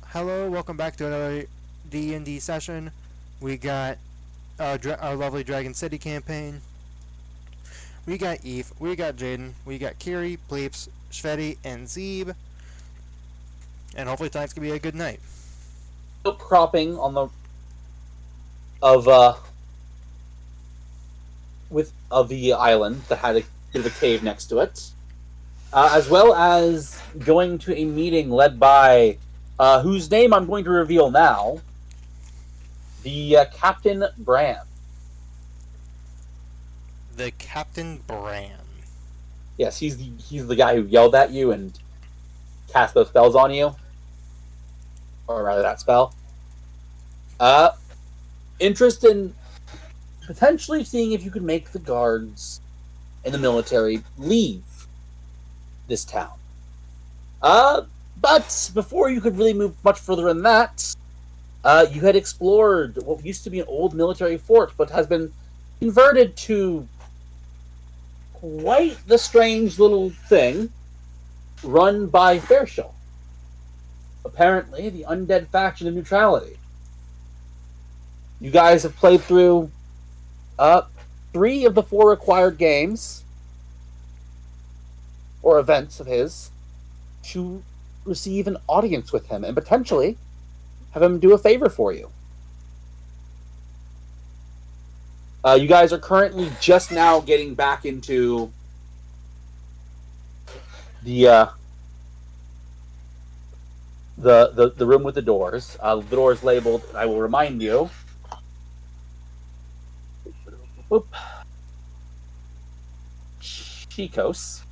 Hello, welcome back to another D&D session. We got our lovely Dragon City campaign. We got Eve, we got Jaden, we got Kiri, Bleeps, Shveti, and Zeeb. And hopefully tonight's gonna be a good night. Outcropping on the of the island that had a bit of a cave next to it, as well as going to a meeting led by whose name I'm going to reveal now, the Captain Bran. The Captain Bran. Yes, he's the guy who yelled at you and cast those spells on you, or rather that spell. Interest in potentially seeing if you could make the guards and the military leave this town. But before you could really move much further than that, you had explored what used to be an old military fort, but has been converted to quite the strange little thing run by Fairshall. Apparently, the undead faction of neutrality. You guys have played through 3 of the 4 required games or events of his to receive an audience with him and potentially have him do a favor for you. You guys are currently just now getting back into the room with the doors. The doors labeled, I will remind you. Boop. Chicos.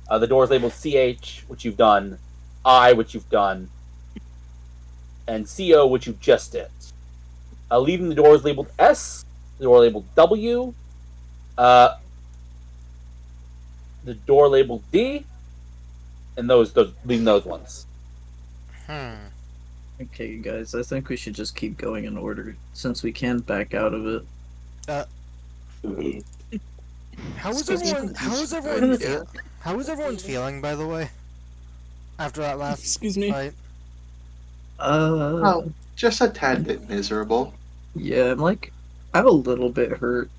The doors labeled CH, which you've done, I, which you've done, and CO, which you just did. Leaving the doors labeled S, the door labeled W, the door labeled D, and those leaving those ones. Okay, guys, I think we should just keep going in order, since we can't back out of it. How is everyone feeling, by the way? After that last Excuse me? fight? Well, just a tad bit miserable. Yeah, I'm a little bit hurt.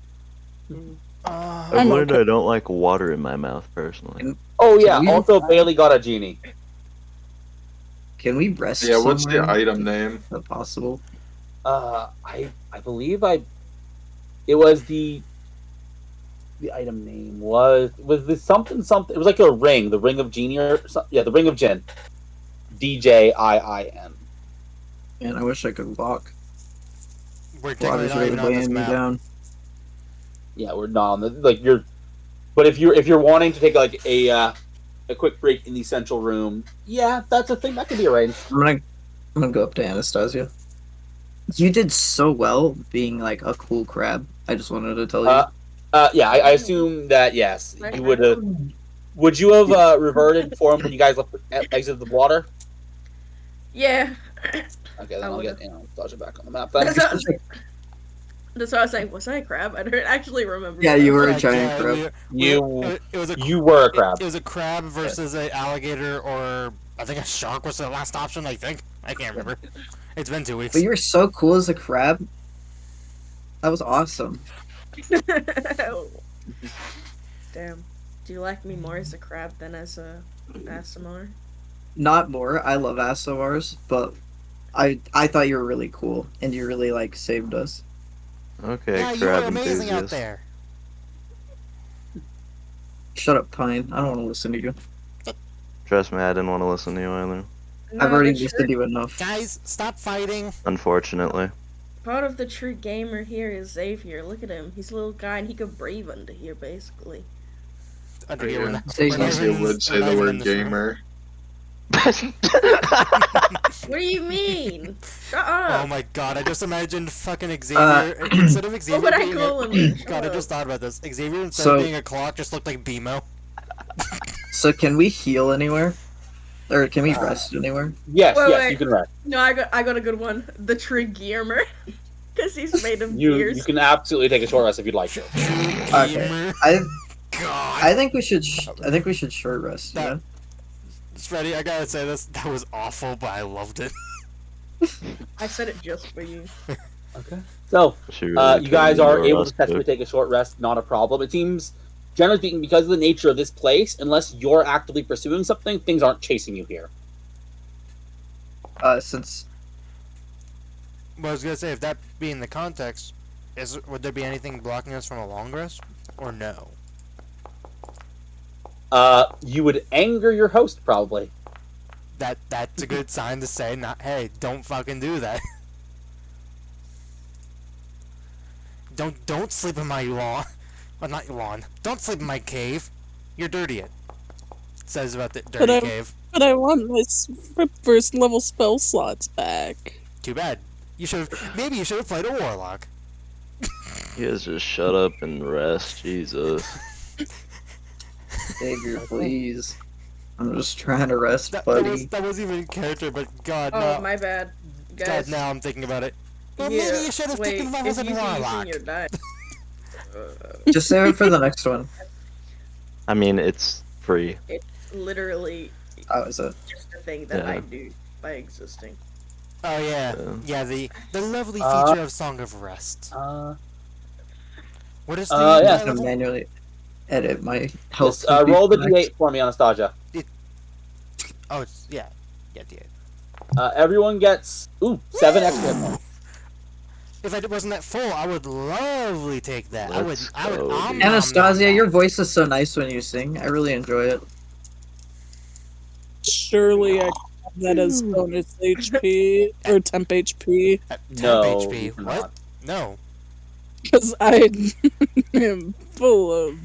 I've learned I don't like water in my mouth, personally. Oh yeah, Can we- also Bailey got a genie. Can we rest Yeah, what's the somewhere, item name? if possible? I believe it was the item name was this something. It was like a ring, the ring of genie or something. Yeah, the ring of Jin. DJIIN. Man, I wish I could walk. We're technically Water's not right even on this weighing me map. down. Yeah, we're not on the you're. But if you're wanting to take like a quick break in the central room, yeah, that's a thing that could be arranged. I'm gonna go up to Anastasia. You did so well being like a cool crab. I just wanted to tell you. Yeah, I assume that yes, you would have. Would you have reverted for him when you guys exited the water? Yeah. Okay, then I I'll get would've. Anastasia back on the map then. That's what I was saying. Was I a crab? I don't actually remember. Yeah, you were a Like, giant crab. You It you were a crab. It was a crab versus an alligator, or I think a shark was the last option. I can't remember. It's been 2 weeks. But you were so cool as a crab. That was awesome. Damn. Do you like me more as a crab than as a ASMR? Not more. I love ASMRs, but I thought you were really cool and you really saved us. Okay, Yeah, you crab were amazing out enthusiast. there. Shut up, Pine. I don't want to listen to you. Trust me, I didn't want to listen to you either. I've already the listened to you enough. Guys, stop fighting. Unfortunately. Part of the true gamer here is Xavier. Look at him. He's a little guy and he could breathe under here, basically. Under here, we're not- Say we're not Since even you in would this- say we're not the even word in this room. gamer. What do you mean? Shut up. Oh my god, I just imagined fucking Xavier. Instead of Xavier would I being call a... him? Shut God, I up. just thought about this. Xavier, instead So- of being a clock, just looked like BMO. So can we heal anywhere? Or can we rest anywhere? Yes, Wait, yes, wait. you can rest. No, I got a good one. The true gamer. Because he's made of You gears. can absolutely take a short rest if you'd like to. Okay. Gamer. I God. I think we should short rest. That- Yeah. Freddie, I gotta say this. That was awful, but I loved it. I said it just for you. Okay. So, She really you guys turned are into a able to rust successfully book. take a short rest, not a problem. It seems, generally speaking, because of the nature of this place, unless you're actively pursuing something, things aren't chasing you here. Since Well, I was gonna say, if that being the context, would there be anything blocking us from a long rest, or no? You would anger your host, probably. That's a good sign to say, not hey, don't fucking do that. Don't sleep in my lawn. Well, not your lawn. Don't sleep in my cave. You're dirty. It says about the dirty I- cave. But I want my first level spell slots back. Too bad. Maybe you should have played a warlock. You guys just shut up and rest, Jesus. Xavier, please. I'm just trying to rest, That buddy. was even character, but God, Oh, now, my bad. God, Guys, now I'm thinking about it. Well, yeah, maybe you should have wait, taken levels if in you see warlock. using your die. Just save it for the next one. I mean, it's free. Literally How is it? just a thing that Yeah. I do by existing. Oh yeah, Yeah. yeah. The lovely feature of Song of Rest. What is the yeah. I'm gonna manually edit my health. Just roll the d8 for me, Anastasia. Oh, it's yeah, D8. Everyone gets 7 extra. hit points. If I wasn't that full, I would lovely take that. Let's I would. go, Nom, dude. nom, Anastasia, nom, your nom. voice is so nice when you sing. I really enjoy it. Surely I can have that as bonus HP or temp HP At 10 No, HP. you What? cannot. No. because I am full of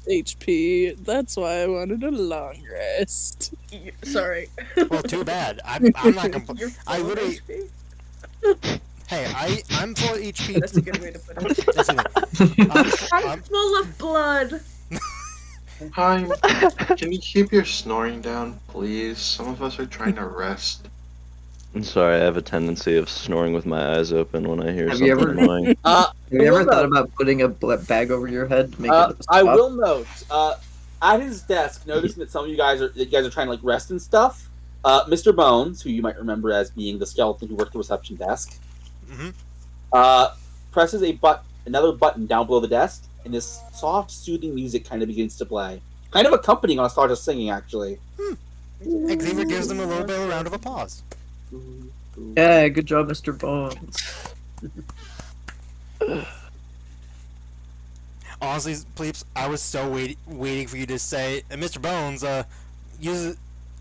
HP. That's why I wanted a long rest. Sorry. Well, too bad. I'm not complaining. You're I full of literally- HP? Hey, I'm full HP. That's a good way to put it. Listen to me. I'm full of blood. Hi, can you keep your snoring down, please? Some of us are trying to rest. I'm sorry, I have a tendency of snoring with my eyes open when I hear Have something you ever- annoying. Have you ever Well, thought about putting a bag over your head to make it stop? I will note, at his desk, noticing that some of you guys are trying to like rest and stuff. Mr. Bones, who you might remember as being the skeleton who worked the reception desk, presses another button down below the desk, and this soft, soothing music kind of begins to play, kind of accompanying Anastasia singing, actually. Xavier gives them a little bit of a round of applause. Yeah, good job, Mr. Bones. Honestly, Pleeps, I was so waiting for you to say, Mr. Bones,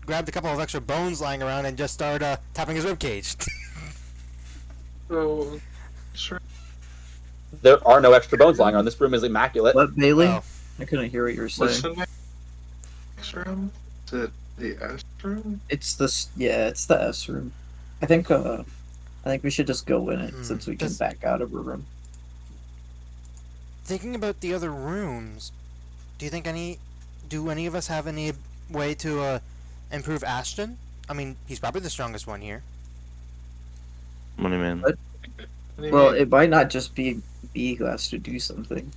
grabbed a couple of extra bones lying around and just started tapping his ribcage. So, sure. There are no extra bones lying around. This room is immaculate. What, Bailey? Oh. I couldn't hear what you were What's saying. the next room? Is it the S room? It's this. Yeah, it's the S room. I think we should just go in it since we can Does- back out of a room. Thinking about the other rooms, do you think do any of us have any way to improve Ashton? I mean, he's probably the strongest one here. What do you mean? What? What do you Well, mean? it might not just be B who has to do something.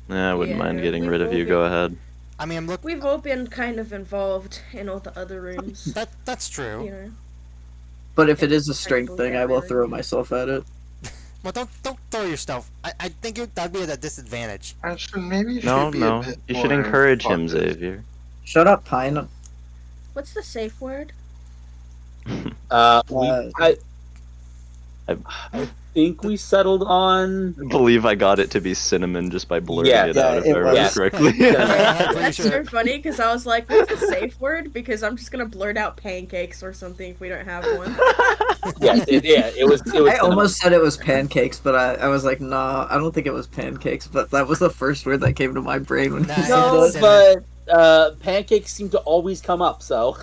Yeah, I wouldn't mind Yeah, getting we've rid of all you. been- Go ahead. I mean, We've all been kind of involved in all the other rooms. that's true. You know. But if it is a strength Technical thing, I will gathering. throw myself at it. Well, don't throw yourself. I think that'd be at a disadvantage. Ashton, maybe you No, should be no. a bit You should more encourage him, focused. Xavier. Shut up, Pine. What's the safe word? I think we settled on. I believe I got it to be cinnamon just by blurting Yeah. it Yeah, out if it I remember was. correctly. I'm pretty That's sure. so funny because I was like, what's the safe word? Because I'm just gonna blurt out pancakes or something if we don't have one. Yes, it was. I almost said it was pancakes, but I was like, nah, I don't think it was pancakes. But that was the first word that came to my brain when you Nice. said No, that. but pancakes seem to always come up. So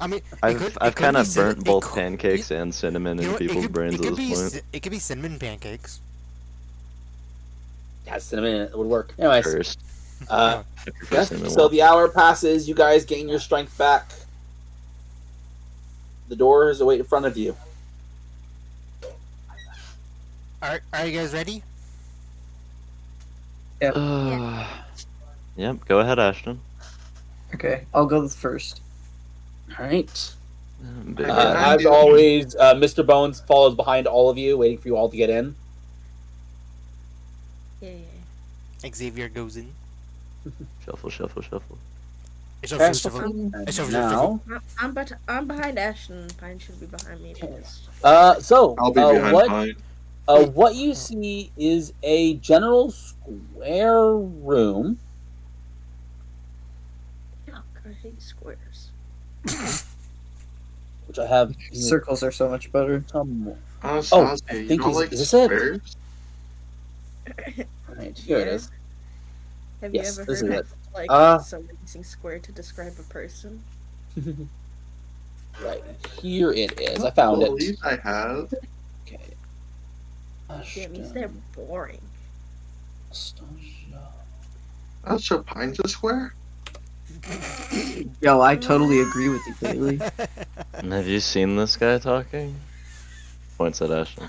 I mean, I've kind of burnt both pancakes and cinnamon in people's brains at this point. It could be cinnamon pancakes. yeah, cinnamon in it would work. Anyways, Cursed. uh, I prefer yes, cinnamon so waffles. the hour passes. You guys gain your strength back. The doors await in front of you. Are you guys ready? Yep, go ahead, Ashton. Okay, I'll go first. All right. Big Hey, guy. behind As you. always, Mr. Bones follows behind all of you, waiting for you all to get in. Yeah. Xavier goes in. Shuffle, shuffle, shuffle. Shuffle, Okay. shuffle. And Shuffle, now, I'm behind Ashton. Pine should be behind me. Because I'll be behind Pine. what you see is a general square room. oh, I hate squares. Which I have here Circles are so much better. somewhere. Anastasia, I you think don't is like this it? squares? Right, here it Yeah. is. Have Yes, you ever this heard is of like Uh, someone using square to describe a person? Right, here it is. I I found it. believe I have. Okay. Damn, you said boring. Anastasia. Oh, so Pine's a square? Yo, I totally agree with you, Bailey. Have you seen this guy talking? Points at Ashton.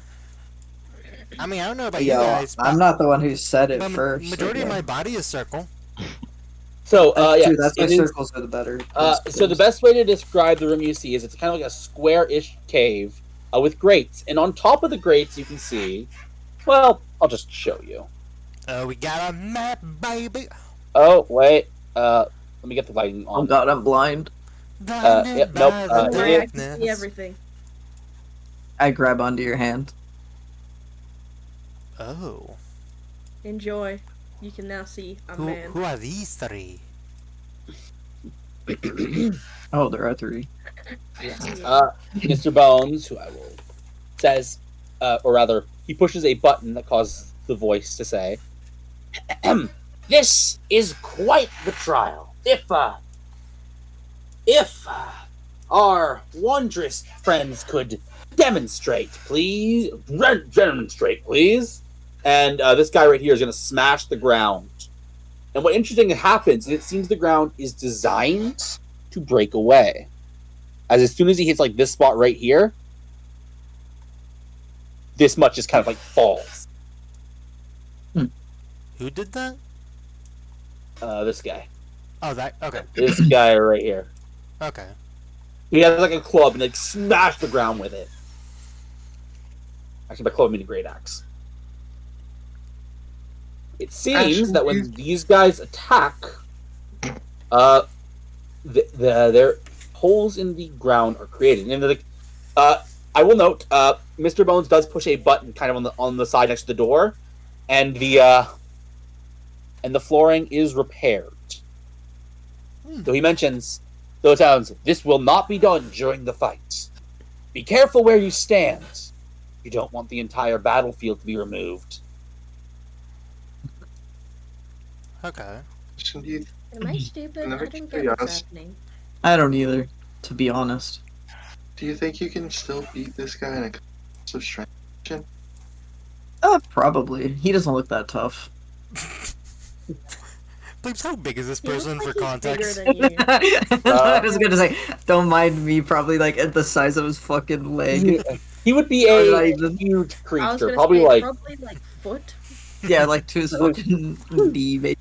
I mean, I don't know about you Yo, guys, but, I'm not the one who said it but first. majority of okay? my body is circle. So, That's yes, true. That's why it is. circles are the better. So the best way to describe the room you see is it's kind of like a square-ish cave with grates, and on top of the grates you can see. Well, I'll just show you. We got a map, baby. Oh wait, let me get the lighting Oh on. god, I'm blind. Blinded yep, by nope, the Don't worry, I can darkness. see everything. I grab onto your hand. Oh, Enjoy. You can now see a man. who are these three? Oh, there are three. Mr. Bones, who I will says, or rather, he pushes a button that causes the voice to say, "This is quite the trial. If our wondrous friends could demonstrate, please. Demonstrate, please." And this guy right here is going to smash the ground. And what interesting happens is it seems the ground is designed to break away. As soon as he hits like this spot right here, this much just kind of like falls. Who did that? This guy. Oh, that. Okay. This guy right here. Okay. He has like a club and like smash the ground with it. Actually, by club I mean a great axe. It seems that when these guys attack, their holes in the ground are created. And like, I will note, Mr. Bones does push a button kind of on the side next to the door, and the flooring is repaired. So he mentions, though it sounds, "This will not be done during the fight. Be careful where you stand. You don't want the entire battlefield to be removed." Okay. Am I stupid? Another I didn't get what's curiosity. happening. I don't either, to be honest. Do you think you can still beat this guy in a of strength? Probably. He doesn't look that tough. Please, how big is this He looks person like for he's bigger context? than you. I was gonna say, don't mind me, probably like at the size of his fucking leg. He would be Or not a even- huge I was creature, gonna probably say, like probably like foot. Yeah, like to his fucking knee, maybe.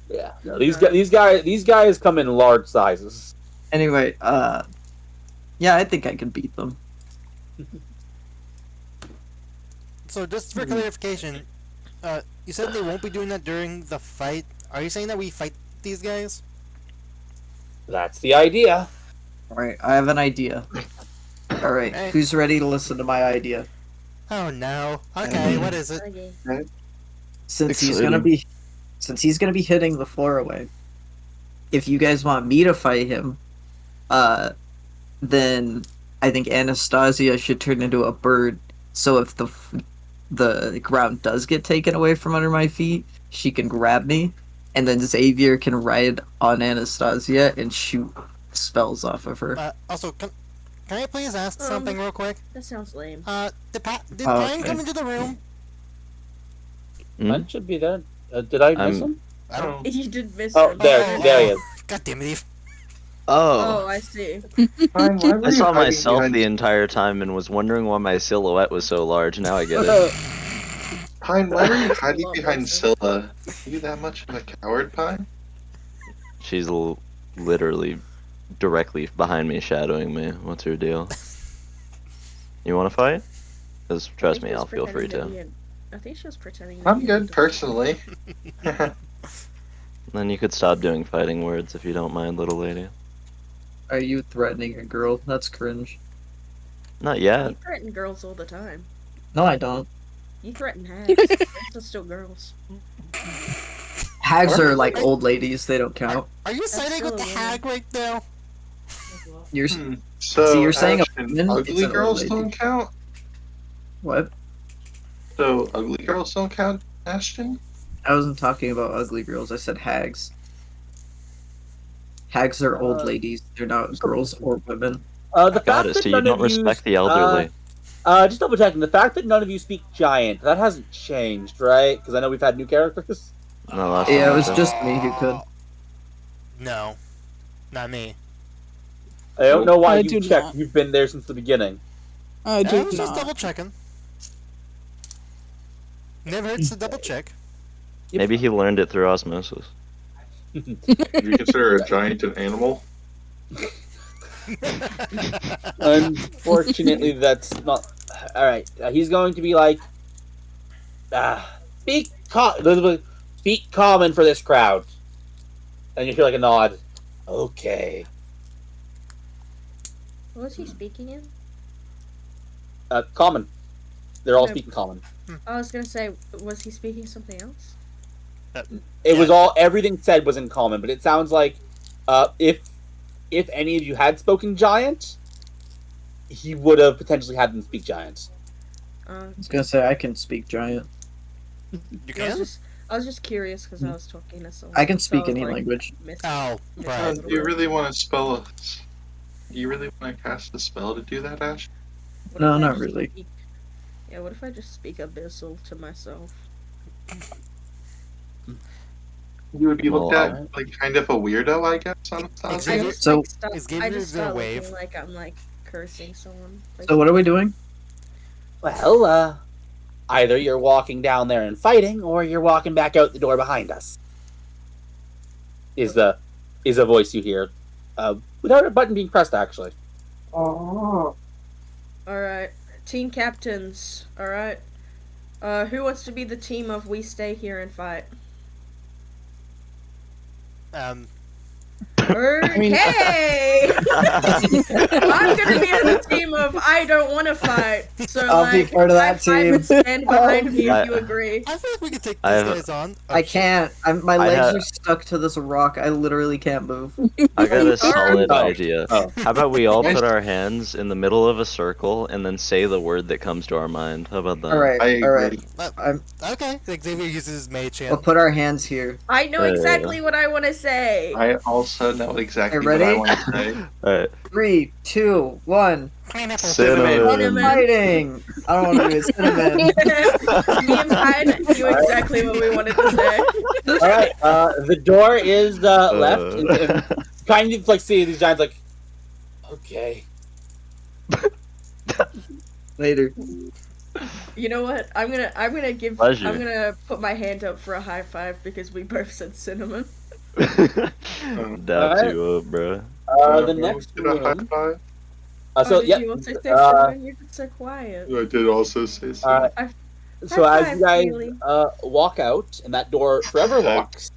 yeah. No, these guys come in large sizes. Anyway, yeah, I think I can beat them. So, just for clarification, you said they won't be doing that during the fight. Are you saying that we fight these guys? That's the idea. Alright, I have an idea. Alright, Hey. who's ready to listen to my idea? Oh no. Okay, what is it? Okay. Since he's gonna be hitting the floor away, if you guys want me to fight him, then I think Anastasia should turn into a bird. So if the ground does get taken away from under my feet, she can grab me, and then Xavier can ride on Anastasia and shoot spells off of her. Also, can I please ask something real quick? That sounds lame. Did Oh, Pine okay. come into the room? Mine should be there. Did I miss him? I don't. You did miss Oh, him. there he is. God damn it, Eve. Oh, Oh, I see. Pine, why were I you saw hiding myself behind- the entire time and was wondering why my silhouette was so large. Now I get it. Pine, why were you hiding Love behind this. Scylla? Are you that much of a coward, Pine? She's literally directly behind me, shadowing me. What's your deal? You want to fight? Because I trust think me, she was I'll feel free pretending to. be I think she was pretending. to I'm be good a- personally. Then you could stop doing fighting words if you don't mind, little lady. Are you threatening a girl? That's cringe. Not You yet. threaten girls all the time. No, I don't. You threaten hags. Those are still girls. Hags What? are like old ladies. They don't count. Are you siding with the still a hag right now? You're So, you're saying a Ashton, woman? It's ugly an old girls lady. don't count? What? So, ugly girls don't count, Ashton? I wasn't talking about ugly girls. I said hags. Hags are old ladies. They're not girls or women. The Got fact it. that So you none don't of you, respect the elderly. just double checking. The fact that none of you speak giant, that hasn't changed, right? Because I know we've had new characters. No, last Yeah, time it was so. just me who could. No, not me. I don't know why I you do checked. not. You've been there since the beginning. I I do was just not. double checking. Never hurts to double check. Maybe he learned it through osmosis. Do you consider a giant an animal? Unfortunately, that's not. All right, he's going to be like, Elizabeth, speak common for this crowd, and you hear like a nod. Okay. What was he speaking in? Common. They're all Okay. speaking common. I was gonna say, was he speaking something else? It was Yeah. all everything said was in common, but it sounds like, if any of you had spoken giant, he would have potentially had them speak giant. I was gonna say I can speak giant. You I was just curious because I was talking to someone. I can so speak was, any like, language. Oh, missing right. a Do little you bit. really want to spell a... Do you really want to cast a spell to do that, Ash? What No, if I not just really. Yeah, what if I just speak abyssal to myself? You would be looked Well, at like kind of a weirdo, I guess, on I Xavier- just So- like stop. is I Gabriel just gonna start wave? looking like I'm like cursing someone. So what are we doing? Well, either you're walking down there and fighting, or you're walking back out the door behind us. Is a voice you hear, without a button being pressed, actually. All right, team captains. All right. Who wants to be the team of we stay here and fight? Okay. I'm gonna be in the team of I don't want to fight. So I'll be part of that high five team. and stand behind me I- if you agree. I feel like we could take I these have- guys on. I can't. My I legs have- are stuck to this rock. I literally can't move. I got a solid Oh. idea. Oh. How about we all Nice. put our hands in the middle of a circle and then say the word that comes to our mind? How about that? All right. I All right. Uh, Okay, Xavier uses his mage We'll hand. put our hands here. I know exactly what I want to say. I also know exactly Hey, what I ready? want to say. Alright. 3, 2, 1. Pineapple. Cinnamon. Cinnamon. Fighting. I don't want to do it. Cinnamon. Me and Pine knew exactly what we wanted to say. All right, the door is left, and kind of like seeing these giants, like, okay. Later. You know what? I'm gonna give. Pleasure. I'm gonna put my hand up for a high five because we both said cinnamon. Dab Alright. you up, bro. The next Did I high room. five? So did yeah. you also say cinnamon? You're just so quiet. I did also say so. So High as five, you guys Keely. walk out, and that door forever locks,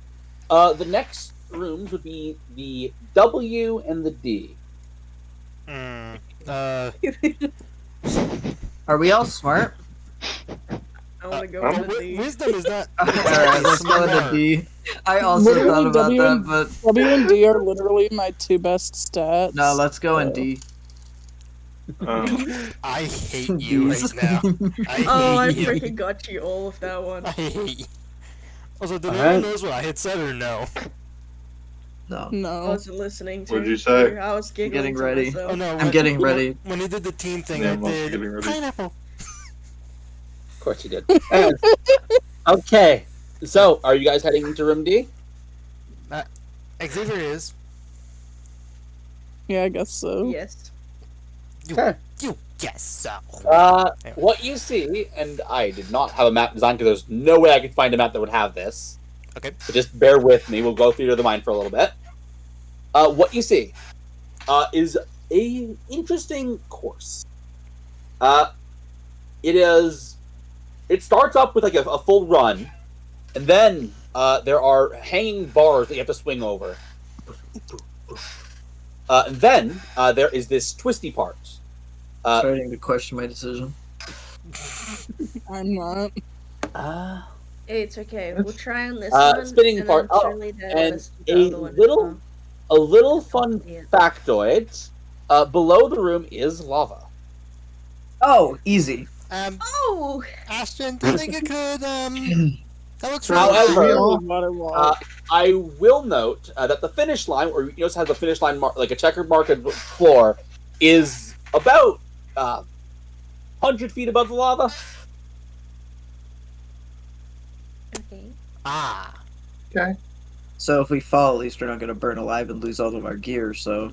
the next rooms would be the W and the D. Are we all smart? I want to go I'm with the. Wisdom is not. Alright, let's go into smart. D. I also Literally thought about W that, and- but W and D are literally my two best stats. no, let's go in D. I hate you right now. I hate Oh, I you. freaking got you all of that one. I hate you. Also, did Alright. anyone knows what I had said or no? No. I No. wasn't listening to. What'd you say? I was giggling Getting to ready. myself. Oh no! I'm getting ready. When he did the team thing, Yeah, I I'm also did getting ready. pineapple. Of course you did. Okay. So, are you guys heading into room D? Xavier is. Yeah, I guess so. Yes. You guess so. What you see, and I did not have a map designed because there's no way I could find a map that would have this. Okay. So just bear with me. We'll go through the mind for a little bit. What you see is a interesting course. It starts up with like a full run, and then there are hanging bars that you have to swing over. And then there is this twisty part. Starting to question my decision. I'm not. Hey, it's okay. We'll try on this spinning one. part. And then Oh, surely they'll and let us do a the other one as little, well. a little fun Yeah. factoid. Below the room is lava. Oh, easy. Oh! Ashton, do you think it could, that looks However, really Water wall. I will note that the finish line, or you notice has a finish line like a checkered marked floor, is about 100 feet above the lava. Okay. Ah. Okay. So if we fall, at least we're not going to burn alive and lose all of our gear. So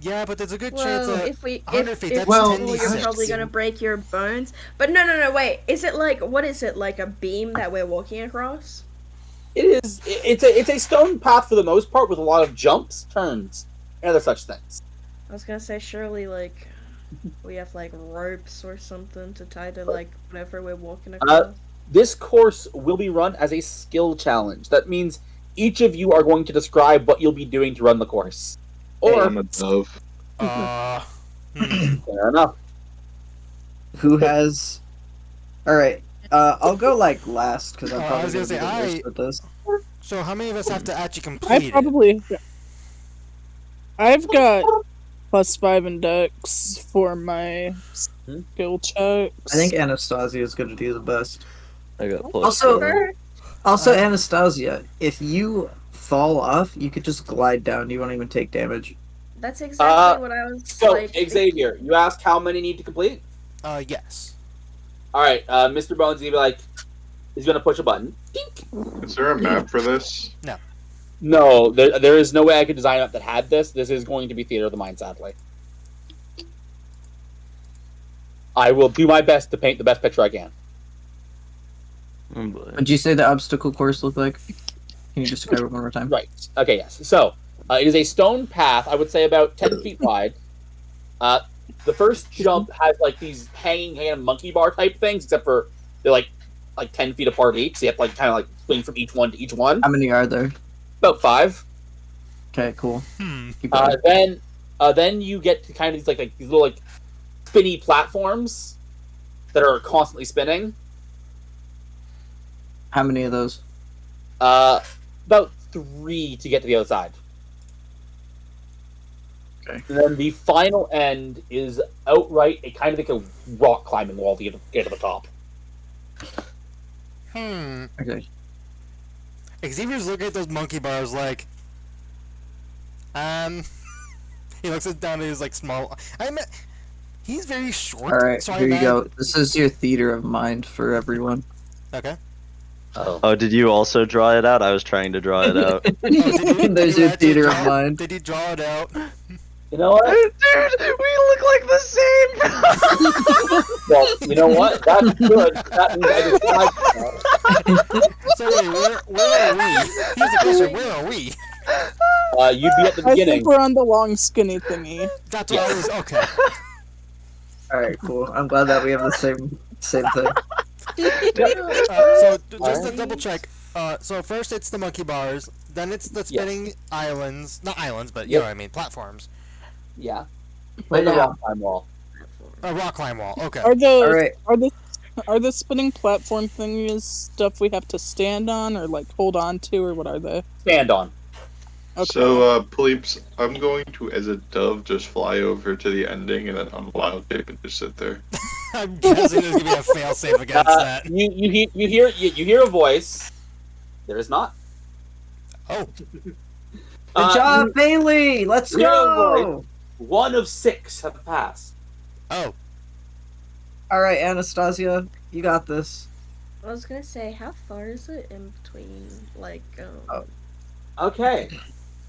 Yeah, but there's a good chance Well, that if we 100 feet, if that's Well, fall, you're 10d6. probably gonna break your bones. But no, wait. Is it like what is it like a beam that we're walking across? It is. It's a stone path for the most part, with a lot of jumps, turns, and other such things. I was gonna say surely like we have like ropes or something to tie to like whatever we're walking across. This course will be run as a skill challenge. That means each of you are going to describe what you'll be doing to run the course. Or I'm a dove. fair enough. who has? All right. I'll go like last because I'm Oh, I probably was going gonna to be the say, worst at this. So how many of us have to actually I complete it? probably. I've got +5 in Dex for my skill checks. I think Anastasia is going to do the best. I got Also- +4. Also, Anastasia, if you fall off, you could just glide down. You won't even take damage. That's exactly what I was So, like. Xavier, you asked how many need to complete? Yes. All right, Mr. Bones, he's like, he's gonna push a button. Dink. Is there a map for this? No, there is no way I could design a map that had this. This is going to be Theater of the Mind, sadly. I will do my best to paint the best picture I can. Oh boy. Would you say the obstacle course look like? Can you just describe it one more time? Right. Okay, yes. So, it is a stone path, I would say about 10 feet wide. The first jump has, like, these hanging kind of monkey bar type things, except for they're, like 10 feet apart each, so you have to, like, kind of, like, swing from each one to each one. How many are there? About 5. Okay, cool. Hmm. Keep going. Then you get to kind of these, these little, like, spinny platforms that are constantly spinning. How many of those? About 3 to get to the other side. Okay. And then the final end is outright a kind of like a rock climbing wall to get to the top. Okay. Xavier's looking at those monkey bars like, he looks down at his like small. He's very short. All right. so I Here you imagine- go. This is your theater of mind for everyone. Okay. Oh, did you also draw it out? I was trying to draw it out. Oh, did There's you your actually theater of draw- mind. Did he draw it out? You know what? Dude, we look like the same. Well, you know what? That's good. That means I just So wait, where are we? Here's the question: where are we? you'd be at the I beginning. think we're on the long skinny thingy. That's what I was. Okay. All right, cool. I'm glad that we have the same thing. So just to Alright. double check. So first it's the monkey bars, then it's the spinning islands, not islands, but you Yep. know what I mean, platforms. Yeah. But Like the now, rock climb wall. A rock climb wall. Okay. Are the all right. are the spinning platform thingies stuff we have to stand on or like hold on to, or what are they? Stand on. Okay. So, Pleeps, I'm going to, as a dove, just fly over to the ending and then unwild tape and just sit there. I'm guessing there's gonna be a fail safe against that. You hear a voice. There is not. Oh, Good job, Bailey. Let's Yeah, go. 1 of 6 have passed. oh. All right, Anastasia, you got this. I was gonna say, how far is it in between, like, Oh. Okay.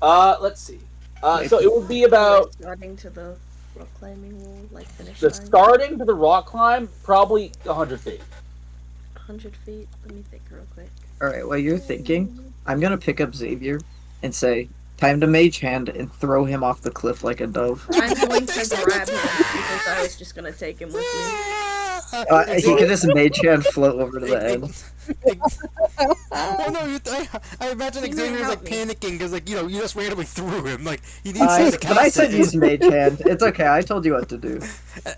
Let's see. So it would be about starting to the rock climbing wall, like finish the line? starting to the rock climb, probably 100 feet. 100 feet. Let me think real quick. All right, while you're thinking, I'm gonna pick up Xavier and say, Time to mage hand and throw him off the cliff like a dove. I'm going to grab him because I was just gonna take him with me. He can just mage hand float over to the end. Oh no! I imagine He might Xavier's like help me. panicking because like you just randomly threw him. Like he needs to cast But I said it. use mage hand. It's okay. I told you what to do.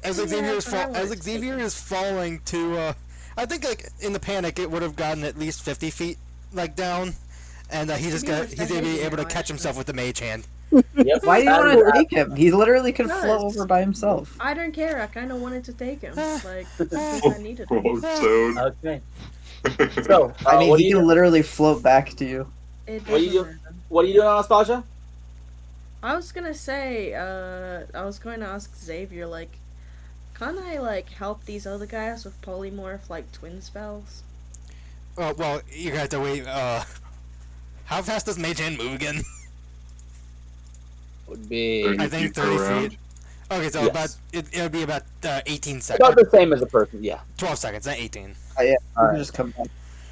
As Yeah, Xavier is but I wanted as to take Xavier it. is falling to, I think like in the panic it would have gotten at least 50 feet like down, and he's gonna be able to catch himself with the mage hand. Yep. Why do you want to take him? He literally can Because- float over by himself. I don't care. I kind of wanted to take him. Like I needed him. Oh, dude. Okay. So, I mean, what, are he you, can literally float back to you. It What do you doesn't do? matter. what are you doing, Anastasia? I was gonna say, I was going to ask Xavier, like, can't I, like, help these other guys with polymorph, like, twin spells? Well, you're gonna have to wait. How fast does mage hand move again? Would be 30 I think feet per 30 round. feet. Okay, so Yes. about it'll be about 18 about seconds, the same as a person. Yeah. 12 seconds, not 18. Oh, yeah, you Alright. can just come back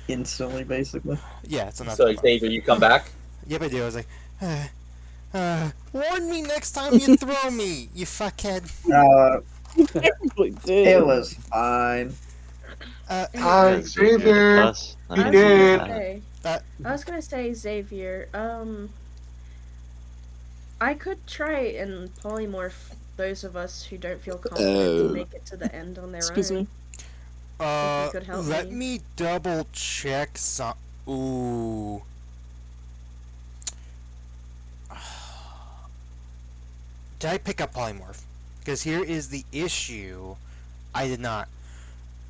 instantly, basically. Yeah, it's enough. So Xavier, you come back. Yep, I do. I was like, warn me next time you throw me, you fuckhead. Probably did. It was fine. Hi, Xavier. Us? You I did. don't Uh, I was gonna say, Xavier, I could try and polymorph those of us who don't feel confident to make it to the end on their Excuse own. me. If you could help let me. me double check some. Ooh. Did I pick up polymorph? Because here is the issue. I did not.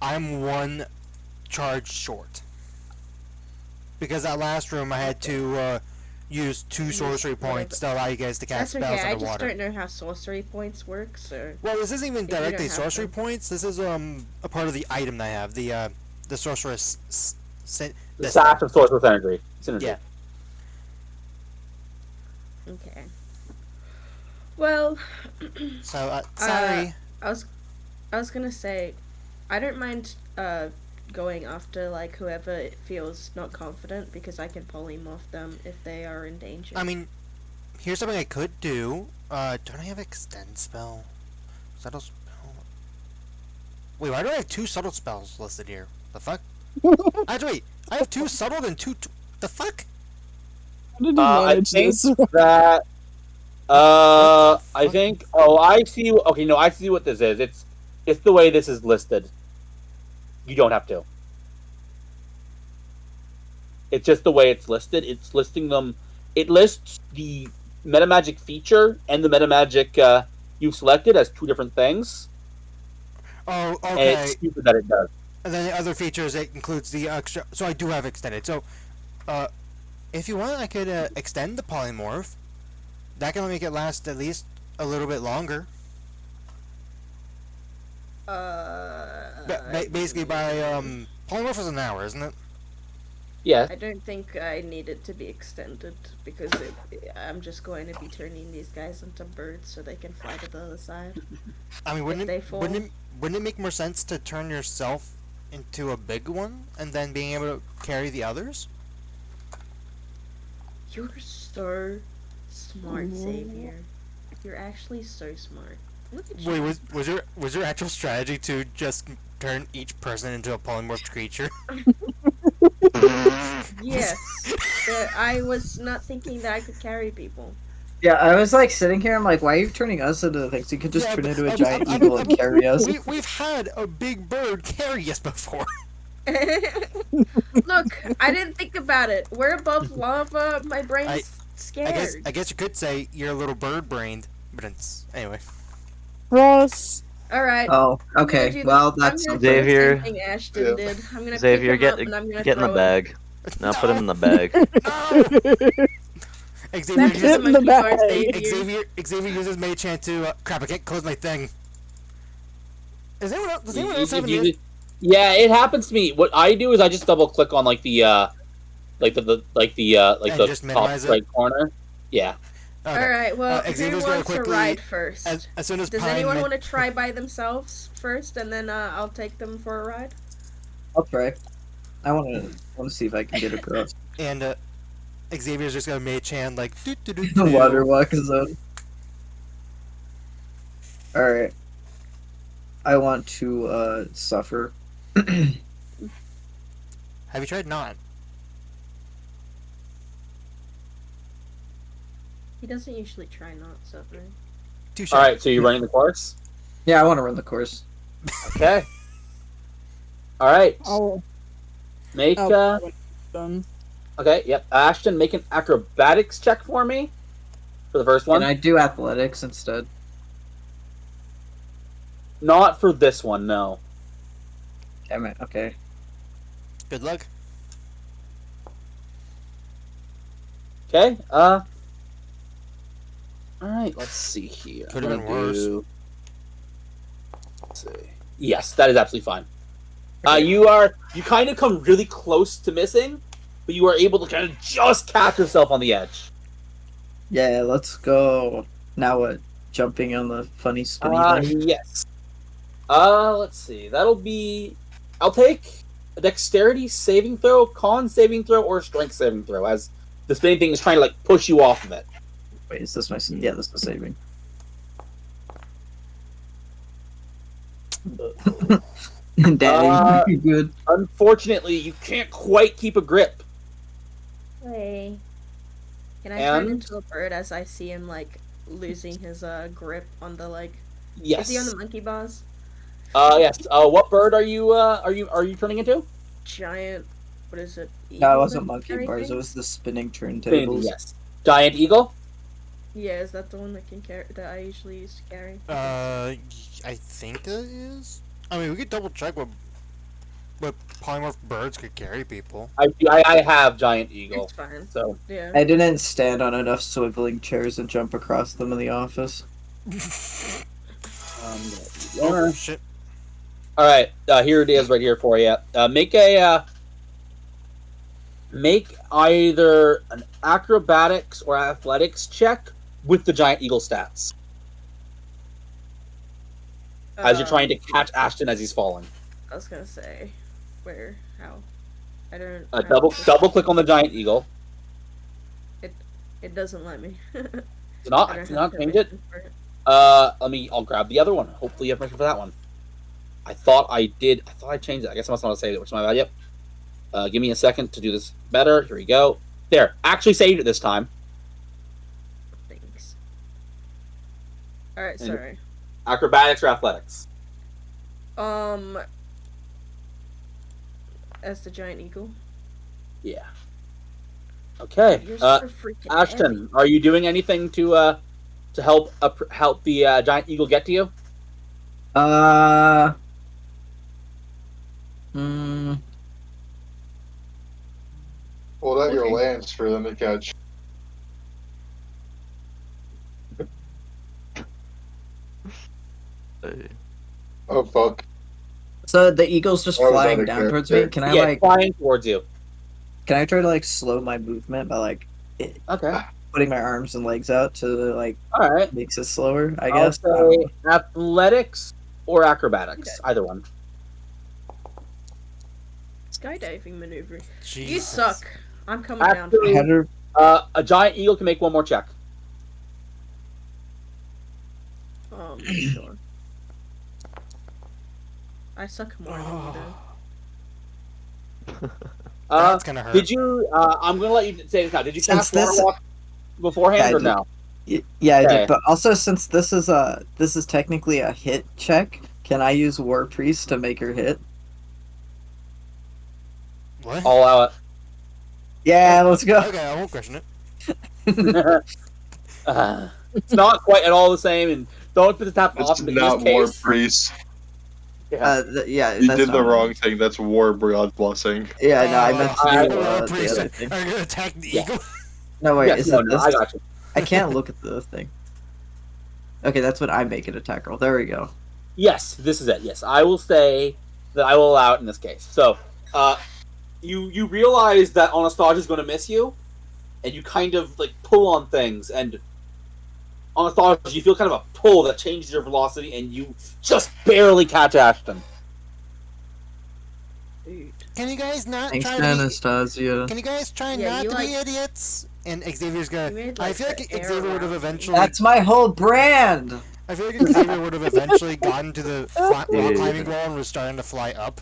I'm one charge short. Because that last room I had to use 2 sorcery points to allow you guys to cast That's spells okay. I just underwater. don't know how sorcery points work, so Well, this isn't even If you don't directly have sorcery them. points. This is a part of the item that I have. The sorceress. The sash of sorcerer's energy. Synergy. Yeah. okay. Well, So sorry. I was gonna say, I don't mind going after like whoever feels not confident because I can polymorph them if they are in danger. I mean, here's something I could do. Don't I have extend spell? Subtle spell. Wait, why do I have 2 subtle spells listed here? The fuck? Actually, wait, I have 2 subtle and 2. The fuck? How did you I manage think this? that. I think. Oh, I see. Okay, no, I see what this is. It's the way this is listed. You don't have to. It's just the way it's listed. It's listing them. It lists the metamagic feature and the metamagic you've selected as 2 different things, Oh, and okay. it's stupid that it does. And then the other features, it includes the extra. So I do have extended. So, if you want, I could extend the polymorph. That can make it last at least a little bit longer. Basically, by polymorph is an hour, isn't it? Yeah. I don't think I need it to be extended because I'm just going to be turning these guys into birds so they can fly to the other side. I mean, If they fall. wouldn't it make more sense to turn yourself into a big one and then being able to carry the others? You're so smart, Xavier. You're actually so smart. Look at Wait, you. was your actual strategy to just turn each person into a polymorphed creature? Yes. I was not thinking that I could carry people. Yeah, I was like sitting here. I'm like, why are you turning us into things? You could just Yeah, turn but into a I'm- giant I'm- eagle and carry us. We've had a big bird carry us before. Look, I didn't think about it. We're above lava. My brain's scared. I guess you could say you're a little bird brained, but anyway. Ross. All right. Oh, I'm gonna okay. do Well, this- I'm that's gonna do the Xavier. same thing Ashton Yeah. did. I'm gonna Xavier, pick him up and I'm gonna get in the throw bag. Now put him in the bag. No! Xavier Back to Get the in the monkey bars, bag. Xavier. Xavier uses Mage Hand to crap. I can't close my thing. Does anyone else have an Yeah, it happens to me. What I do is I just double click on like the And just top minimize it? right corner. Yeah. Okay. All right. Well, who Xavier's gonna wants to quickly- ride first? As soon as Does Pine anyone men- want to try by themselves first, and then I'll take them for a ride? I'll try. I want to see if I can get across. and Xavier's just gonna mage hand like The water walk zone. Alright. I want to suffer. Have you tried not? He doesn't usually try not suffering. Touche. All right, so you're running the course. Yeah, I want to run the course. Okay. All right. I'll Make done. okay. Yep. Ashton, make an acrobatics check for me for the first one. Can I do athletics instead? Not for this one, no. Damn it. Okay. Good luck. Okay. All right. Let's see here. Could've I'm been gonna worse. Let's see. Yes, that is absolutely fine. You kind of come really close to missing, but you are able to kind of just catch yourself on the edge. Yeah, let's go. Now what? Jumping on the funny spinny thing? Yes. Let's see. That'll be. I'll take a dexterity saving throw, con saving throw, or strength saving throw, as the spinning thing is trying to like push you off of it. Wait, is this my... Yeah, this is saving. Daddy, you good? Unfortunately, you can't quite keep a grip. Hey. Can I turn And? into a bird as I see him like losing his Yes. on the like? Yes. Is he on the monkey bars? Yes. What bird are you turning into? Giant. What is it? No, it eagle wasn't that monkey carry bars. It things? was the spinning turntables. Yes. Giant eagle. Yeah, is that the one that can carry that I usually use to carry? I think it is. I mean, we could double check what polymorph birds could carry people. I have giant eagle. It's fine. So Yeah. I didn't stand on enough swiveling chairs and jump across them in the office. Oh shit! All right, here it is, right here for you. Make either an acrobatics or athletics check with the giant eagle stats as you're trying to catch Ashton as he's falling. I was gonna say, where? How? I don't. Double click on the giant eagle. It doesn't let me. Do I not don't do not have change it. permission for it. I'll grab the other one. Hopefully you have permission for that one. I thought I changed it. I guess I must not have saved it, which is my bad. Yep. Give me a second to do this better. Here we go. There. Actually saved it this time. Thanks. All right. And- Sorry. Acrobatics or athletics? As the giant eagle. Yeah. Okay. You're so freaking Ashton, heavy. are you doing anything to help the giant eagle get to you? Hold out your Okay. lance for them to catch. Hey. Oh fuck. So the eagle's just Oh, flying not a down towards me. character. Can I Yeah, flying towards you. can I try to like slow my movement by like Okay. putting my arms and legs out to like All right. makes it slower? I I'll guess. I don't say know. athletics or acrobatics, Okay. either one. Skydiving maneuver. You Jesus. suck. I'm coming down. Actually- How do- A giant eagle can make one more check. Sure. I suck more than you do. That's gonna hurt. Did you? I'm gonna let you say this now. Did you Since cast Water this- Walk beforehand Yeah, I or did. no? Yeah, I Okay. did. But also, since this is technically a hit check, can I use War Priest to make her hit? What? I'll allow Yeah, let's go. Okay, I won't question it. it. It's not quite at all the same, and don't put the tap It's off. But in not this War case, Priest. Yeah, You that's did the not- wrong thing. That's War God's Blessing. Yeah, no, I meant to I- do War the priest other are thing. gonna attack the Yeah. eagle. No, wait, yes, is no, it no, this? I got you. I can't look at the thing. Okay, that's when I make an attack roll. There we go. Yes, this is it. Yes, I will say that I will allow it in this case. So, you realize that Anastasia is going to miss you, and you kind of like pull on things, and Anastasia, you feel kind of a pull that changes your velocity, and you just barely catch Ashton. Dude. Can you guys not Thanks, try to be, Anastasia. Can you guys try Yeah, not you to be like- idiots? and Xavier's You gonna. made, I like, feel like the air Xavier would have around me. eventually. That's my whole brand. I feel like Xavier would have eventually gotten to the rock Dude. climbing wall and was starting to fly up.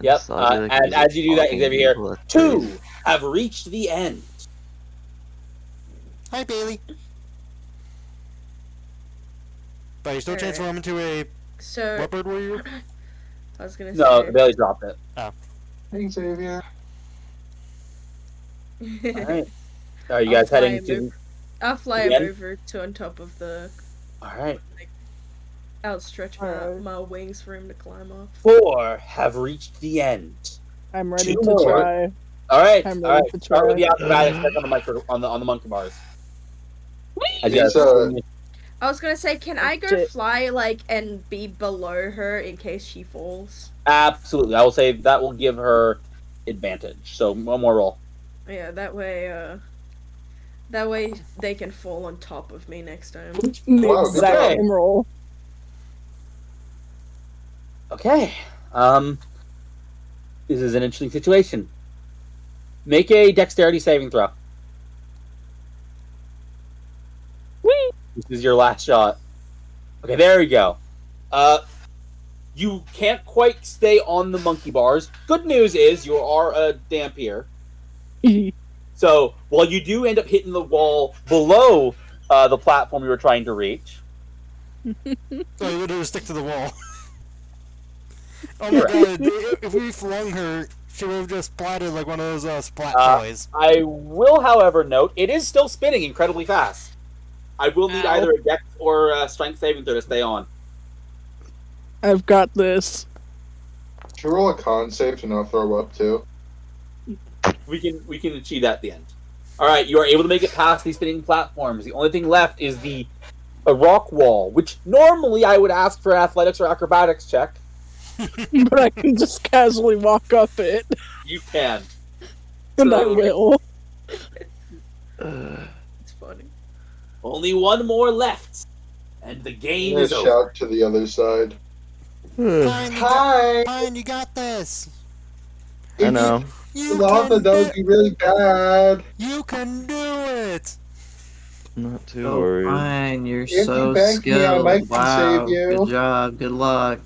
Yep. Nostalgia, And he's as you do that, fucking Xavier here, people, that's crazy. 2 have reached the end. Hi, Bailey. But you still Alright. transform into a So what bird were you? I was gonna No, say. Bailey dropped it. Hey, Xavier. All right. Are you I'll guys heading fly to? I'll fly Again? over to on top of the. All right. Outstretch Alright. my wings for him to climb off. 4 have reached the end. I'm ready 2 to more. try. All right. I'm All ready right. to Start with try. the acrobatics check on the micro on the monkey bars. As you These, guys- I was gonna say, can I go Shit. fly like and be below her in case she falls? Absolutely. I will say that will give her advantage. So one more roll. Yeah, that way they can fall on top of me next time. The Wow, good exact job. same roll. Okay. This is an interesting situation. Make a dexterity saving throw. Whee! This is your last shot. Okay, there we go. You can't quite stay on the monkey bars. Good news is you are a dampier. So while you do end up hitting the wall below the platform you were trying to reach, So you would have stick to the wall. Oh my god! If we flung her, she would have just splattered like one of those splat toys. I will, however, note it is still spinning incredibly fast. I will need Ow. either a dex or a strength saving throw to stay on. I've got this. Should we roll a con save to not throw up too? We can achieve that at the end. All right, you are able to make it past these spinning platforms. The only thing left is a rock wall, which normally I would ask for an athletics or acrobatics check. But I can just casually walk up it. You can. And I So- will. It's funny. Only one more left, and the I'm game gonna is over. shout to the other side. Fine, Hi! fine, you got this. I know. You Lava, can that do, would be really bad. you can do it. Not too Oh, worried. fine. You're If you so bank me, I might skilled. can Wow. save you. Good job. Good luck.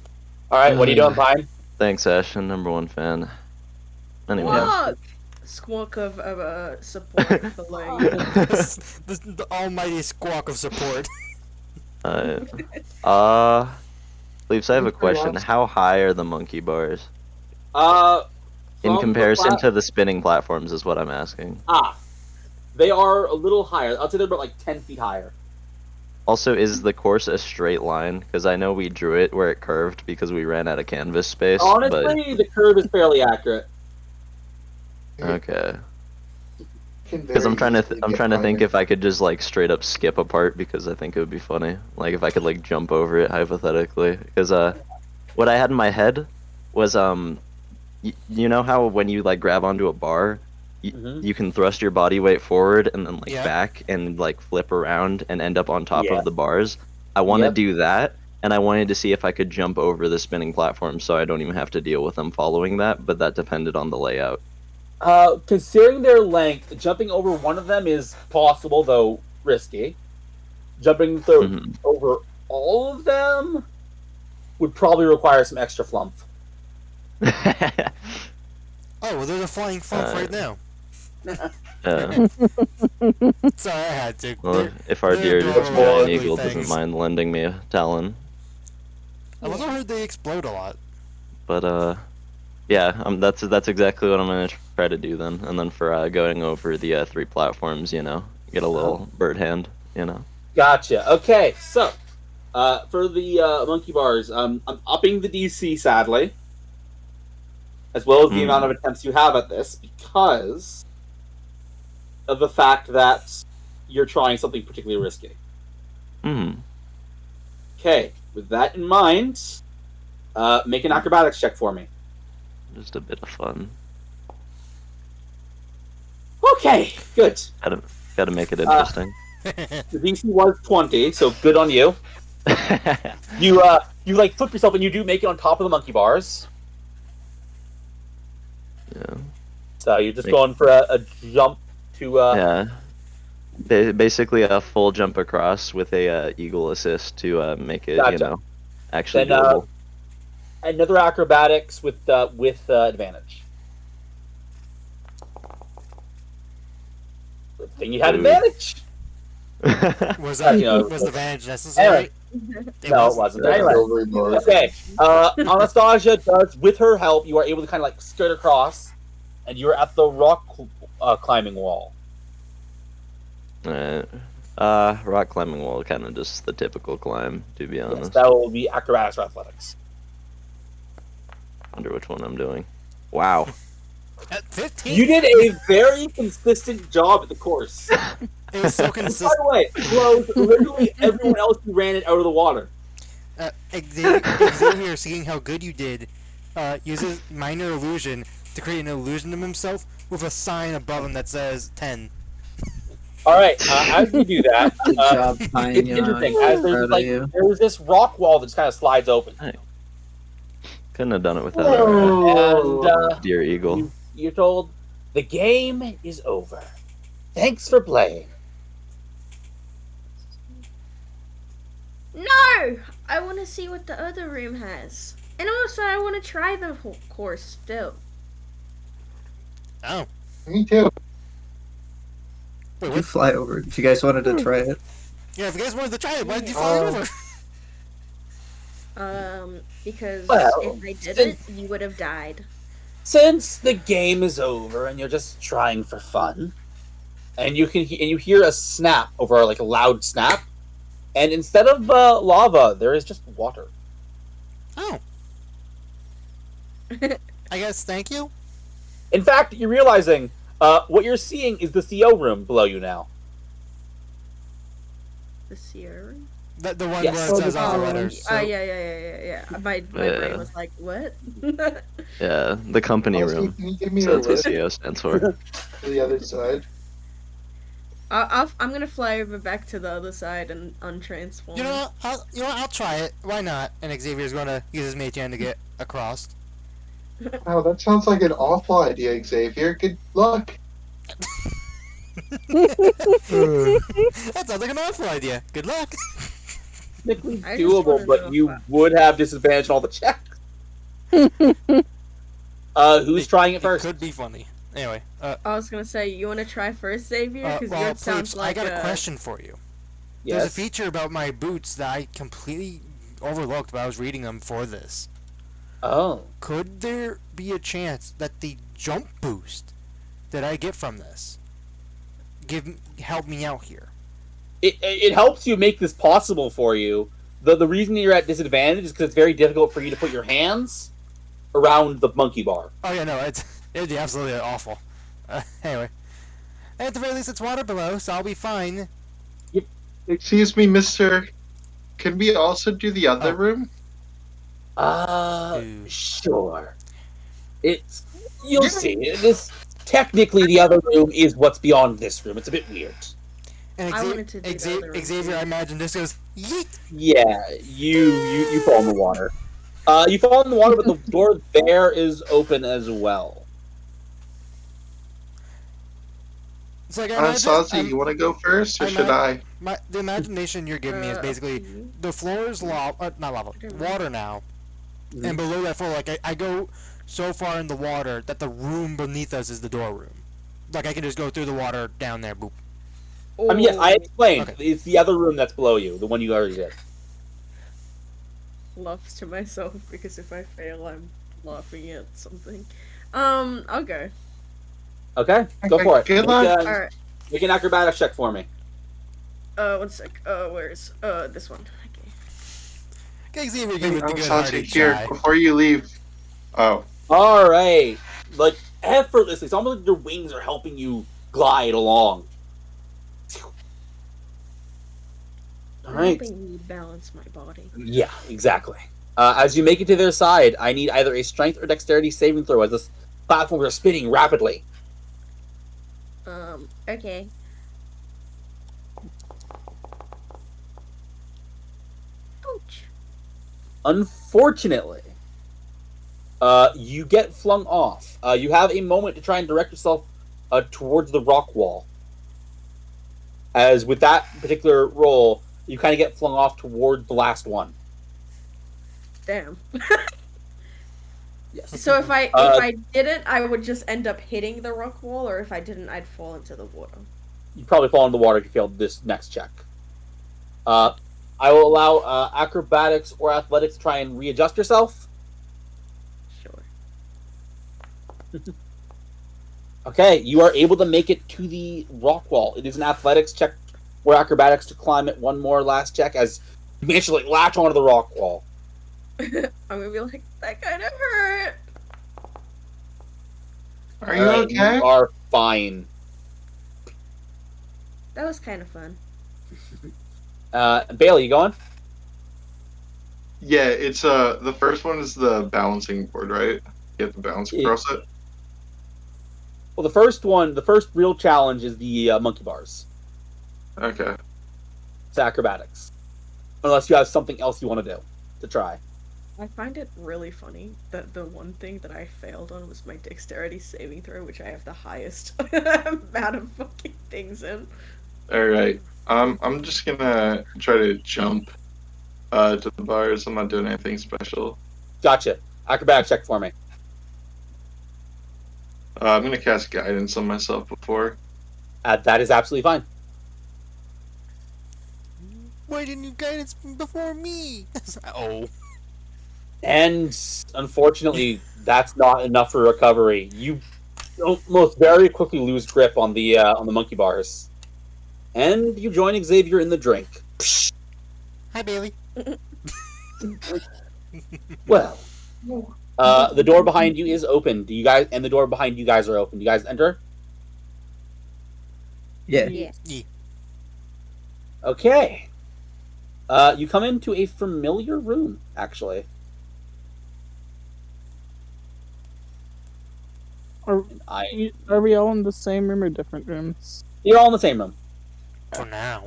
All right, what are you doing, Pine? Thanks, Ashton. #1 fan. Anyway. Squawk! Squawk of support below you. The almighty squawk of support. Leaves, I have a Pretty question. awesome. How high are the monkey bars? From In the comparison plat- to the spinning platforms is what I'm asking. they are a little higher. I'll say they're about like 10 feet higher. Also, is the course a straight line? Because I know we drew it where it curved because we ran out of canvas space. Honestly, the curve is fairly accurate. But okay. Can Because I'm very trying to easily I'm get trying to think higher. if I could just like straight up skip a part because I think it would be funny. Like if I could like jump over it hypothetically. Because what I had in my head was you know how when you like grab onto a bar, Mhm. you can thrust your body weight forward and then like Yeah. back and like flip around and end up on top Yeah. of the bars. I want to Yep. do that, and I wanted to see if I could jump over the spinning platform so I don't even have to deal with them following that. But that depended on the layout. Considering their length, jumping over one of them is possible, though risky. Jumping through Mhm. over all of them would probably require some extra flump. Oh, well, there's a flying flump Uh, right now. Uh, Sorry, I had to. well, They're- if our they're dear adorable giant ugly eagle things. doesn't mind lending me a talon, I've also heard they explode a lot. but yeah, that's exactly what I'm gonna try to do then. And then for going over the 3 platforms, you know, get a little bird hand, you know. Gotcha. Okay, so for the monkey bars, I'm upping the DC sadly, as well as the amount of attempts you have at this, because of the fact that you're trying something particularly risky. Hmm. Okay, with that in mind, make an acrobatics check for me. Just a bit of fun. Okay, good. Gotta make it interesting. The DC was 20, so good on you. You like flip yourself and you do make it on top of the monkey bars. Yeah. So you're just Make- going for a jump to Yeah. Basically a full jump across with a eagle assist to make it, Gotcha. actually Then, doable. another acrobatics with advantage. Good thing you had Ooh. advantage. Was that You know, was the advantage necessary? no, it wasn't. That's Anyway, over more. okay. Anastasia does, with her help, you are able to kind of like skirt across, and you are at the rock climbing wall. Rock climbing wall, kind of just the typical climb, to be Yes, honest. that will be acrobatics or athletics. Wonder which one I'm doing. Wow. At 15? You did a very consistent job at the course. It was so By consistent. the way, blows literally everyone else who ran it out of the water. Xavier, seeing how good you did, uses minor illusion to create an illusion of himself with a sign above him that says 10. All right, as you do that, Good job, it's Pine. interesting. As Proud of there's you. there's this rock wall that just kind of slides open, Couldn't have done it without and dear eagle. you're told the game is over. Thanks for playing. No! I want to see what the other room has. And also, I want to try the whole course still. Oh. Me too. Wait, You what? fly over if you guys wanted to try it. Yeah, if you guys wanted to try it, why did you fly over? Because Well, if I didn't, you would have died. Since the game is over and you're just trying for fun, and you hear a snap over like a loud snap, and instead of lava, there is just water. Oh. I guess thank you. In fact, you're realizing what you're seeing is the CO room below you now. The Sierra? The one Yes. where it says all the letters. So. Yeah. My brain was like, what? Yeah, the company Also, room. can you give me So a that's what lift CO stands for. to the other side? I'm gonna fly over back to the other side and untransform. You know what? I'll try it. Why not? And Xavier's going to use his mage hand to get across. Wow, that sounds like an awful idea, Xavier. Good luck. That sounds like an awful idea. Good luck. Technically I just wanna doable, know but you if would have disadvantage on all the checks. Who's trying it first? Could be funny. Anyway, I was gonna say, you wanna try first, Xavier? Because well, yours sounds Plebes, like I got a question for you. There's a Yes. feature about my boots that I completely overlooked when I was reading them for this. Oh. Could there be a chance that the jump boost that I get from this help me out here? It helps you make this possible for you. The reason you're at disadvantage is because it's very difficult for you to put your hands around the monkey bar. Oh yeah, no, it'd be absolutely awful. Anyway, at the very least, it's water below, so I'll be fine. Excuse me, mister. Can we also do the other Oh. room? Ooh. Sure. You'll see. This technically the other room is what's beyond this room. It's a bit weird. And I wanted to do the other room, Xavier, too. I imagine just goes yeet. Yeah, you fall in the water. You fall in the water, but the door there is open as well. It's like I imagine, Anastasia, you want to go first, or I'm should not- I? the imagination you're giving me is basically the floor is not lava, water now, Mhm. and below that floor, like I go so far in the water that the room beneath us is the door room. Like I can just go through the water down there. Boop. I mean, yes, I explained. Okay. It's the other room that's below you, the one you already did. Laughs to myself because if I fail, I'm laughing at something. I'll go. Okay, go Okay, for it. good Make, luck. Alright. make an acrobatics check for me. 1 sec. Where's this one? Okay. Okay, Xavier, give Hey, it the good Anastasia, hearted here, try. before you leave. Oh. All right, like effortlessly. It's almost like your wings are helping you glide along. All I'm right. hoping you balance my body. Yeah, exactly. As you make it to their side, I need either a strength or dexterity saving throw as this platform is spinning rapidly. Okay. Ouch. Unfortunately, you get flung off. You have a moment to try and direct yourself towards the rock wall, as with that particular roll, you kind of get flung off toward the last one. Damn. Yes. So if I Uh, didn't, I would just end up hitting the rock wall, or if I didn't, I'd fall into the water. You probably fall in the water if you failed this next check. I will allow acrobatics or athletics to try and readjust yourself. Sure. Okay, you are able to make it to the rock wall. It is an athletics check or acrobatics to climb it. One more last check as you manage to latch onto the rock wall. I'm gonna be like, that kind of hurt. Are you Alright, okay? You are fine. That was kind of fun. Bailey, you going? Yeah, it's the first one is the balancing board, right? You have to balance across it. Well, the first real challenge is the monkey bars. Okay. It's acrobatics. Unless you have something else you want to do to try. I find it really funny that the one thing that I failed on was my dexterity saving throw, which I have the highest amount of fucking things in. All right. I'm just gonna try to jump to the bars. I'm not doing anything special. Gotcha. Acrobatics check for me. I'm gonna cast guidance on myself before. That is absolutely fine. Why didn't you guidance before me? Oh. And unfortunately, that's not enough for recovery. You almost very quickly lose grip on the monkey bars, and you join Xavier in the drink. Hi, Bailey. Well, the door behind you is open. Do you guys? And the door behind you guys are open. Do you guys enter? Yeah. Yeah. Okay. You come into a familiar room, actually. Are, I are we all in the same room or different rooms? You're all in the same room. For now.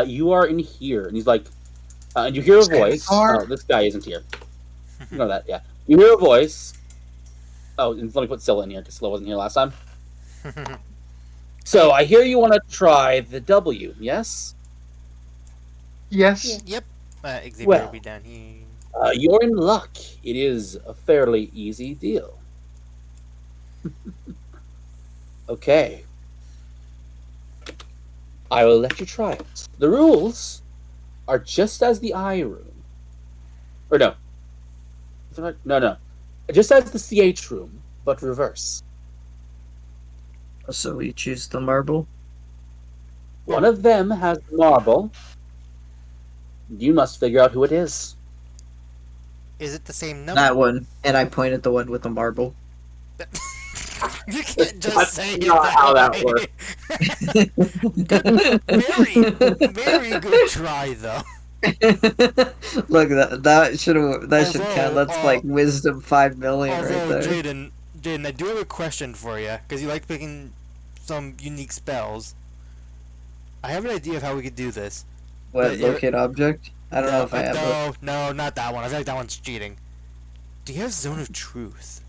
You are in here, and he's like, and you hear a voice. Car? Oh, this guy isn't here. You know that, yeah. You hear a voice. Oh, and let me put Scylla in here because Scylla wasn't here last time. So I hear you want to try the W, yes? Yes. Yep. Xavier Well. will be down here. You're in luck. It is a fairly easy deal. Okay. I will let you try it. The rules are just as the I room. Or no. No. Just as the CH room, but reverse. So we choose the marble. One of them has the marble. You must figure out who it is. Is it the same number? That one. And I point at the one with the marble. You can't just That's say it not how that way. works. Very good try, though. Look, that should Although, count. That's like wisdom 5 million right Although, there. Jaden, I do have a question for you, because you like picking some unique spells. I have an idea of how we could do this. What, but- locate object? I don't know if I have it. No, not that one. I feel like that one's cheating. Do you have Zone of Truth?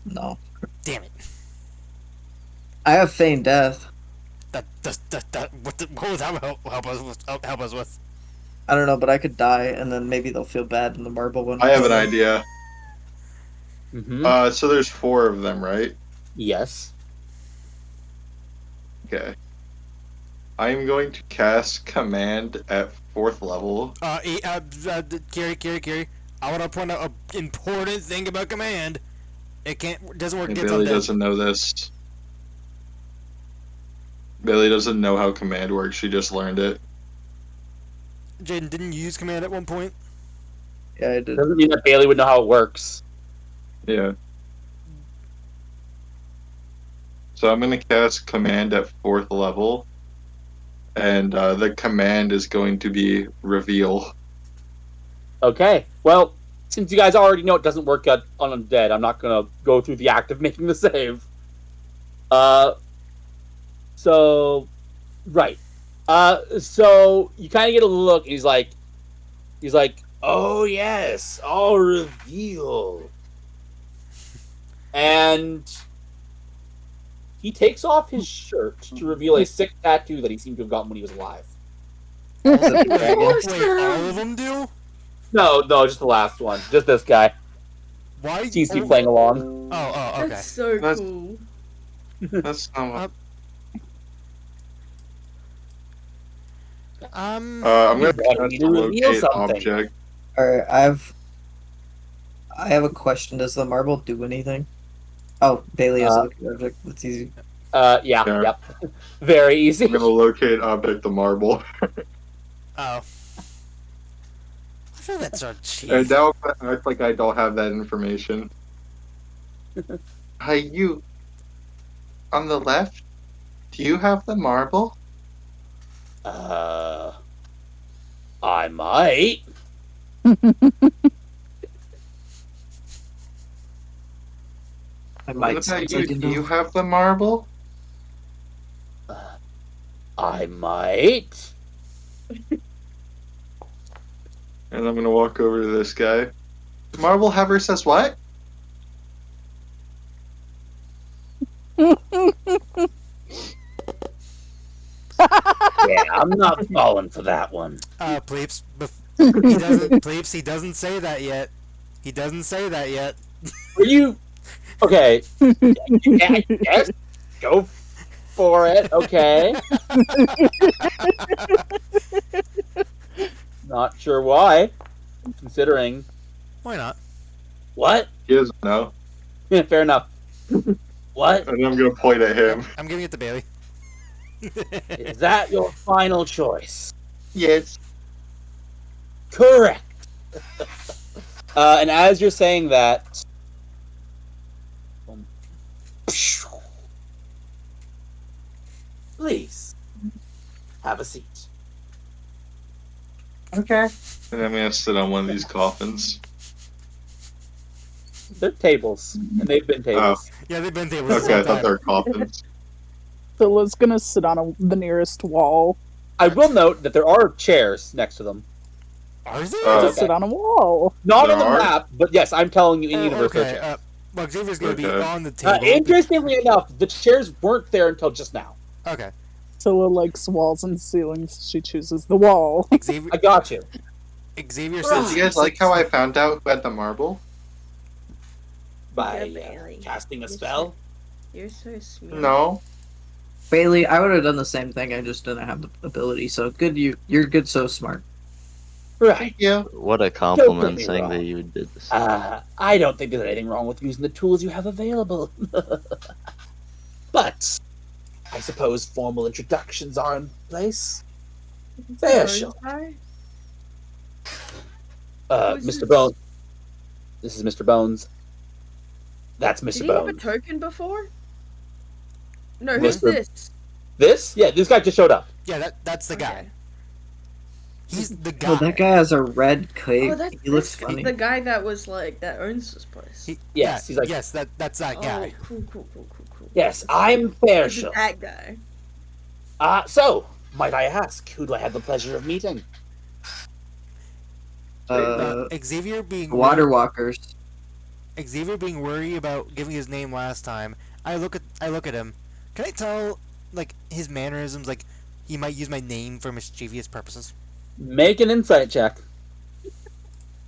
No. Damn it. I have Feign Death. What would that help us with? I don't know, but I could die, and then maybe they'll feel bad in the marble one. I have an idea. Mm-hmm. So there's 4 of them, right? Yes. Okay. I'm going to cast command at 4th level. Carrie, I want to point out an important thing about command. Doesn't work And against Bailey undead. doesn't know this. Bailey doesn't know how command works. She just learned it. Jaden, didn't you use command at one point? Yeah, I did. Doesn't mean that Bailey would know how it works. Yeah. So I'm going to cast command at 4th level. And the command is going to be reveal. Okay. Well, since you guys already know it doesn't work on undead, I'm not gonna go through the act of making the save. So, right. So you kind of get a look, and he's like, "Oh yes, I'll reveal." And he takes off his shirt to reveal a sick tattoo that he seemed to have gotten when he was alive. Wait, Monster! all of them do? No, just the last one. Just this guy. Why? TC playing along. Oh, okay. That's so That's- cool. That's not what. Um, I'm gonna You cast need to reveal locate something. object. Alright, I have a question. Does the marble do anything? Oh, Bailey has a looking object. That's easy. Yeah, Yeah. yep. Very easy. I'm gonna locate object the marble. I feel that's so cheap. And now I act like I don't have that information. Hi, you. On the left, do you have the marble? I might. I What might about sounds you? like Do you no. have the marble? I might. And I'm gonna walk over to this guy. Marble Haver says what? Yeah, I'm not falling for that one. Pleeps, he doesn't. Pleeps, he doesn't say that yet. He doesn't say that yet. Were you okay? Yeah, yes, go for it. Okay. Not sure why. Considering Why not? what? He doesn't know. Yeah, fair enough. What And I'm gonna point at him. I'm giving it to Bailey. is that? Your final choice? Yes. Correct. And as you're saying that, please have a seat. Okay. And I'm gonna sit on one of these coffins. They're tables, and they've been tables. Yeah, they've been tables this Okay, I whole thought time. they were coffins. Phila's gonna sit on the nearest wall. I will note that there are chairs next to them. Are they? Uh, Just sit on a wall. Not on the There are? map, but yes, I'm telling you, in universe there are okay. chairs. Well, Xavier's gonna be Okay. on the table. Interestingly enough, the chairs weren't there until just now. Okay. Phila likes walls and ceilings. She chooses the wall. Xavier, I got you. Xavier Do says. you guys like how I found out who had the marble? By Yeah, Bailey. casting a You're spell. You're so smooth. No. Bailey, I would have done the same thing. I just didn't have the ability. So good, you're good. So smart. Right. Yeah. What a me compliment saying wrong. that you did this. I don't think there's anything wrong with using the tools you have available. But I suppose formal introductions are in place. There, sure. Hi. Who's Mr. this? Bones. This is Mr. Bones. That's Mr. Did he have a Bones. token before? No, who's Mr. this? This? Yeah, this guy just showed up. Yeah, that's the guy. Okay. He's the guy. Oh, that guy has a red cape. Oh, that's He looks this- funny. The guy that was like that owns this place. He- Yes, yeah, he's like- yes, that's that guy. Oh, cool. Yes, I'm fair This is sure. that guy. So, might I ask, who do I have the pleasure of meeting? Xavier being Water walkers. Xavier being worried about giving his name last time. I look at him. Can I tell like his mannerisms? Like he might use my name for mischievous purposes. Make an insight check.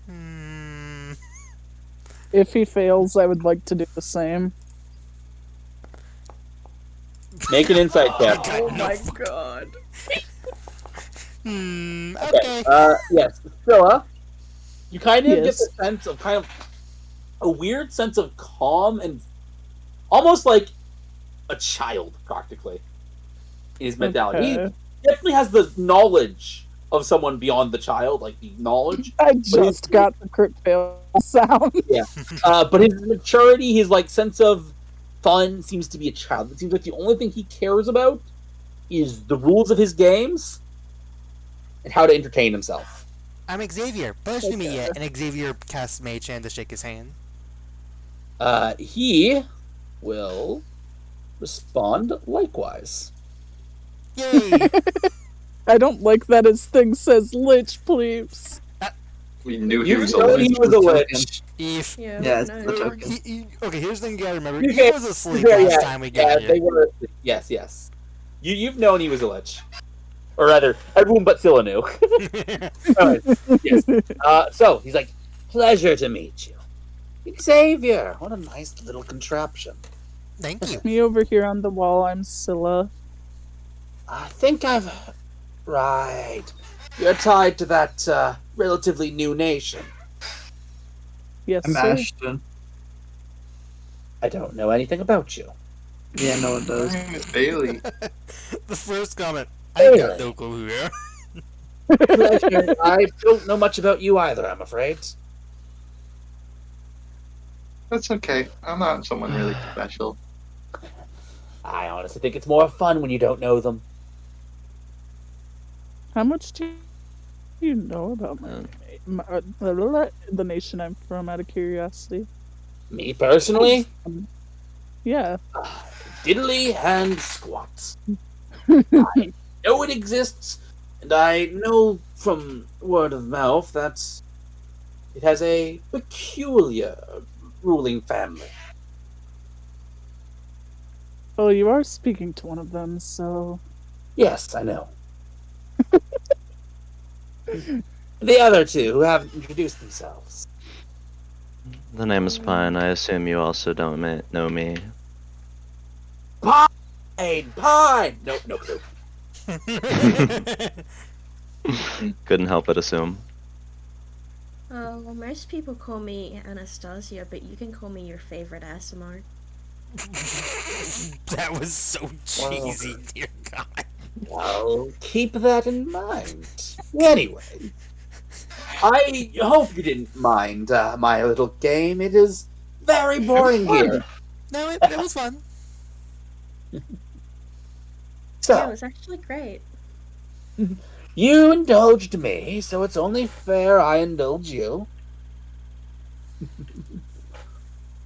Hmm. If he fails, I would like to do the same. Make an insight check. Oh no. my god. Okay. Yes, Phila, you kind of Yes. get the sense of kind of a weird sense of calm and almost like a child, practically, in his mentality. Okay. He definitely has the knowledge of someone beyond the child, like the knowledge. I just got the crit fail sound. But his maturity, his like sense of fun seems to be a child. It seems like the only thing he cares about is the rules of his games and how to entertain himself. I'm Xavier. Pleasure to meet you. And Xavier casts Mage Hand to shake his hand. He will respond likewise. Yay! I don't like that his thing says lich, please. We knew he You was a know lich. he was a Token. lich. Eve. Yeah. Yeah, we it's know. the token. Okay, here's the thing you gotta remember. You Eve can't- was asleep Yeah, last yeah, time we yeah, got they here. were. Yes. You've known he was a lich, or rather, everyone but Scylla knew. Alright, yes. So he's like, "Pleasure to meet you, Xavier. What a nice little contraption. Thank you. Me over here on the wall, I'm Scylla. I think I've right. You're tied to that relatively new nation. Yes, I'm sir. Ashton. I don't know anything about you. Yeah, no one My does. name is Bailey. The first comment. I got Really? no clue who you are. Pleasure. I don't know much about you either, I'm afraid. That's okay. I'm not someone really special. I honestly think it's more fun when you don't know them. How much do you know about the nation I'm from, out of curiosity? Me personally, Yeah. diddly and squats. I know it exists, and I know from word of mouth that it has a peculiar ruling family. Oh, you are speaking to one of them, so Yes, I know. The other two who haven't introduced themselves. The name is Pine. I assume you also don't know me. Pine! Nope. Couldn't help but assume. Well, most people call me Anastasia, but you can call me your favorite ASMR. That was so cheesy, dear God. Well, keep that in mind. Anyway, I hope you didn't mind my little game. It is very boring here. No, it was fun. Yeah, it So, was actually great. you indulged me, so it's only fair I indulge you.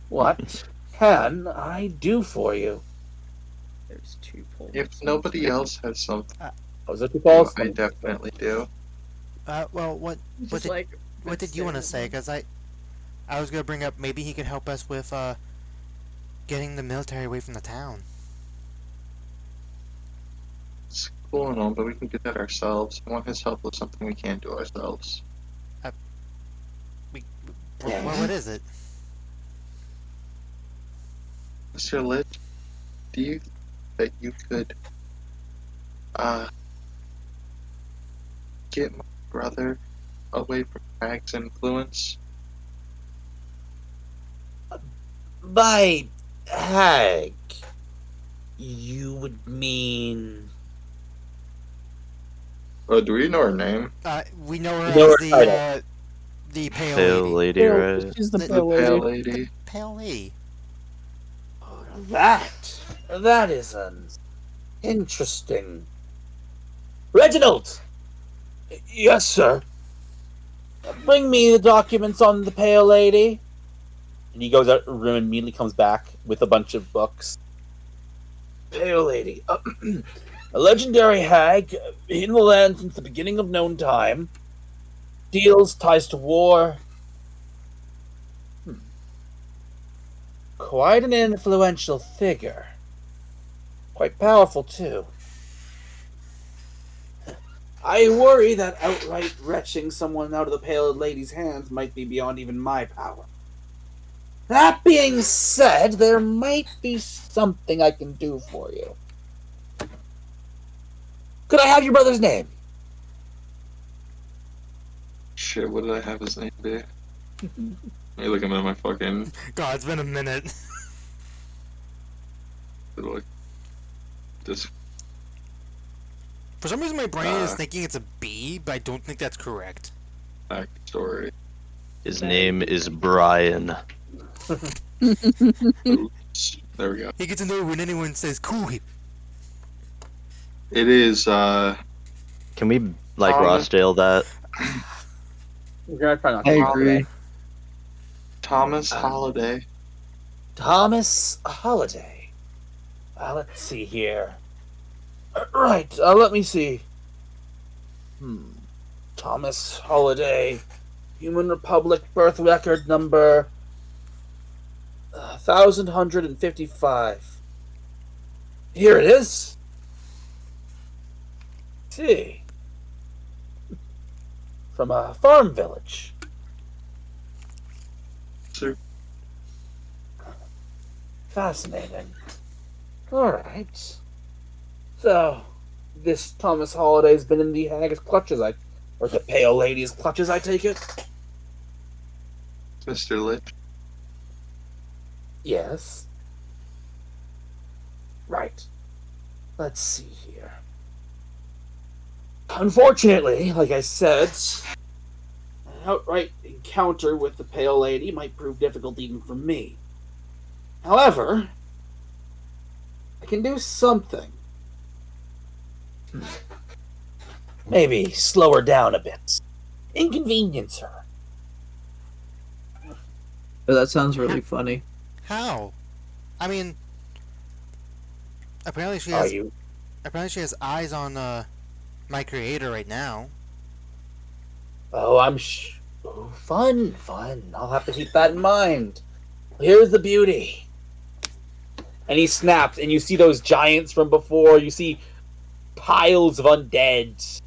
What can I do for you? There's 2 poles. If nobody else has something, Was it balls? I definitely do. Well, what Just did, like, what did you want to say? Because I was gonna bring up maybe he could help us with getting the military away from the town. It's cool and all, but we can do that ourselves. I want his help with something we can't do ourselves. What is it? Mr. Lich, do you think that you could get my brother away from Crag's influence? By hag, you would mean... Do we know her name? We know her You know as her the pale Pale lady. lady, right? She's the The pale The pale lady. lady. Pale lady. That is an interesting. Reginald! Yes, sir. Bring me the documents on the Pale Lady. And he goes out of the room and immediately comes back with a bunch of books. Pale Lady. A legendary hag in the land since the beginning of known time. Deals ties to war. Quite an influential figure. Quite powerful, too. I worry that outright wrenching someone out of the Pale Lady's hands might be beyond even my power. That being said, there might be something I can do for you. Could I have your brother's name? Shit, what did I have his name be? Let me look him at my fucking. God, it's been a minute. Like, this. For some reason, my brain is Uh. thinking it's a B, but I don't think that's correct. Backstory. His name is Brian. Oops. There we go. He gets annoyed when anyone says cool. It is, Can we like Thomas- Rossdale that? We're gonna try not I to agree. Thomas Holiday. Thomas Holiday. Let's see here. Right, let me see. Thomas Holiday. Human Republic birth record number 1155. Here it is. See. From a farm village. Sir, Fascinating. Alright. So, this Thomas Holliday's been in the hag's clutches, or the pale lady's clutches, I take it? Mr. Lich. Yes. Right. Let's see here. Unfortunately, like I said, an outright encounter with the Pale Lady might prove difficult even for me. However, I can do something. Maybe slow her down a bit. Inconvenience her. But that sounds really funny. How? I mean, apparently she Are has. you? Apparently she has eyes on my creator right now. Oh, oh, fun. I'll have to keep that in mind. Here's the beauty. And he snaps, and you see those giants from before. You see piles of undead.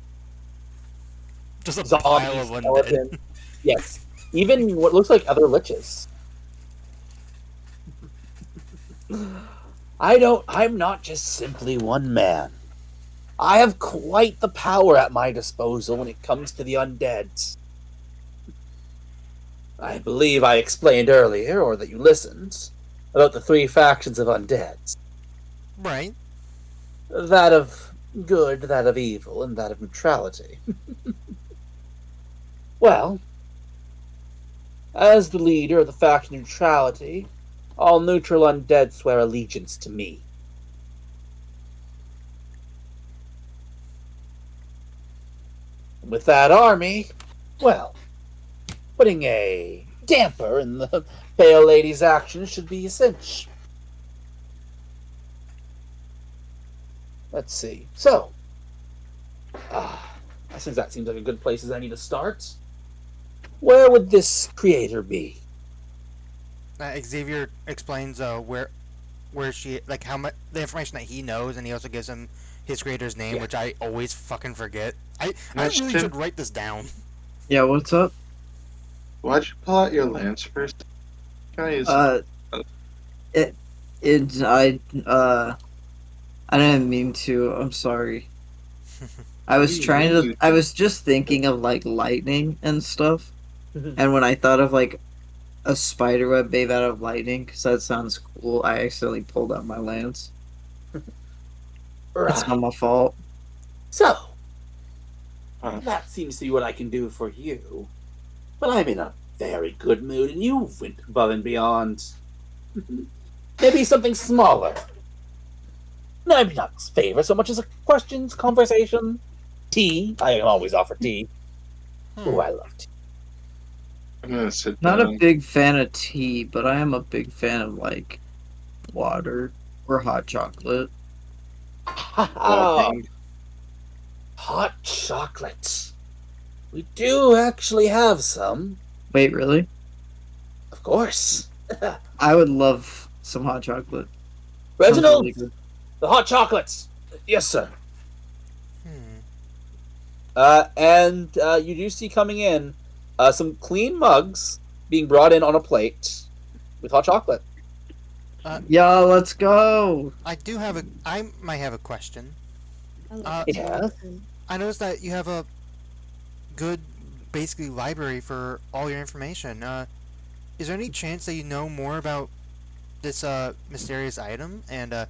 Just a Zombies, pile of undead. skeletons. Yes. Even what looks like other liches. I'm not just simply one man. I have quite the power at my disposal when it comes to the undead. I believe I explained earlier, or that you listened, about the 3 factions of undead. Right. That of good, that of evil, and that of neutrality. Well, as the leader of the faction neutrality, all neutral undead swear allegiance to me. With that army, well, putting a damper in the Pale Lady's actions should be a cinch. Let's see. So, since that seems like a good place as any to start, where would this creator be? Xavier explains where she, like, how much the information that he knows, and he also gives him his creator's name, Yeah. which I always fucking forget. I Question? really should write this down. Yeah, what's up? Why'd you pull out your lance first? Guys, I didn't mean to. I'm sorry. I was You trying need to. to. I was just thinking of like lightning and stuff, Mhm. and when I thought of like a spider web made out of lightning, because that sounds cool, I accidentally pulled out my lance. It's not my fault. So, Huh. that seems to be what I can do for you. But I'm in a very good mood, and you went above and beyond. Maybe something smaller. Maybe not favor so much as a questions, conversation, tea. I can always offer tea. Ooh, I love tea. I'm gonna sit Not down. a big fan of tea, but I am a big fan of like water or hot chocolate. Walking. Hot chocolate. We do actually have some, Wait, really? of course. I would love some hot chocolate. Sounds Reginald, really good. the hot chocolates. Yes, sir. Hmm. And you do see coming in some clean mugs being brought in on a plate with hot chocolate. Yo, let's go. I might have a question. Yeah. I noticed that you have a good, basically, library for all your information. Is there any chance that you know more about this mysterious item? And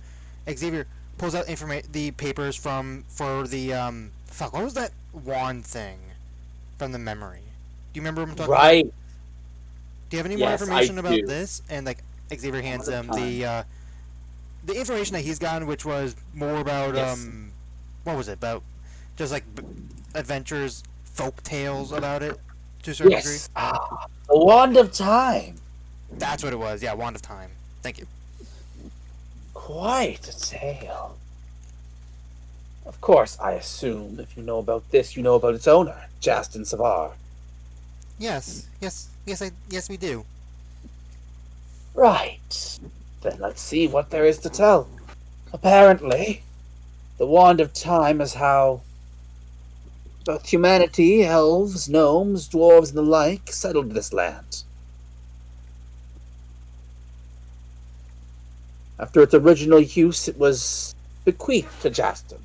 Xavier pulls out the papers for the fuck. What was that wand thing from the memory? Do you remember what I'm talking about? Right. Do you have any more Yes, I information about do. this? And like Xavier hands All the him the information that he's gotten, which was more about Yes. what was it about? Just like adventures, folk tales about it to a certain degree. Yes. The Wand of Time. That's what it was. Yeah, Wand of Time. Thank you. Quite a tale. Of course, I assume if you know about this, you know about its owner, Justin Savar. Yes, we do. Right. Then let's see what there is to tell. Apparently, the Wand of Time is how both humanity, elves, gnomes, dwarves, and the like settled this land. After its original use, it was bequeathed to Jaston,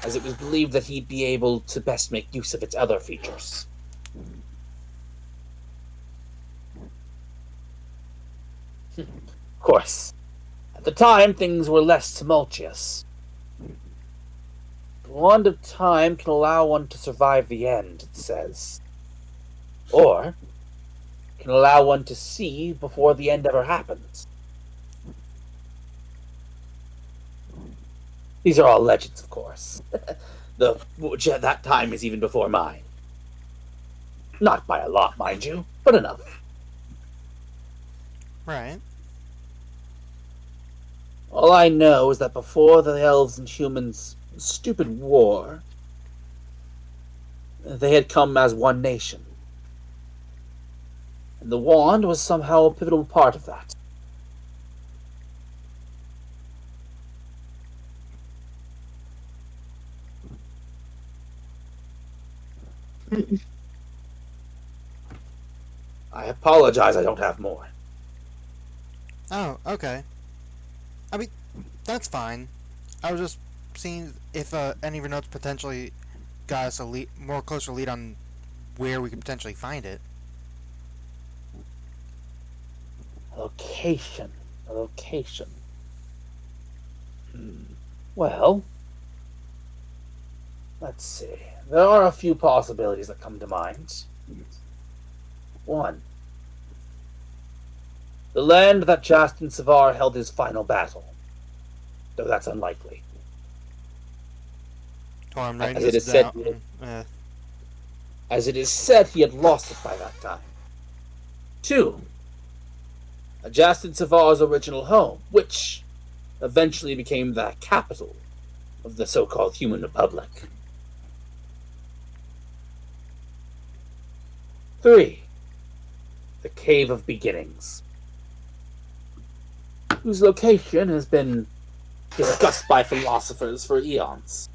as it was believed that he'd be able to best make use of its other features. Of course, at the time, things were less tumultuous. The Wand of Time can allow one to survive the end, it says. Or, can allow one to see before the end ever happens. These are all legends, of course. Which at that time is even before mine. Not by a lot, mind you, but enough. Right. All I know is that before the elves and humans' stupid war, they had come as one nation. And the wand was somehow a pivotal part of that. I apologize I don't have more. Oh, okay. I mean, that's fine. I was just seeing if any of your notes potentially got us a more closer lead on where we could potentially find it. Location. Location. Well, let's see. There are a few possibilities that come to mind. One. The land that Jastin Savar held his final battle. Though that's unlikely. Oh, I'm writing As it this is said, down. as it is said, he had lost it by that time. Two. Jastin Savar's original home, which eventually became the capital of the so-called Human Republic. 3. The Cave of Beginnings, whose location has been discussed by philosophers for eons.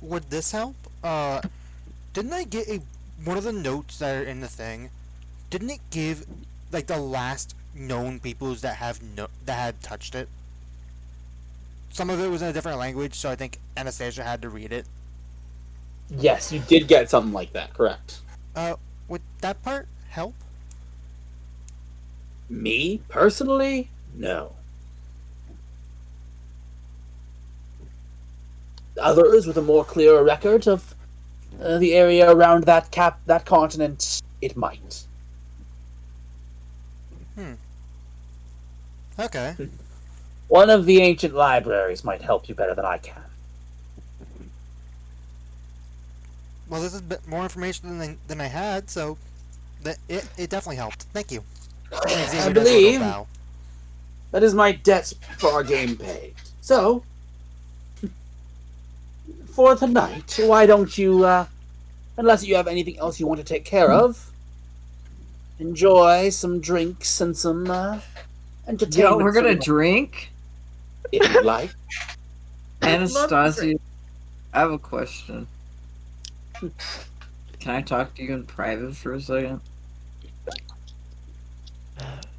Would this help? Didn't I get one of the notes that are in the thing? Didn't it give like the last known peoples that that had touched it? Some of it was in a different language, so I think Anastasia had to read it. Yes, you did get something like that, correct. Would that part help? Me, personally, no. Others with a more clearer record of the area around that continent, it might. Okay. One of the ancient libraries might help you better than I can. Well, this is a bit more information than I had, so it definitely helped. Thank you. And Xavier I does a little believe bow. that is my debt for our game paid. So, for tonight, why don't you, unless you have anything else you want to take care of, enjoy some drinks and some entertainment. Yo, we're gonna drink? If you like. Anastasia, I have a question. Can I talk to you in private for a second?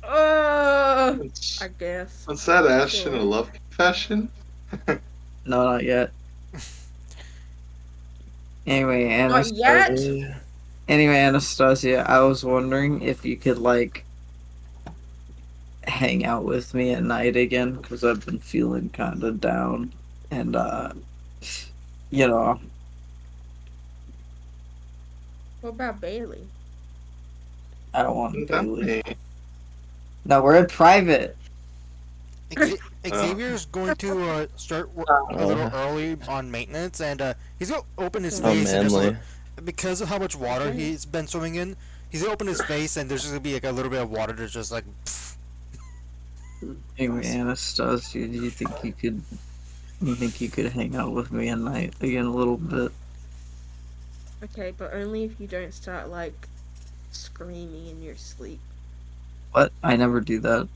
I guess. What's that, Ashton? Sure. A love confession? No, not yet. Anyway, Not yet? Anastasia, I was wondering if you could, like, hang out with me at night again, because I've been feeling kind of down. And, you know, What about Bailey? I don't want to Not Bailey. me. No, we're in private. Xavier's going to start a little early on maintenance, and he's gonna open his Oh, face and just manly. because of how much water he's been swimming in, he's gonna open his face and there's just gonna be like a little bit of water that's just like. Pff. Anyway, Anastasia, do you think you could hang out with me at night again a little bit? Okay, but only if you don't start like screaming in your sleep. What? I never do that.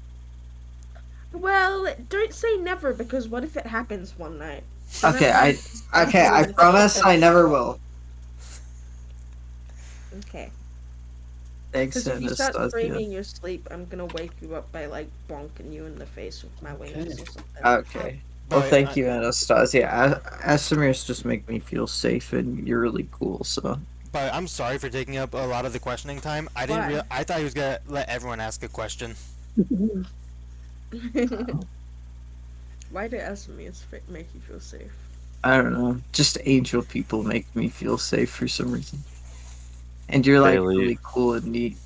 Well, don't say never because what if it happens one night? Then Okay, that means I everyone promise feels I never will. Okay. Thanks, Because if you start Anastasia. screaming in your sleep, I'm gonna wake you up by like bonking you in the face with my wings or something. Okay. Well, But thank you, Anastasia. Asimirs just make me feel safe, and you're really cool. So but I'm sorry for taking up a lot of the questioning time. I didn't Why? real. I thought he was gonna let everyone ask a question. Why do Asimirs make you feel safe? I don't know. Just angel people make me feel safe for some reason. And you're like Bailey, really cool and neat.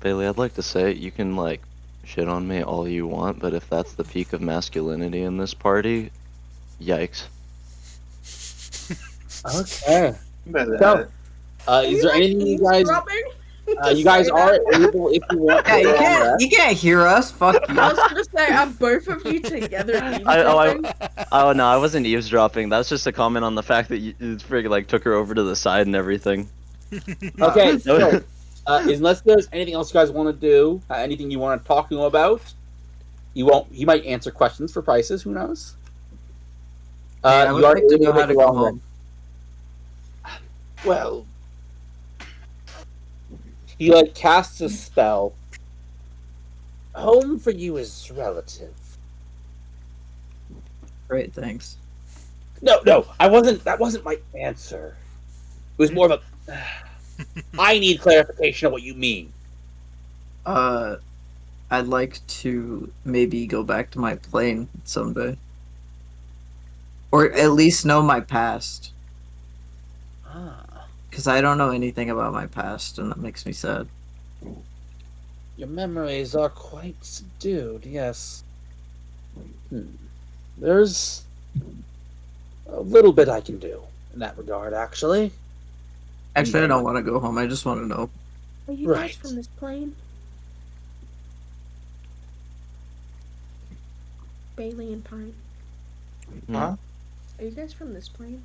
Bailey, I'd like to say you can like shit on me all you want, but if that's the peak of masculinity in this party, yikes. Okay. By So, that. is there anything you guys? To You guys say are that? able, if you want, Yeah, to go on rest. you can't hear us. Fuck you. I was gonna say, are both of you together I, eavesdropping? oh no, I wasn't eavesdropping. That's just a comment on the fact that you freaking like took her over to the side and everything. Okay, so unless there's anything else you guys want to do, anything you want to talk to him about, you won't. He might answer questions for prices. Who knows? Hey, I would You are like to able know how to make go your own home. rest. Well, he like casts a spell. Home for you is relative. Great, thanks. No, I wasn't. That wasn't my answer. It was more of a. I need clarification of what you mean. I'd like to maybe go back to my plane someday, or at least know my past, Ah, because I don't know anything about my past, and that makes me sad. your memories are quite subdued. Yes. There's a little bit I can do in that regard, actually. Actually, I don't want to go home. I just want to know. Are you guys Right. from this plane? Bailey and Pine. Huh? Are you guys from this plane?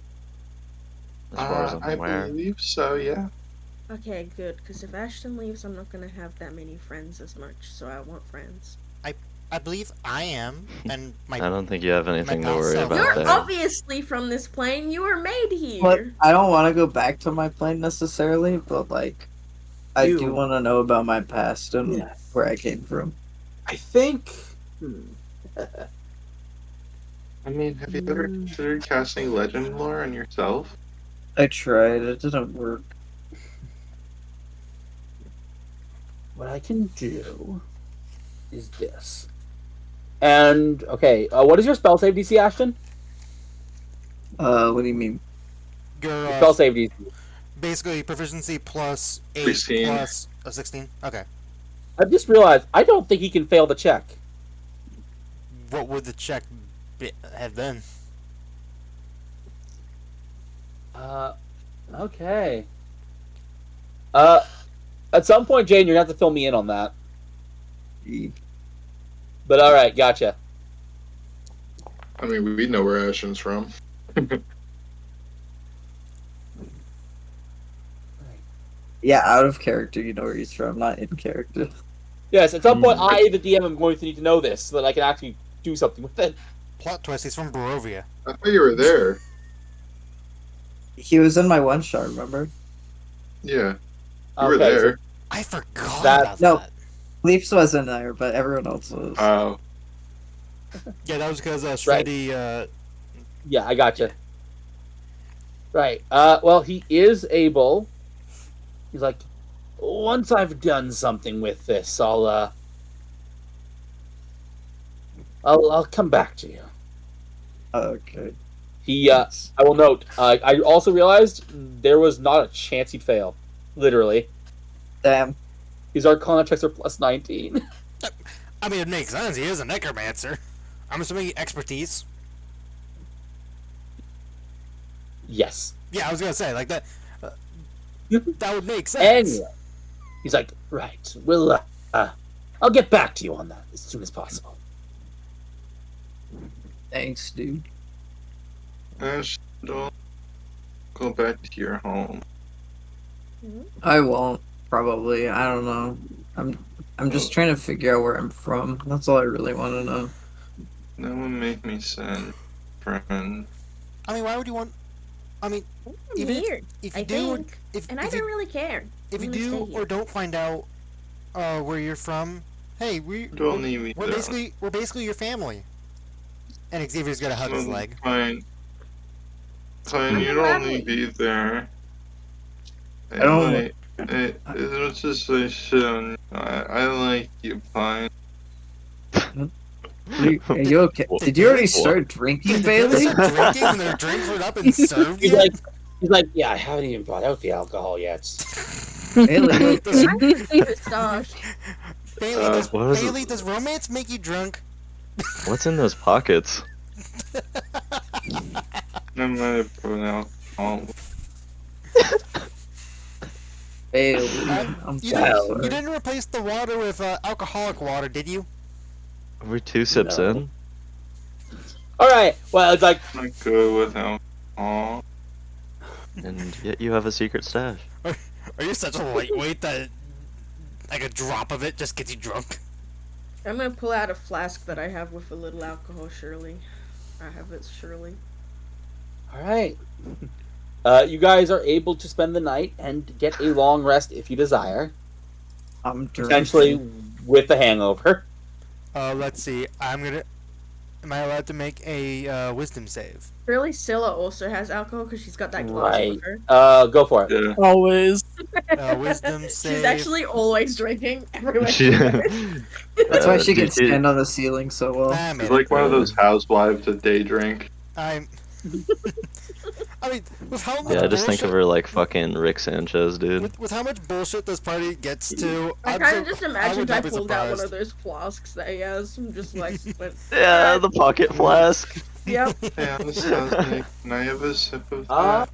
As far as I'm I aware. believe so, yeah. Okay, good. Because if Ashton leaves, I'm not gonna have that many friends as much. So I want friends. I believe I am, and my I don't think you have anything to past worry self about You're there. obviously from this plane. You were made here. But I don't want to go back to my plane necessarily, but like, I do You- want to know about my past and Yeah. where I came from. I think. I mean, have you ever considered casting legend lore on yourself? I tried. It didn't work. What I can do is this. And okay, what is your spell save DC, Ashton? What do you mean? your Your spell save DC. basically proficiency plus 8 16. plus a 16. Okay. I just realized I don't think he can fail the check. What would the check have been? Okay. At some point, Jane, you're gonna have to fill me in on that. But all right, gotcha. I mean, we know where Ashen's from. Yeah, out of character, you know where he's from, not in character. Yes, at some point, I, the DM, am going to need to know this so that I can actually do something with it. Plot twist, he's from Barovia. I thought you were there. He was in my one shot, remember? Yeah, you were Okay, so there. I forgot That- about no. that. Leaps wasn't there, but everyone else was. Oh, Yeah, that was because Shreddy, yeah, I gotcha. Right. Well, he is able. He's like, once I've done something with this, I'll come back to you. Okay. He, I will note. I also realized there was not a chance he'd fail. Literally, Damn. his Arcana checks are plus 19. I mean, it makes sense. He is a necromancer. I'm assuming expertise. Yes. Yeah, I was gonna say like that. That would make sense. Anyway, he's like, right. We'll. I'll get back to you on that as soon as possible. Thanks, dude. Ash, don't go back to your home. I won't probably. I don't know. I'm just trying to figure out where I'm from. That's all I really want to know. That would make me sad, friend. I mean, why would you want? I mean, I'm even here, if I you do, think, if and I if don't you, really care. if you I'm gonna do stay here. or don't find out where you're from, hey, Don't leave me we're down. basically your family. And Xavier's gonna hug his Well, leg. Fine. Fine, I'm you a don't lovely. need to be there. I don't- Like, as much as I should, I like you, Pine. Are you okay? What? Did you already What? start drinking, Did they Bailey? start drinking when their drinks were up and served He's yet? like, yeah, I haven't even brought out the alcohol yet. Bailey, Does- Pistache. What is it? Bailey, does romance make you drunk? What's in those pockets? I might have put alcohol. Bailey, You sorry. didn't replace the water with alcoholic water, did you? We're 2 sips No. in. All right. Well, it's like Not good with alcohol. And yet you have a secret stash. Are you such a lightweight that like a drop of it just gets you drunk? I'm gonna pull out a flask that I have with a little alcohol, surely. I have it, surely. all right. You guys are able to spend the night and get a long rest if you desire, I'm drinking. potentially with a hangover. Let's see. Am I allowed to make a wisdom save? Surely Scylla also has alcohol because she's got that glass Right. with her. Go for it. Yeah. Always. Wisdom save. She's actually always drinking everywhere. She- That's why she dude, can stand on the ceiling so well. I made It's it. like one of those housewives that day drink. I'm. I mean, with how much Yeah, just think of bullshit- her like fucking Rick Sanchez, dude. With how much bullshit this party gets to, I I'm kind sur- of just would imagined not I be pulled out one surprised. of those flasks that he has. I'm just like, went, Yeah, the pocket flask. yep. Hey, Anastasia, can I have a sip of Uh, that?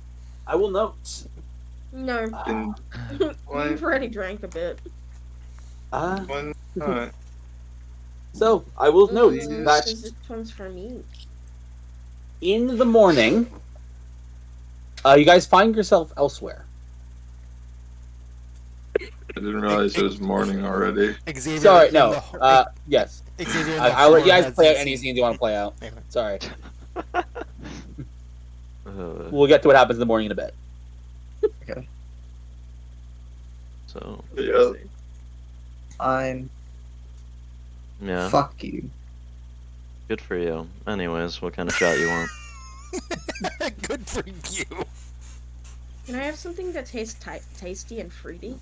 I will note. No, And you've already drank a bit. why not? So I will note Mm, that This one's for me. in the morning, you guys find yourself elsewhere. I didn't realize it was morning already. Xavier. Sorry, in no. the- Yes. Xavier. in the I'll let you horror guys play out heads any and- scenes you want to play out. Anyway. Sorry. Uh, We'll get to what happens in the morning in a bit. so Yeah. Fine. yeah, Fuck you. good for you. Anyways, what kind of shot you want? Good for you. Can I have something that tastes tasty and fruity?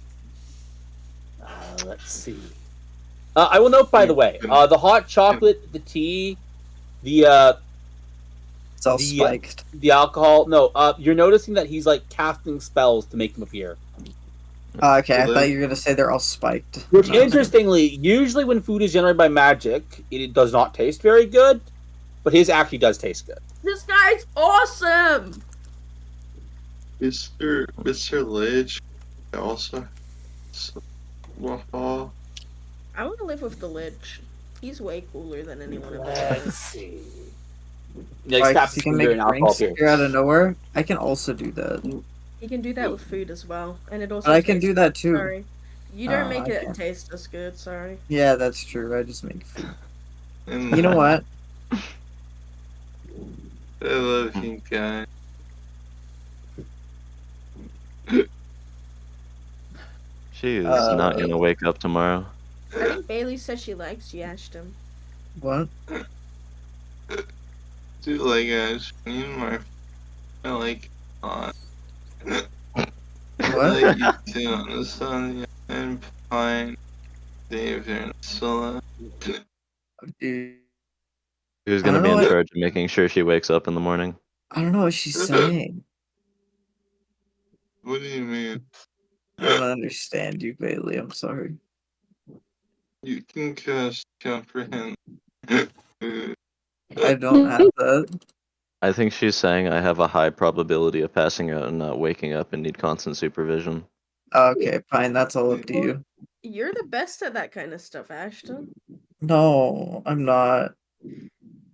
Let's see. I will note, by the way, the hot chocolate, the tea, the It's all The, spiked. the alcohol. No, you're noticing that he's like casting spells to make them appear. Okay, I Hello? thought you were gonna say they're all spiked. Which, interestingly, usually when food is generated by magic, it does not taste very good, but his actually does taste good. This guy's awesome! Mr. Lich also. Well, I want to live with the Lich. He's way cooler than anyone else. Let's see. Yeah, Like, snaps you his can finger make and alcohol drinks appears. here out of nowhere. I can also do that. You can do that with food as well, and it also. But I can tastes- do that too. Sorry, you don't Oh, make I it can't. taste as good. Sorry. Yeah, that's true. I just make food. and You know what? I love you guys. She's Uh, not gonna wake up tomorrow. I think Bailey said she likes you, Ashton. What? Do like me and my I like I What? like you too, Anastasia and Pine, David and Scylla. Dude, Who's I gonna don't be know in what- charge of making sure she wakes up in the morning? I don't know what she's saying. What do you mean? I don't understand you, Bailey. I'm sorry. You can cast comprehend. I don't have that. I think she's saying I have a high probability of passing out and not waking up and need constant supervision. Okay, fine. That's all up to you. You're the best at that kind of stuff, Ashton. No, I'm not.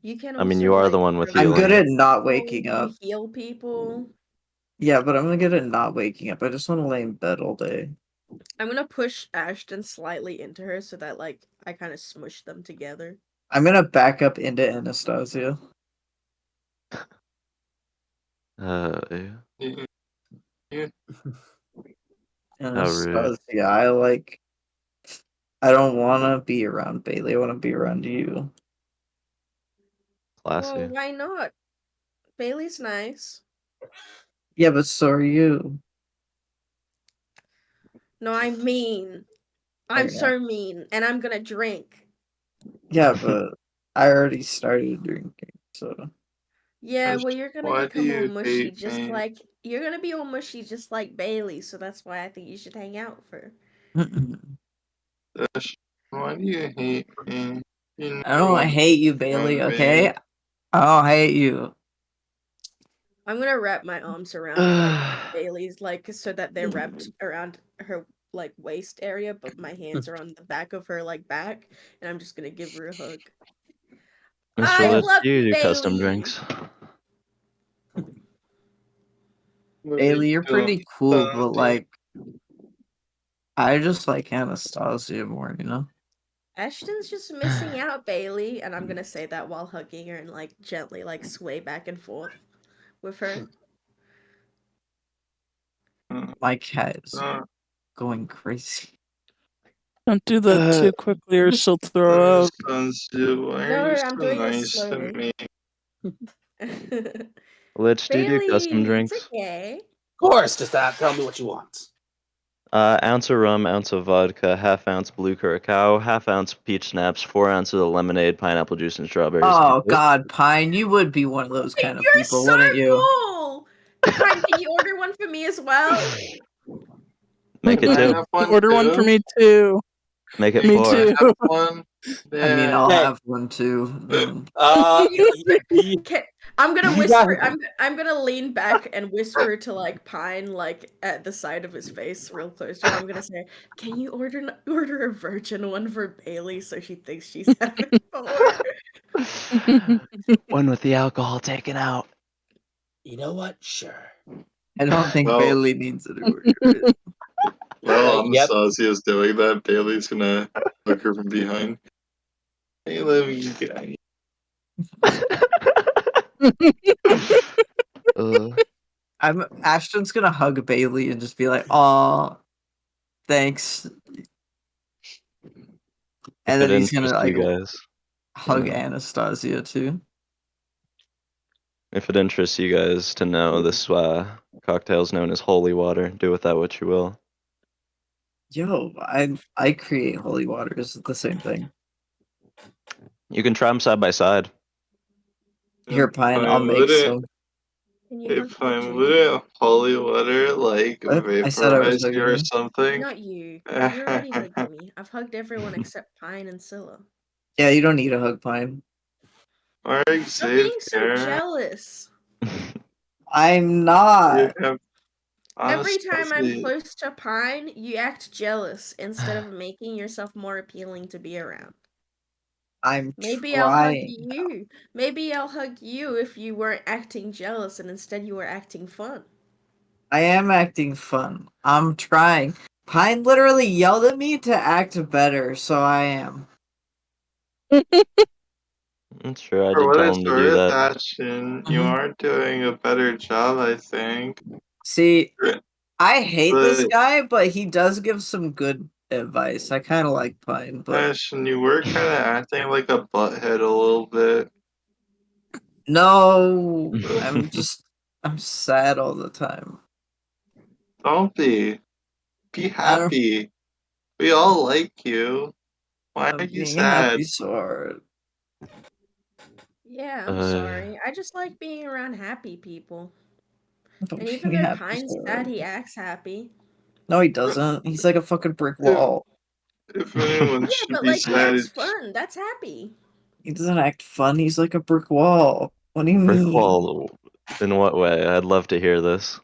You can. I mean, also, you are like, the one with really I'm good healing. at not people, waking up. You heal people. Yeah, but I'm gonna get it not waking up. I just want to lay in bed all day. I'm gonna push Ashton slightly into her so that like I kind of smush them together. I'm gonna back up into Anastasia. Yeah. Anastasia, I don't want to be around Bailey. I want to be around you. Classy. Well, why not? Bailey's nice. Yeah, but so are you. No, I'm mean. I'm Okay. so mean, and I'm gonna drink. Yeah, but I already started drinking, so. Yeah, Ash, well, you're gonna why do become all you mushy, hate just me? like you're gonna be all mushy, just like Bailey. So that's why I think you should hang out with her. Ash, why do you hate me? You I never don't want hate you, to Bailey, join okay? me. I don't hate you. I'm gonna wrap my arms around like Bailey's, like so that they're wrapped around her like waist area, but my hands are on the back of her like back, and I'm just gonna give her a hug. Mr. I Let's love do you, your Bailey. custom drinks. Bailey, you're pretty cool, but Something. like, I just like Anastasia more, you know? Ashton's just missing out, Bailey, and I'm gonna say that while hugging her and like gently like sway back and forth with her. My cat is Uh, going crazy. Don't do that too quickly or she'll throw up. Anastasia, why No, are you I'm so doing it nice to slowly. me? Let's do your custom Bailey, it's drinks. okay. Of course, just that. Tell me what you want. Ounce of rum, ounce of vodka, half ounce blue curacao, half ounce peach schnapps, 4 ounces of lemonade, pineapple juice, and strawberries. Oh, God, Pine, you would be one of those kind of You're people, so wouldn't you? cool. Pine, can you order one for me as well? Make it Can I two. have one Order one too? for me too. Make it Me four. too. Have one? I mean, I'll Hey. have one too. Okay, I'm gonna You whisper. got- I'm gonna lean back and whisper to like Pine, like at the side of his face, real close to him. I'm gonna say, "Can you order a virgin one for Bailey so she thinks she's having fun?" One with the alcohol taken out. You know what? Sure. I don't think Well- Bailey needs it. Order. While Yep. Anastasia's doing that, Bailey's gonna look her from behind. Hey, love you guys. Ashton's gonna hug Bailey and just be like, "Aw, thanks." And then he's gonna like you guys. hug Yeah. Anastasia too. If it interests you guys to know, this cocktail is known as holy water. Do with that what you will. Yo, I create holy water. Is the same thing. You can try them side by side. Here, Pine, I'll Fine, make would it- some. Can you hug If I'm Pigeon? wouldn't holy water like What? I said I was vaporize you or hugging you. something? Not you. You already hugged me. I've hugged everyone except Pine and Scylla. Yeah, you don't need a hug, Pine. Are you Stop safe being so here? jealous. I'm not. You have Every time I'm Anastasia. close to Pine, you act jealous instead of making yourself more appealing to be around. I'm Maybe I'll hug trying. you. Maybe I'll hug you if you weren't acting jealous and instead you were acting fun. I am acting fun. I'm trying. Pine literally yelled at me to act better, so I am. That's true. I For did what tell it's him to do worth, that. Ashton, you Mhm. are doing a better job, I think. See, Right. I hate this But- guy, but he does give some good advice. I kind of like Pine, but Ashton, you were kind of acting like a butthead a little bit. no, I'm sad all the time. Don't be. Be I don't- happy. We all like you. Why I'm are you being sad? happy so hard. Yeah, I'm sorry. I just like being around happy people. I'm And even being though happy Pine's so sad, hard. he acts happy. No, he doesn't. He's like a fucking brick wall. If anyone Yeah, should but be like he sad, acts it's fun. That's happy. He doesn't act fun. He's like a brick wall. What do you Brick mean? wall. In what way? I'd love to hear this.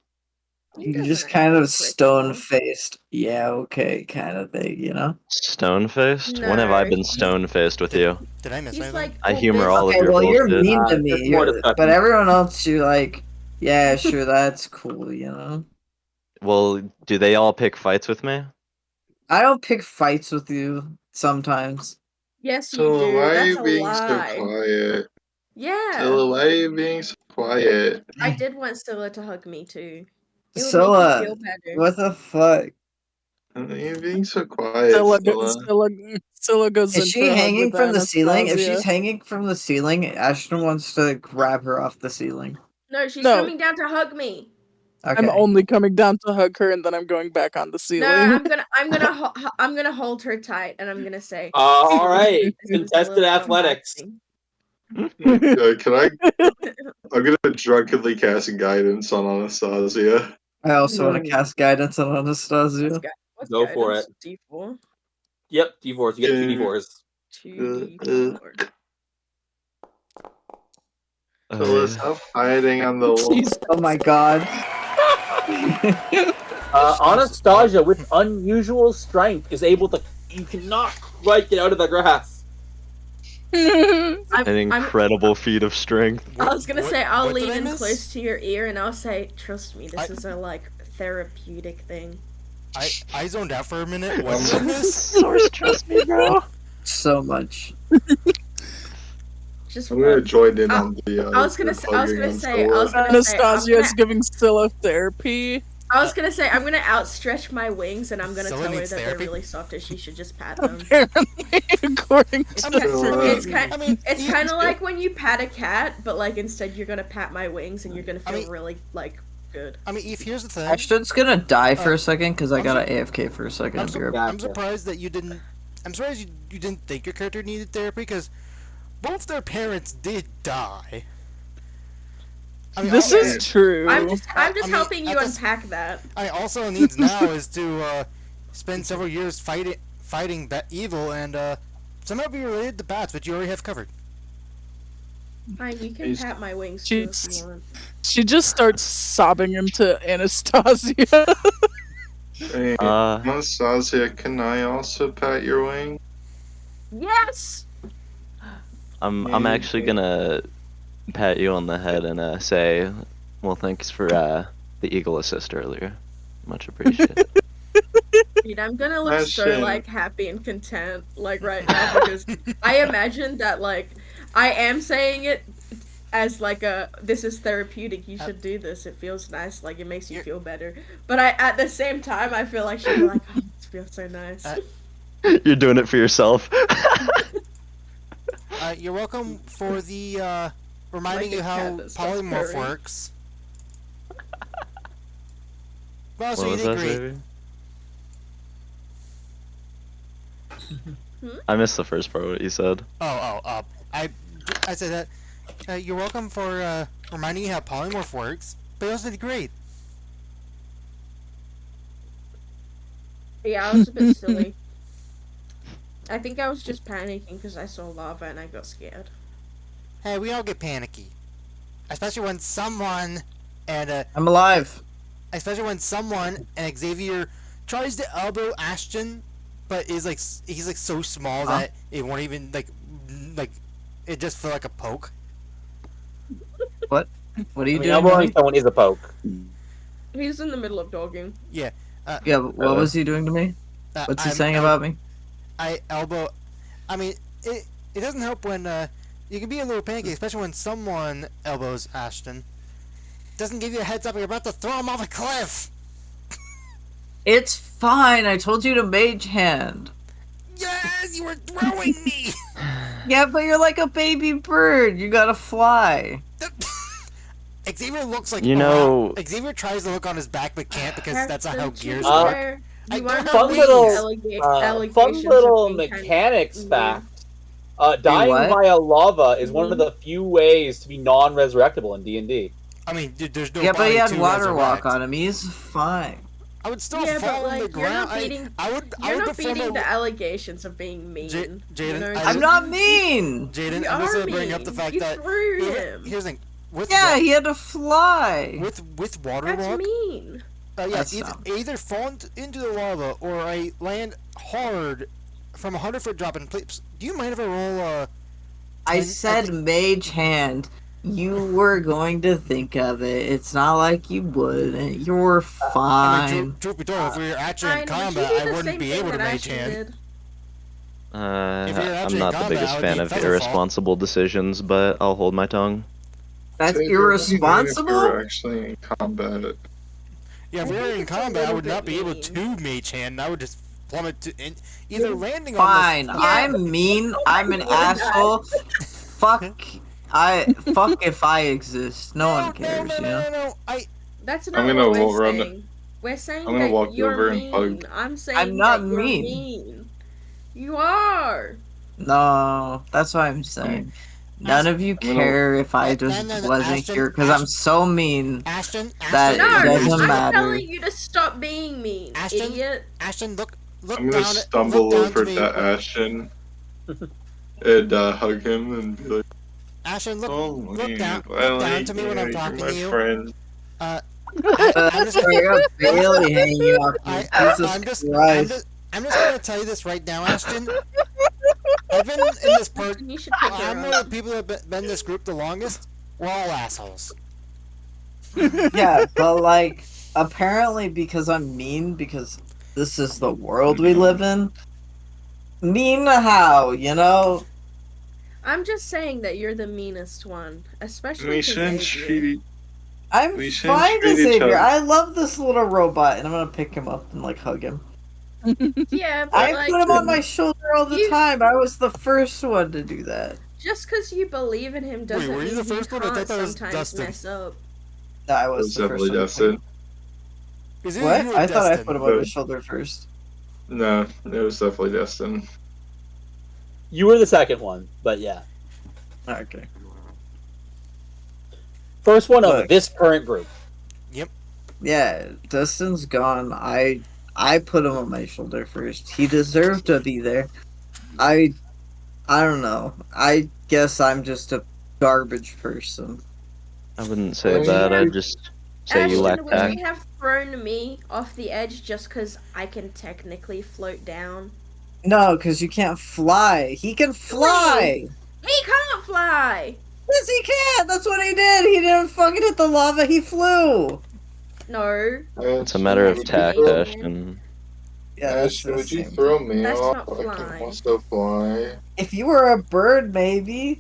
He You doesn't just act kind like of a brick stone wall. faced. Yeah, okay, kind of thing, you know? Stone faced? When have I No, been he's- stone faced with you? Did I miss He's anything? like I all humor all of Okay, your well, you're bullshit. mean to me. there's more You're, discussion. but everyone else, you like, Yeah, sure, that's cool, you know. Well, do they all pick fights with me? I don't pick fights with you sometimes. Yes, you Zilla, do. why are That's you a being so lie. quiet? Yeah. Zilla, why are you being so quiet? I did want Scylla to hug me too. It would So, make me feel better. what the fuck? You're being so quiet, Zilla. Scylla goes Is in she for a hug hanging with from the ceiling? If Anastasia. she's hanging from the ceiling, Ashton wants to grab her off the ceiling. No, she's No. coming down to hug me. Okay. I'm only coming down to hug her, and then I'm going back on the ceiling. No, I'm gonna hold her tight, and I'm gonna say, All right, "This is contested Scylla athletics. relaxing." Can I? I'm gonna drunkenly cast guidance on Anastasia. I also want to cast guidance on Anastasia. What's Go for guidance? it. D4. Yep, D4s. You get 2 D4s. 2d4. Zilla, stop hiding on the wall. Oh my god. Anastasia, with unusual strength, is able to. You cannot quite get out of the grass. An incredible feat of strength. I was gonna say, I'll what did lean I in miss? close to your ear, and I'll say, "Trust me, this is a like therapeutic thing." I zoned out for a minute. What did I miss? Source, trust me, bro. So much. Just I'm gonna fun. join in on the. I was gonna say, Anastasia is giving Scylla therapy. I was gonna say, I'm gonna outstretch my wings, and I'm gonna Scylla tell her needs that therapy? they're really soft, and she should just pat them. Apparently, according It's to kind of like when you pat a cat, but like instead you're gonna pat my wings, and you're gonna feel really like good. I mean, Eve, here's the thing. Ashton's gonna die for a second because I I'm got an AFK for a second. I'm, Be right back. I'm surprised that you didn't. I'm surprised you didn't think your character needed therapy because both their parents did die. I mean, This is true. I'm just I mean, helping you at this- unpack that. I also needs now is to spend several years fighting evil and somehow be related to bats, which you already have covered. Fine, you can pat my wings too if you want. She just starts sobbing into Anastasia. Hey, Anastasia, can I also pat your wing? Yes. I'm actually gonna pat you on the head and say, well, thanks for the eagle assist earlier. Much appreciated. Dude, I'm gonna look That's so shame. like happy and content like right now because I imagine that like I am saying it as like this is therapeutic, you should do this, it feels nice, like it makes you feel better. But at the same time I feel like she'd be like, oh, this feels so nice. You're doing it for yourself. You're welcome for the reminding Like you a how cat that stops polymorph purring. works. Well, so What you was did that, great. Xavier? I missed the first part of what you said. I said that you're welcome for reminding you how polymorph works, but you also did great. Yeah, I was a bit silly. I think I was just panicking because I saw lava and I got scared. Hey, we all get panicky, especially when someone and I'm alive. especially when someone and Xavier tries to elbow Ashton, but he's like so small that it won't even like it just felt like a poke. What? What are you doing? Elbowing someone is a poke. He's in the middle of dogging. Yeah. Yeah, but what was he doing to me? What's he saying about me? I elbow. I mean, it doesn't help when you can be a little panicky, especially when someone elbows Ashton. Doesn't give you a heads up you're about to throw him off a cliff. It's fine. I told you to mage hand. Yes, you were throwing me. Yeah, but you're like a baby bird. You gotta fly. Xavier looks like Xavier tries to look on his back but can't because that's not how gears work. You don't are have Fun wings. little mechanics fact. Dying what? via lava is one of the few ways to be non-resurrectable in D&D. I mean, dude, there's no Yeah, but body he had to water resurrect. walk on him. He's fine. I would still Yeah, fall but on the like you're ground. not beating. I would You're not perform beating a- the allegations of being mean. Jaden, You know, I'm not mean. Jaden, You I'm just are gonna bring up the mean. fact You that threw even- him. here's the thing. With Yeah, he had to fly. with water That's walk. mean. Yes, That's either fall into the lava or I land hard from 100-foot drop. And please, do you mind if I roll I said mage hand. You were going to think of it. It's not like you wouldn't. You're I fine. mean, truth be told, if we were actually in Ryan, would you combat, do I the wouldn't same be thing able to that mage Ashton hand. did? If you're I'm actually not in the combat, biggest I would fan be of Featherfall. irresponsible decisions, but I'll hold my tongue. That's So if you're If irresponsible? you're actually in combat, Yeah, if I we were think in it's a combat, I little would not bit be able mean. to mage hand. I would just plummet to either landing Fine. on I'm mean. I'm an asshole. Fuck. Fuck if I exist. No one cares, you know? No. That's I'm not gonna what we're walk around- saying. We're saying I'm gonna that walk you're over and hug. mean. I'm saying not that you're mean. mean. You are. No, that's what I'm saying. None of you I'm gonna- care if I No, just no, wasn't Ashton, here because I'm Ashton. so mean. Ashton. That No, it doesn't I'm matter. telling you to stop being mean, Ashton? idiot. Ashton, look I'm down. gonna stumble look down over to me. to Ashton and hug him and be like, Ashton, look "Oh, down to me when I'm talking you're my to you. friend." I'm just I got Bailey hanging off me. Jesus I'm just Christ. gonna tell you this right now, Ashton. I've been in this part. You should pick her I'm one up. of the people that have been in this group the longest. We're all assholes. Yeah, but like, apparently because I'm mean, because this is the world we live in. Mean how, you know? I'm just saying that you're the meanest one, especially We to shouldn't Xavier. treat. I'm We shouldn't fine treat with each Xavier. other. I love this little robot, and I'm gonna pick him up and like hug him. Yeah, but I like, put him on my shoulder all the you- time. I was the first one to do that. just because you believe in him doesn't were you mean the first you one? I thought can't that was sometimes Dustin. mess up. No, I It was was the first definitely one. Dustin. Is it What? you or I thought I Destin? put him on his shoulder first. No, it was definitely Dustin. You were the second one, but yeah. Okay. First one of Look. this current group. Yeah, Dustin's gone. I put him on my shoulder first. He deserved to be there. I don't know. I guess I'm just a garbage person. I wouldn't say Well, that. yeah. I'd just say you lack Ashton, would tact. you have thrown me off the edge just because I can technically float down? No, because you can't fly. He can fly. He can't fly! Yes, he can. That's what he did. He didn't fucking hit the lava. He flew. No. It's a matter of Would tact, you- Ashton. Yeah, that's Ashton, the would you same. throw me That's off? not I can flying. also fly. If you were a bird, maybe.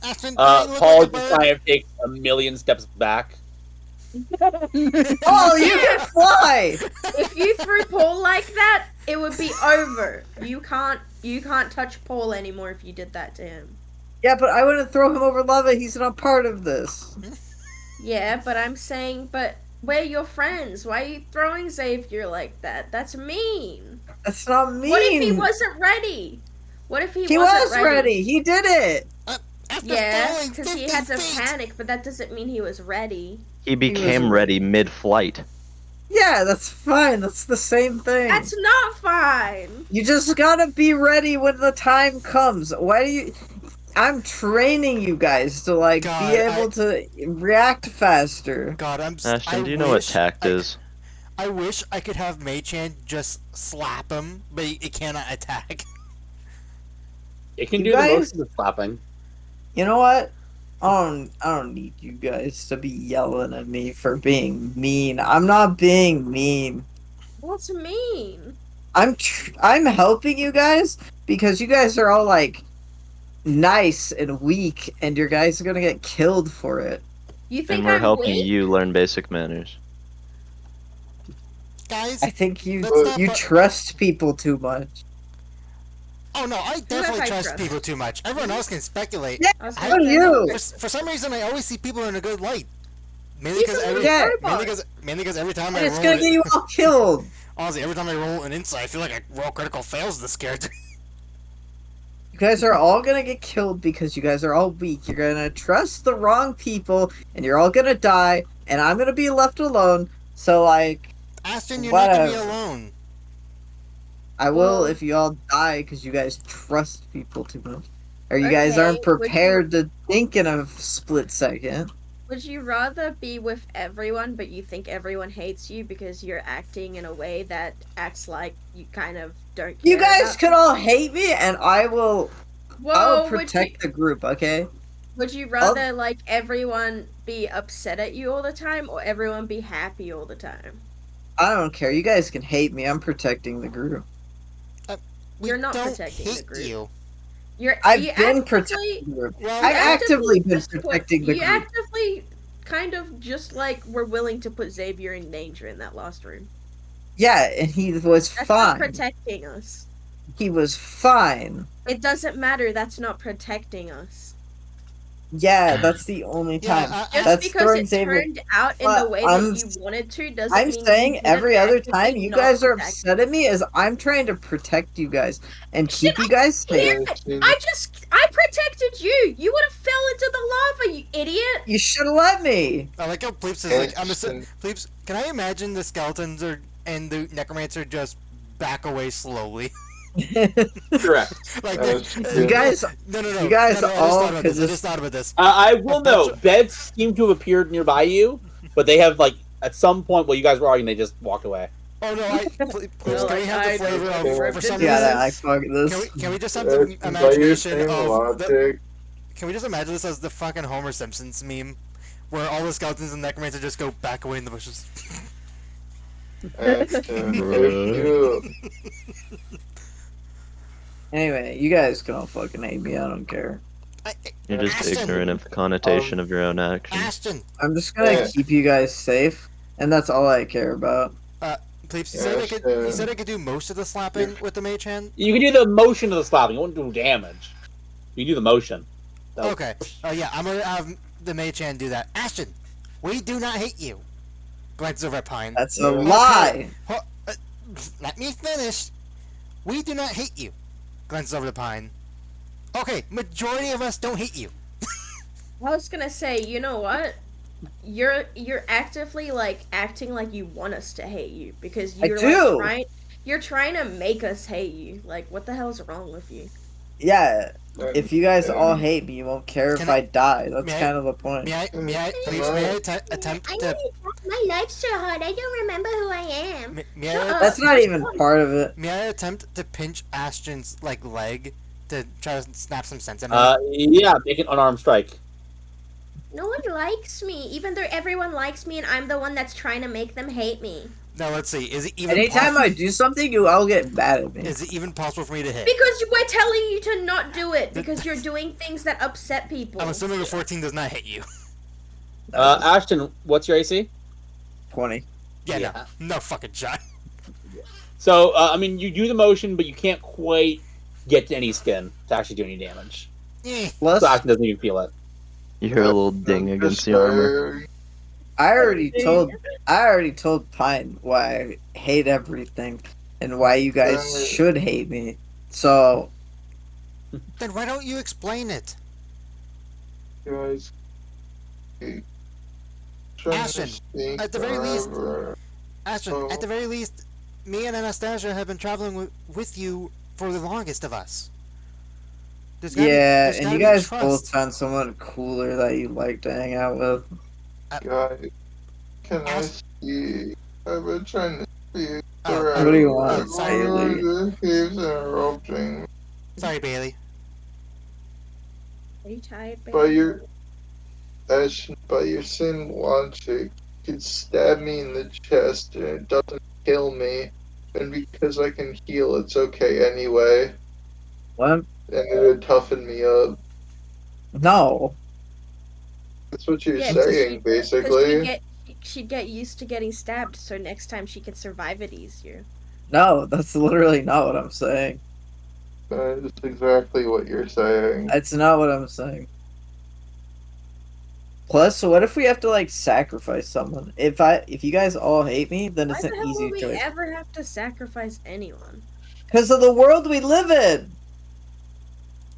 Ashton, Paul just kind of takes a million steps back. Oh, you can fly. If you threw Paul like that, it would be over. You can't touch Paul anymore if you did that to him. Yeah, but I wouldn't throw him over lava. He's not part of this. Yeah, but I'm saying, but we're your friends. Why are you throwing Xavier like that? That's mean. That's not mean. What if he wasn't ready? What if he He wasn't was ready. He did it. After Yeah, falling because he 50 had to feet. panic, but that doesn't mean he was ready. He became ready mid-flight. Yeah, that's fine. That's the same thing. That's not fine. You just gotta be ready when the time comes. Why do you? I'm training you guys to like God, be able to react faster. God, Ashton, do you know what tact is? I wish I could have Mei-chan just slap him, but it cannot attack. It can You do guys- the most of the slapping. You know what? I don't need you guys to be yelling at me for being mean. I'm not being mean. What's mean? I'm helping you guys because you guys are all like nice and weak, and your guys are gonna get killed for it. You think And we're I'm helping weak? you learn basic manners. Guys, I think you Let's not you fu- trust people too much. oh no, I definitely I trust trust? people too much. Everyone else can speculate. Yeah, I was I- gonna do say, you? For some reason, I always see people in a good light. Mainly He's because a every, Yeah. robot. mainly because every time And I it's roll, gonna get you all killed. honestly, every time I roll an insight, I feel like I roll critical fails this character. You guys are all gonna get killed because you guys are all weak. You're gonna trust the wrong people, and you're all gonna die, and I'm gonna be left alone. So, like, Ashton, you're not gonna be Whatever. alone. I will Well- if you all die because you guys trust people too much. Or you guys Okay, aren't would you- prepared to think in a split second. Would you rather be with everyone, but you think everyone hates you because you're acting in a way that acts like you kind of don't care You guys about could all hate me, and I will Whoa, I'll would you- protect the group, okay? Would you rather like everyone be upset at you all the time or everyone be happy all the time? I don't care. You guys can hate me. I'm protecting the group. We You're not don't protecting the hate group. you. I've you been actively- protecting the group. Well, I've actively been just put- protecting the You group. actively kind of just like were willing to put Xavier in danger in that last room. Yeah, and he was That's not fine. protecting us. He was fine. It doesn't matter. That's not protecting us. Yeah, that's the only Yeah, time. Just That's because throwing it Xavier. turned out in But the way I'm that you s- wanted to doesn't I'm mean saying you every didn't other actively time you not guys are protect upset at me is I'm trying to protect you guys and Shit, keep you guys safe. I protected you. You would have fell into the lava, you idiot. You should have let me. I like how Pleeps is like, Ashton. Pleeps, can I imagine the skeletons and the necromancer just back away slowly? Correct. Like, Ashton. You guys, no. you guys no, I all just thought about this. I could just thought about this. I will A bunch note, of- beds seem to have appeared nearby you, but they have like at some point while you guys were arguing, they just walked away. Oh no, Pleeps, Well, can we have the I flavor know of, for some yeah, reason, I fuck this. can we just have Ashton, the by your imagination same of, logic, can we just imagine this as the fucking Homer Simpsons meme? Where all the skeletons and necromancer just go back away in the bushes. Ashton, if you Anyway, you guys can all fucking hate me. I don't care. You're just Ashton! ignorant of the connotation of your own actions. Ashton! I'm just gonna Yeah. keep you guys safe, and that's all I care about. Please, you said I could do most of the slapping with the mage hand? You can do the motion of the slapping. You won't do damage. You can do the motion. So- Okay. Yeah, I'm gonna have the mage hand do that. Ashton, we do not hate you. Glances over at Pine. That's a Yeah. lie. Let me finish. We do not hate you. Glances over to Pine. Okay, majority of us don't hate you. I was gonna say, you know what? You're actively like acting like you want us to hate you because I you're do. like you're trying to make us hate you. Like, what the hell's wrong with you? Yeah, if you guys all um, hate me, you won't care if Can I die. That's may I- kind of the point. May I, please, may I attempt to, My life's so hard. I don't remember who I am. may Shut I, up. That's not even part of it. may I attempt to pinch Ashton's, like, leg to try to snap some sense in him? Yeah, make an unarmed strike. No one likes me, even though everyone likes me, and I'm the one that's trying to make them hate me. Now, let's see, is it even Anytime I do something, you all get mad at me. is it even possible for me to hit? Because we're telling you to not do it, because you're doing things that upset people. I'm assuming a 14 does not hit you. Ashton, what's your AC? 20. Yeah, Yeah. no fucking shot. So, I mean, you do the motion, but you can't quite get to any skin to actually do any damage. Eh. Plus, So Ashton doesn't even feel it. You hear a little ding against the armor. I already told Pine why I hate everything and why you guys should hate me. So Then why don't you explain it? guys, Ashton, at the very least- Ashton, at the very least, me and Anastasia have been traveling with you for the longest of us. There's gotta be- yeah, there's and gotta you be guys trust. both found someone cooler that you like to hang out with. guys, can I see? I've been trying to see. Oh, what do you want, Everyone just keeps interrupting. Sorry, Bailey. Are you tired, babe? By your same logic, you could stab me in the chest and it doesn't kill me, and because I can heal, it's okay anyway, What? and it would toughen me up. No. That's what you're Yeah, 'cause saying, Because basically. she'd get used to getting stabbed, so next time she can survive it easier. No, that's literally not what I'm saying. That is exactly what you're saying. That's not what I'm saying. Plus, what if we have to like sacrifice someone? If you guys all hate me, then Why it's the an hell easy would we choice. ever have to sacrifice anyone? Because of the world we live in.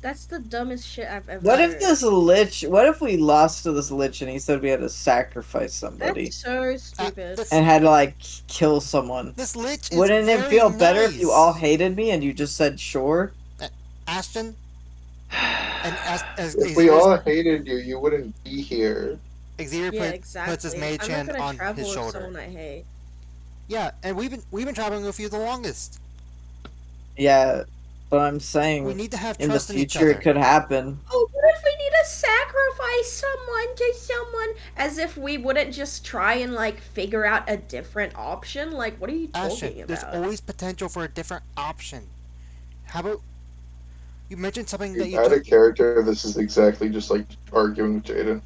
That's the dumbest shit I've ever What if heard. this lich? What if we lost to this lich and he said we had to sacrifice somebody That's so stupid. this- and had to like kill someone? This lich is Wouldn't it very feel better if you nice. all hated me and you just said sure? Ashton? And as If we all hated you, you wouldn't be here. Xavier Yeah, puts exactly. his mage I'm hand not gonna on travel his with shoulder. someone I hate. Yeah, and we've been traveling with you the longest. Yeah, But I'm We saying need to have in the trust in each future other. it could happen. Oh, what if we need to sacrifice someone to someone? As if we wouldn't just try and like figure out a different option? Like, what are you Ashton, talking there's about? always potential for a different option. How about you mentioned something that you Out took. of character, this is exactly just like arguing with Jaden.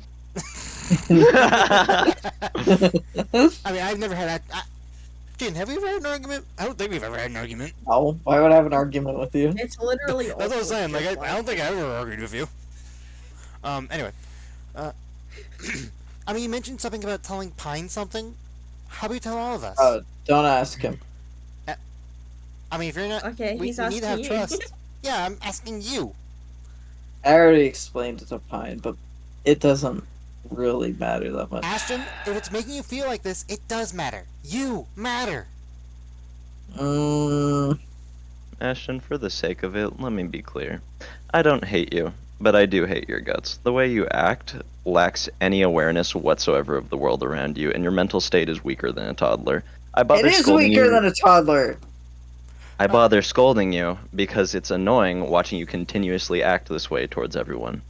I mean, I've never had that. Jaden, have we ever had an argument? I don't think we've ever had an argument. No, why would I have an argument with you? It's literally That's what I'm also saying. Like, just I don't think I ever argued with you. Anyway, I mean, you mentioned something about telling Pine something. How about you tell all of us? Don't ask him. I mean, if you're not, Okay, we he's need to have asking you. trust. Yeah, I'm asking you. I already explained it to Pine, but it doesn't really matter that much. Ashton, if it's making you feel like this, it does matter. You matter. Ashton, for the sake of it, let me be clear. I don't hate you, but I do hate your guts. The way you act lacks any awareness whatsoever of the world around you, and your mental state is weaker than a toddler. I bother It is scolding weaker you. than a toddler. I bother scolding you because it's annoying watching you continuously act this way towards everyone.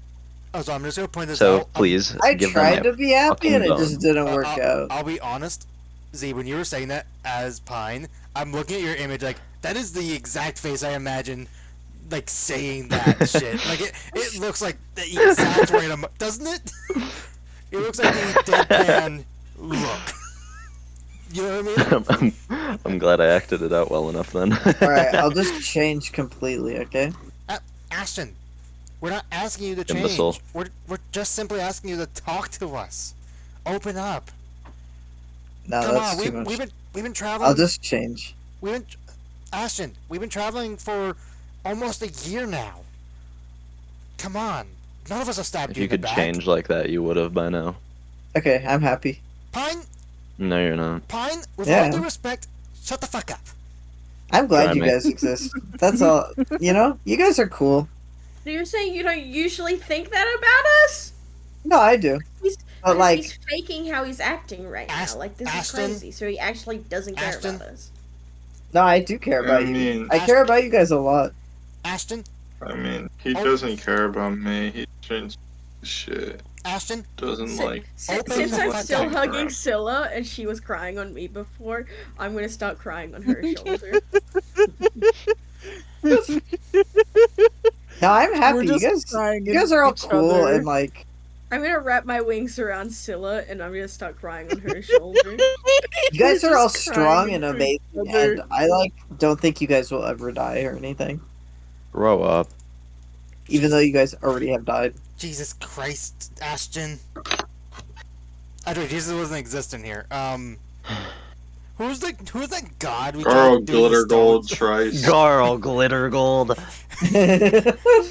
Oh, so I'm just gonna point this So out. please I give tried them to be happy fucking and it bone. just didn't work out. I'll be honest, Z. When you were saying that as Pine, I'm looking at your image like that is the exact face I imagine, like saying that shit. Like it looks like the exact random, doesn't it? It looks like the deadpan look. You know what I mean? I'm glad I acted it out well enough then. Alright, I'll just change completely, okay? Ashton, we're not asking you to change. Imbecile. We're just simply asking you to talk to us. Open up. No, Come that's on, too much. we've been traveling. I'll just change. Ashton, we've been traveling for almost a year now. Come on, none of us have stabbed If you you in the could back. change like that, you would have by now. Okay, I'm happy. Pine, No, you're not. with Yeah. all due respect, shut the fuck up. I'm glad Try you me. guys exist. That's all. You know, you guys are cool. So you're saying you don't usually think that about us? No, I do. He's, But like, he's faking how he's acting right now. Like, this Ashton? is crazy. So he actually doesn't care Ashton? about us. no, I do care about I you. mean, I care about you guys a lot. Ashton, he Oh. doesn't care about me. He turns shit. Ashton, Doesn't Si- like. Open Since the I'm fuck still up. hugging Scylla and she was crying on me before, I'm gonna stop crying on her shoulder. No, I'm happy. We're You just guys, crying you guys are all into each cool other. and like. I'm gonna wrap my wings around Scylla and I'm gonna stop crying on her shoulder. You guys are all Just crying strong and into amazing, each other. and I like don't think you guys will ever die or anything. Grow up. Even though you guys already have died. Jesus Christ, Ashton. Actually, Jesus wasn't existing here. Who's that god we Carl tried doing the Glitter Gold stones? Trice. Garl Glitter Gold.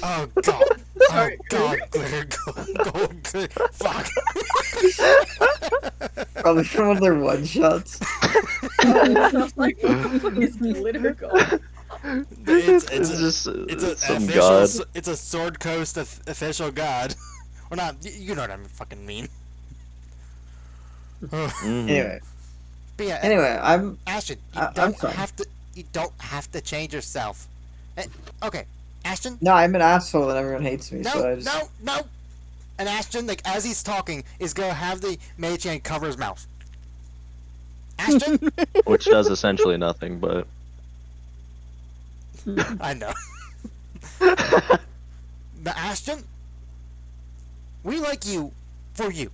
Oh god. Oh Sorry. god, glitter gold, good. Fuck. Probably from one of their one shots. I was like, what the fuck is glitter gold? It's just a some official, god. It's a Sword Coast official god. Or not, you know what I fucking mean. Mhm. Anyway, But yeah, anyway, I'm Ashton, I'm fine. you don't have to change yourself. Okay, Ashton? no, I'm an asshole and everyone hates me. so I No, just, no. And Ashton, like as he's talking, is gonna have the mage hand cover his mouth. Ashton? Which does essentially nothing, but I know. But Ashton, we like you for you.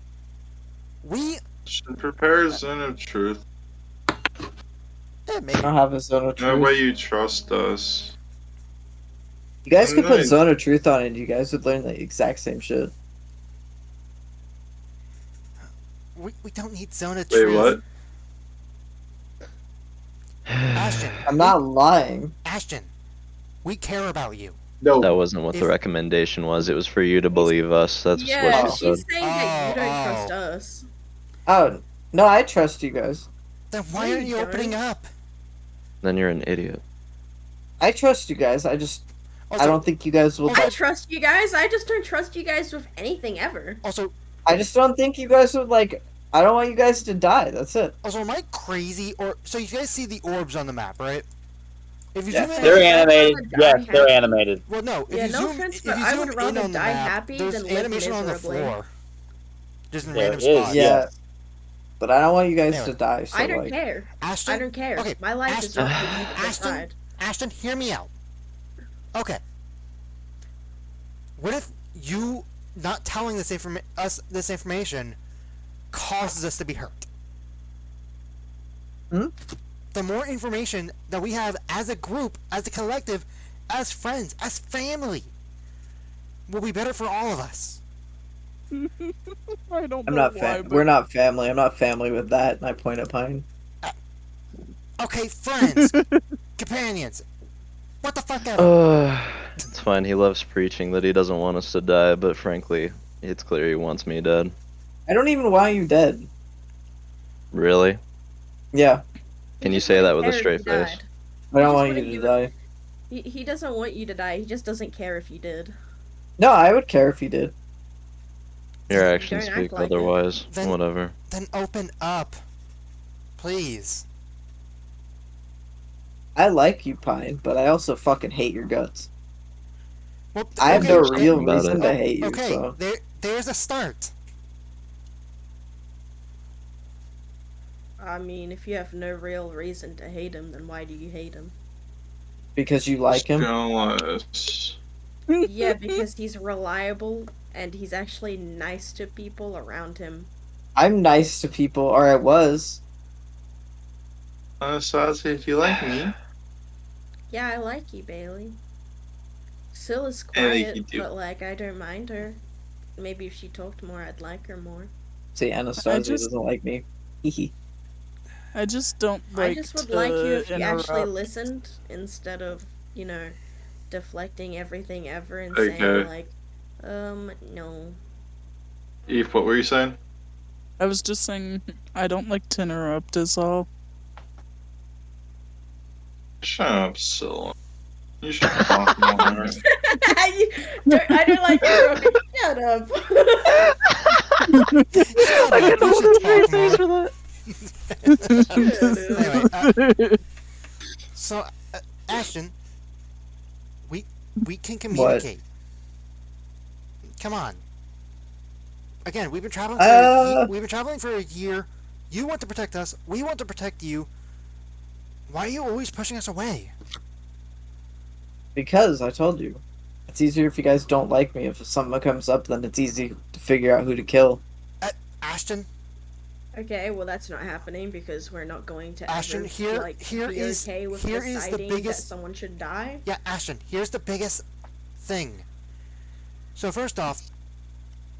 We Should prepare a zone of truth. maybe. I don't have a zone of No truth. way you trust us. You guys could put Nice. zone of truth on it. You guys would learn the exact same shit. We don't need zone of Wait, truth. what? Ashton, I'm not lying. Ashton, we care about you. No. that wasn't what the If- recommendation was. It was for you to believe us. That's Yeah, what Oh. she said. she's saying that you don't Oh, trust us. Oh no, I trust you guys. Then why No, aren't you you opening don't. up? Then you're an idiot. I trust you guys. I just Also, I don't think you guys will. I Like, trust you guys. I just don't trust you guys with anything ever. Also, I just don't think you guys would like. I don't want you guys to die. That's it. am I crazy or so? You guys see the orbs on the map, right? If you Yeah. zoom in, They're I'd animated. rather Yes, die they're happy. animated. well, no. If Yeah, you no zoom, offense, if but you I zoom would in rather on the die map, happy there's than live animation on the miserably. floor, just in There random is, spots. Yeah. yes. But I don't want you guys Anyway. to die. So I don't like, care. Ashton, I don't care. Okay, My life is Ashton, not for you to Ashton, decide. Ashton, hear me out. Okay. What if you not telling us this information causes us to be hurt? Hmm? The more information that we have as a group, as a collective, as friends, as family, will be better for all of us. I don't I'm know not why, but we're not family. I'm not family with that. And I point at Pine. Okay, friends, companions, what the fuck ever. It's fine. He loves preaching that he doesn't want us to die, but frankly, it's clear he wants me dead. I don't even want you dead. Really? Yeah, Can He you just say that wouldn't with a care if straight you face? died. I don't just want you wouldn't to give die. He doesn't want you to die. He just doesn't care if you did. No, I would care if you did. Your You actions don't speak act like it. otherwise. Then- Whatever. Then open up, please. I like you, Pine, but I also fucking hate your guts. Well, I have okay, no Something real about reason it. to hate you. Okay, So there's a start. I mean, if you have no real reason to hate him, then why do you hate him? because you like him. Jealous. Yeah, because he's reliable and he's actually nice to people around him. I'm nice to people, or I was. Anastasia, if you like me, Yeah, I like you, Bailey. Scylla's I like quiet, you too. but like I don't mind her. Maybe if she talked more, I'd like her more. See, Anastasia just- doesn't like me. Hehe. I just don't like I just would to like you if you actually interrupt. listened instead of, deflecting everything ever and Okay. saying like, no. Eve, what were you saying? I was just saying I don't like to interrupt is all. Shut up, Scylla. You should talk more. I don't like interrupting. Shut up. I couldn't hold a straight face for that. Anyway, so Ashton, we can communicate. Come on. Again, we've been traveling. We've been traveling for a year. You want to protect us. We want to protect you. Why are you always pushing us away? Because I told you, it's easier if you guys don't like me. If something comes up, then it's easy to figure out who to kill. Ashton, Okay, well that's not happening because we're not going to Ashton, ever here be is okay with here is the deciding that biggest. someone should die. Yeah, Ashton, here's the biggest thing. So first off,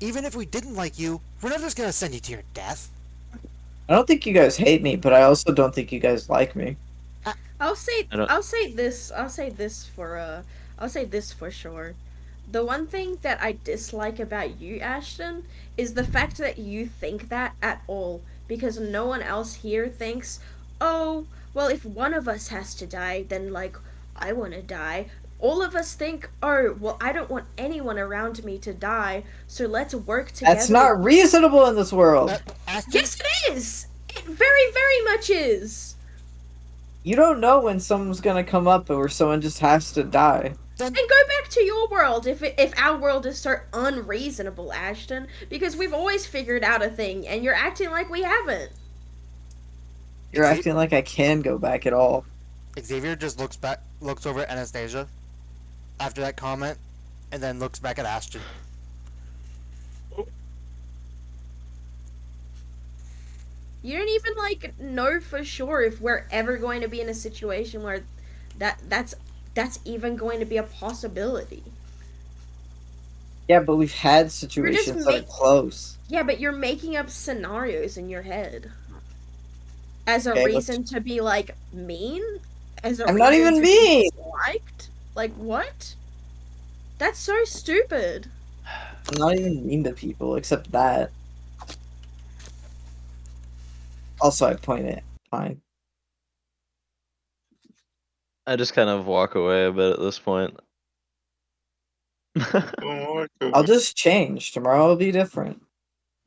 even if we didn't like you, we're not just gonna send you to your death. I don't think you guys hate me, but I also don't think you guys like me. I'll say I don't- I'll say this for sure. The one thing that I dislike about you, Ashton, is the fact that you think that at all, because no one else here thinks, oh, well, if one of us has to die, then like I want to die. All of us think, oh, well, I don't want anyone around me to die, so let's work together. That's not reasonable in this world. Ashton, Yes, it is. It very, very much is. You don't know when someone's gonna come up or someone just has to die. then And go back to your world if our world is so unreasonable, Ashton, because we've always figured out a thing, and you're acting like we haven't. You're acting like I can go back at all. Xavier just looks over at Anastasia after that comment, and then looks back at Ashton. You don't even know for sure if we're ever going to be in a situation where that's even going to be a possibility. Yeah, but we've had situations that are close. Yeah, but you're making up scenarios in your head as a Okay, reason to be mean. I'm not even mean. Disliked? Like what? That's so stupid. I'm not even mean to people, except that. Also, I point it. Fine. I just kind of walk away a bit at this point. I'll just change. Tomorrow will be different.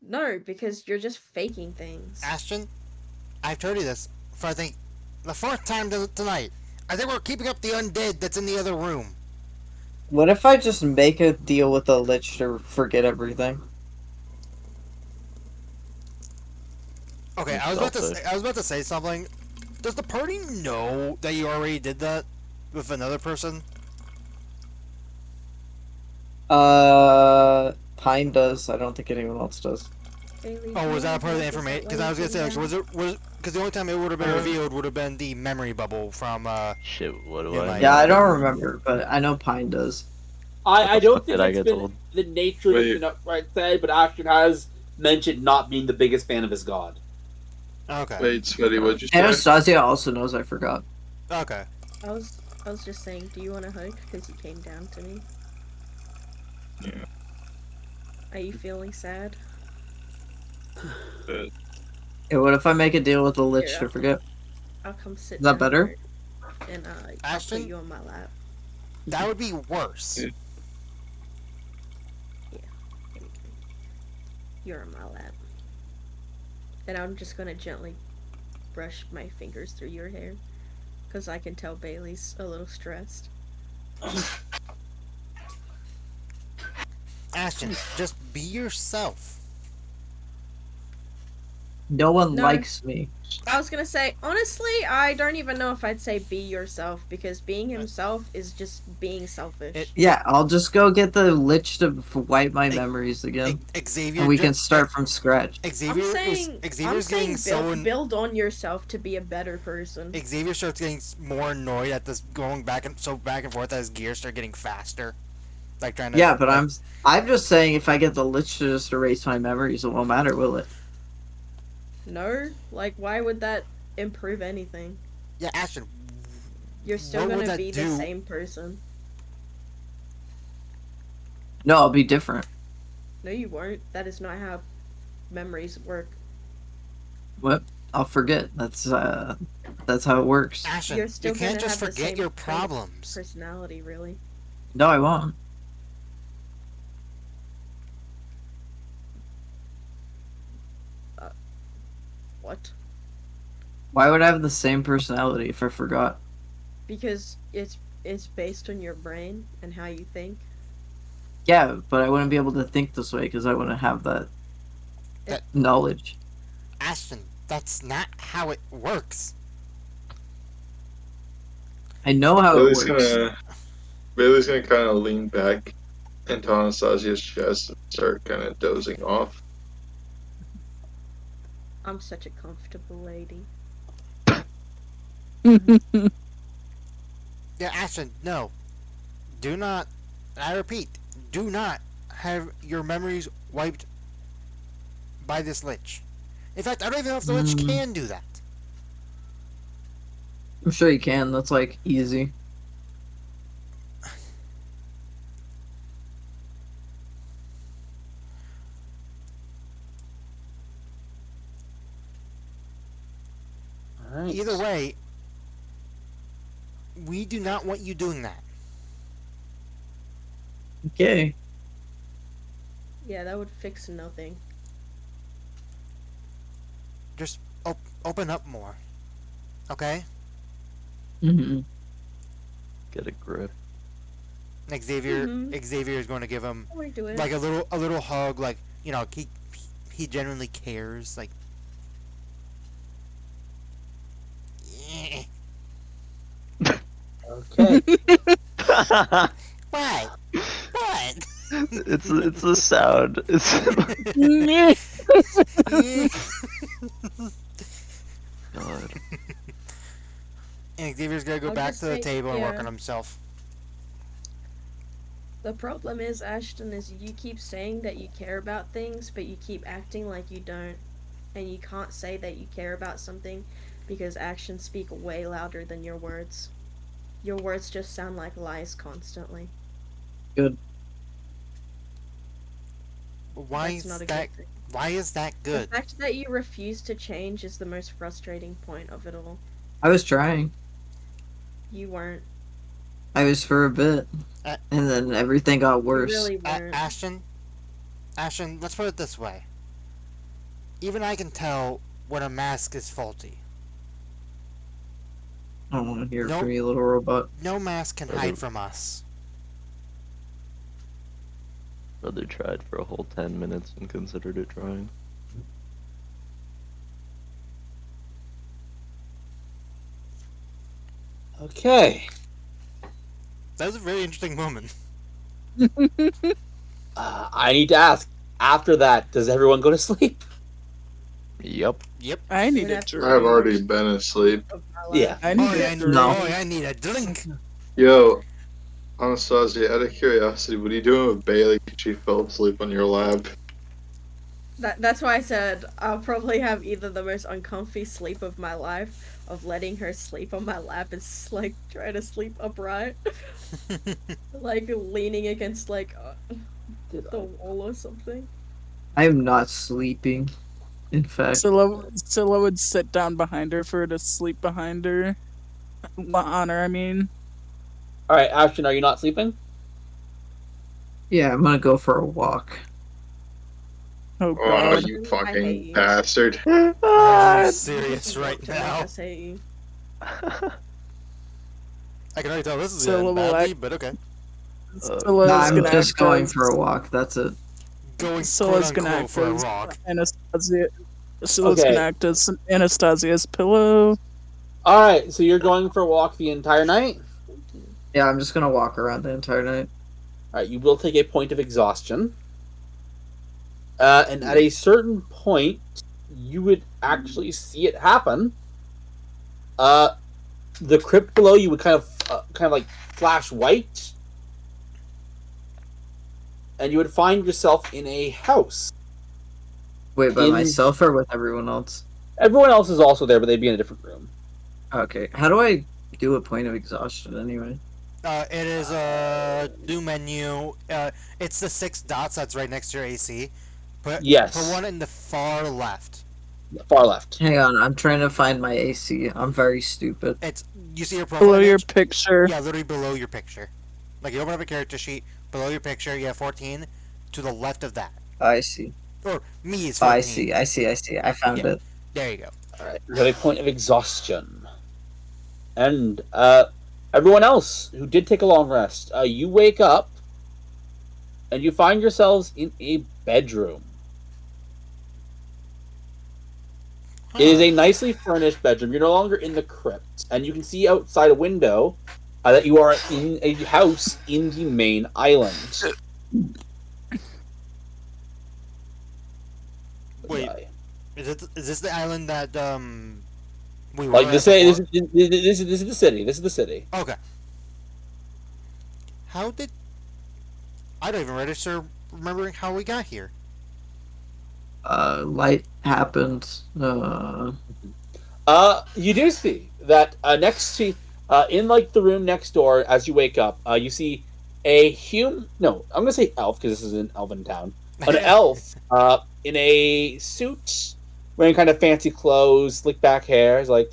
No, because you're just faking things. Ashton, I've told you this for I think the fourth time tonight. I think we're keeping up the undead that's in the other room. What if I just make a deal with the Lich to forget everything? Okay, I'm I was about to selfish. say, I was about to say something. Does the party know that you already did that with another person? Pine does. I don't think anyone else does. Bailey, Oh, do was you that a want part of the help? Is that information? Because why I you was gonna came say, like, down? was because the only time it would have been revealed would have been the memory bubble from Shit, what do Yeah, I my- Yeah, I know? don't remember, but I know Pine does. What I the don't fuck think did I it's get been told? the nature that's Wait. been outright said, but Ashton has mentioned not being the biggest fan of his god. Okay. Wait, Smitty, what'd you say? Anastasia also knows. I forgot. Okay. I was just saying, do you want a hug? Because you came down to me. Yeah. Are you feeling sad? Hey, what if I make a deal with the Lich Here, to forget? I'll come sit Is that down better? here, and I'll put Ashton? you on my lap. That would be worse. Yeah. Here we go. You're on my lap. And I'm just gonna gently brush my fingers through your hair. Because I can tell Bailey's a little stressed. Ashton, just be yourself. No one No. likes me. I was gonna say, honestly, I don't even know if I'd say be yourself, because being himself is just being selfish. Yeah, I'll just go get the Lich to wipe my Hey, memories again, Xavier, and we can just- start from scratch. Xavier Xavier's getting build on yourself to be a better person. Xavier starts getting more annoyed at this going back and forth as gears start getting faster, like trying to. Yeah, but I'm just saying if I get the Lich to just erase my memories, it won't matter, will it? No? Like, why would that improve anything? Yeah, Ashton. You're still What would gonna that be the do? same person. No, I'll be different. No, you won't. That is not how memories work. What? I'll forget. That's how it works. Ashton, You're still you can't gonna just have the forget same your kind of problems. personality, really. No, I won't. What? Why would I have the same personality if I forgot? Because it's based on your brain and how you think. Yeah, but I wouldn't be able to think this way because I wouldn't have that knowledge. Ashton, that's not how it works. I know how Bailey's it works. Bailey's gonna kind of lean back into Anastasia's chest and start kind of dozing off. I'm such a comfortable lady. Yeah, Ashton, no. Do not, I repeat, do not have your memories wiped by this Lich. In fact, I don't even know if the Lich can do that. I'm sure you can. That's like easy. Alright. Either way, we do not want you doing that. Okay. Yeah, that would fix nothing. Just open up more. Okay? Mm-hmm. Get a grip. Xavier Mhm. Xavier is going to give him I wanna do it. like a little hug, like, you know, he genuinely cares, like yeah. Okay. What? What? it's the sound. It's God. And Xavier's gonna go I'll back just to the say, table and work yeah. on himself. The problem is, Ashton, is you keep saying that you care about things, but you keep acting like you don't. And you can't say that you care about something because actions speak way louder than your words. Your words just sound like lies constantly. Good. Why That's is not a that? good thing. Why is that The good? fact that you refuse to change is the most frustrating point of it all. I was trying. You weren't. I was for a bit, Uh, and then everything got worse. You really weren't. Ashton, let's put it this way. Even I can tell when a mask is faulty. I don't want to hear Nope. from you, little robot. No mask can hide from us. Brother tried for a whole 10 minutes and considered it trying. Okay. That was a very interesting moment. I need to ask. After that, does everyone go to sleep? Yep. Yep. I need Would a have to drink. I've already been asleep. Of my life. Yeah. I need Boy, a drink. No. boy, I need a drink. Yo, Anastasia, out of curiosity, what are you doing with Bailey? She fell asleep on your lap. That's why I said I'll probably have either the most uncomfy sleep of my life, of letting her sleep on my lap, and like trying to sleep upright, like leaning against like the wall or something. I am not sleeping. In fact, Scylla would sit down behind her for her to sleep behind her. On her, I mean. All right, Ashton, are you not sleeping? yeah, I'm gonna go for a walk. Oh Oh, god. you I hate fucking you. bastard. Are you serious right To make now? us hate you. I can already tell this is So going will badly, I- but okay. Scylla's Nah, I'm gonna just act going as- for a walk. That's it. Going Scylla's quote gonna unquote act for a as rock. Anastasia. Scylla's Okay. gonna act as Anastasia's pillow. All right, so you're going for a walk the entire night. Yeah, I'm just gonna walk around the entire night. All right, you will take a point of exhaustion. And at a certain point, you would actually see it happen. The crypt below you would kind of like flash white, and you would find yourself in a house. Wait, by In- myself or with everyone else? Everyone else is also there, but they'd be in a different room. Okay. How do I do a point of exhaustion anyway? It is new menu. It's the 6 dots that's right next to your AC. Put Yes. put one in the far left. Far left. Hang on, I'm trying to find my AC. I'm very stupid. It's you see your profile Below your image? picture. Yeah, literally below your picture. Like you open up a character sheet below your picture. You have 14. To the left of that, I see. or me is Oh, 14. I see. I found Yeah. it. There you go. All right, you have a point of exhaustion, and everyone else who did take a long rest, you wake up, and you find yourselves in a bedroom. It is a nicely furnished bedroom. You're no longer in the crypt, and you can see outside a window that you are in a house in the main island. Wait. Is this the island that we were Like at this is before? this is the city. This is the city. Okay. How did I don't even register remembering how we got here. Light happened. You do see that next to in like the room next door as you wake up, you see a no, I'm gonna say elf because this is an elven town. An elf in a suit, wearing kind of fancy clothes, slick back hair, is like,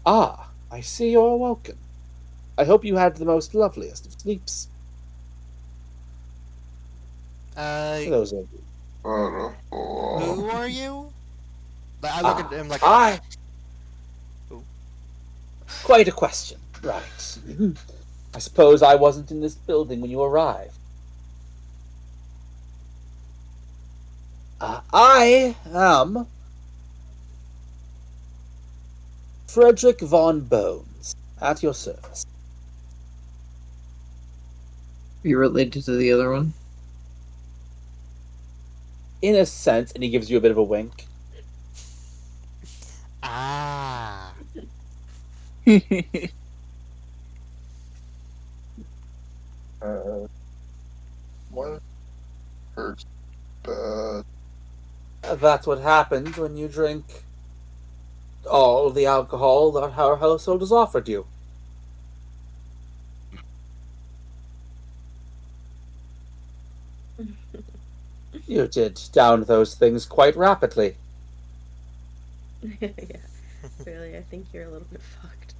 "Ah, I see you're awoken. I hope you had the most loveliest of sleeps." For those of you. Who are you? Like, I look at him like I. Ooh. Quite a question, right? I suppose I wasn't in this building when you arrived. I am Frederick von Bones, at your service. You related to the other one? In a sense, and he gives you a bit of a wink. ah. One hurts bad. That's what happens when you drink all the alcohol that our household has offered you. You did down those things quite rapidly. Yeah. Really, I think you're a little bit fucked.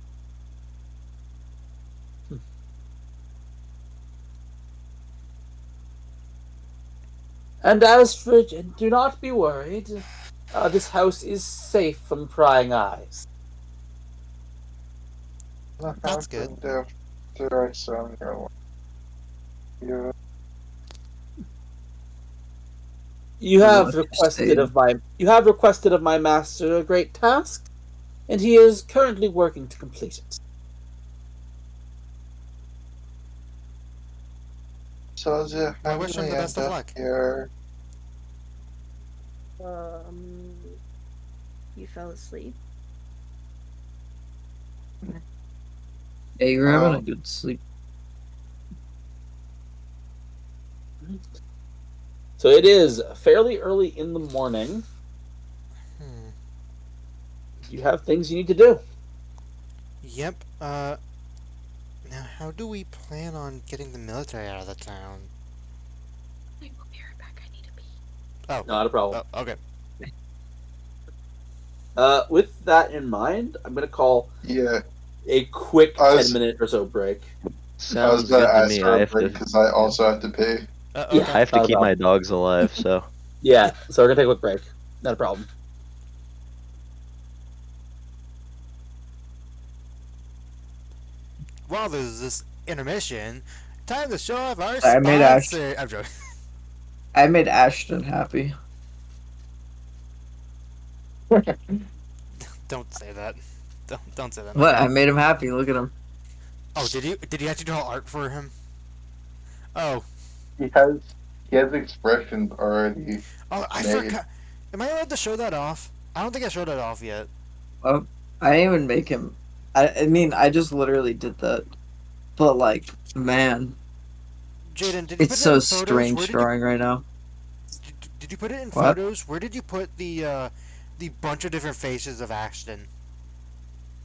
And as for do not be worried, this house is safe from prying eyes. That's good. After I saw your life. Yeah. You Well, have if you requested stayed. of my master a great task, and he is currently working to complete it. So, I how wish did him I the end best of up luck. here? You fell asleep. Yeah, you were having a Oh. good sleep. So it is fairly early in the morning. Hmm. You have things you need to do. Yep. Now how do we plan on getting the military out of the town? I will be right back. I need to pee. Oh. Not a problem. Oh, okay. With that in mind, I'm gonna call Yeah. a quick I was 10-minute or so break. I was Sounds gonna good to ask me. for I a have break to. because I also have to pee. Yeah, Okay. I have to not a keep my problem. dogs alive. So Yeah, so we're gonna take a quick break. Not a problem. While there's this intermission, time to show off our I made sponsor. I'm joking. I made Ashton happy. Don't say that. Don't say that. What? Nigel. I made him happy. Look at him. Oh, did you? Did you actually draw art for him? Oh. He has expressions already. Oh, I Made. forgot. Am I allowed to show that off? I don't think I showed that off yet. Oh, I didn't even make him. I mean, I just literally did that. But like, man, Jaden, did you it's put it so in photos? strange drawing right now. Did you put it in What? photos? Where did you put the bunch of different faces of Ashton?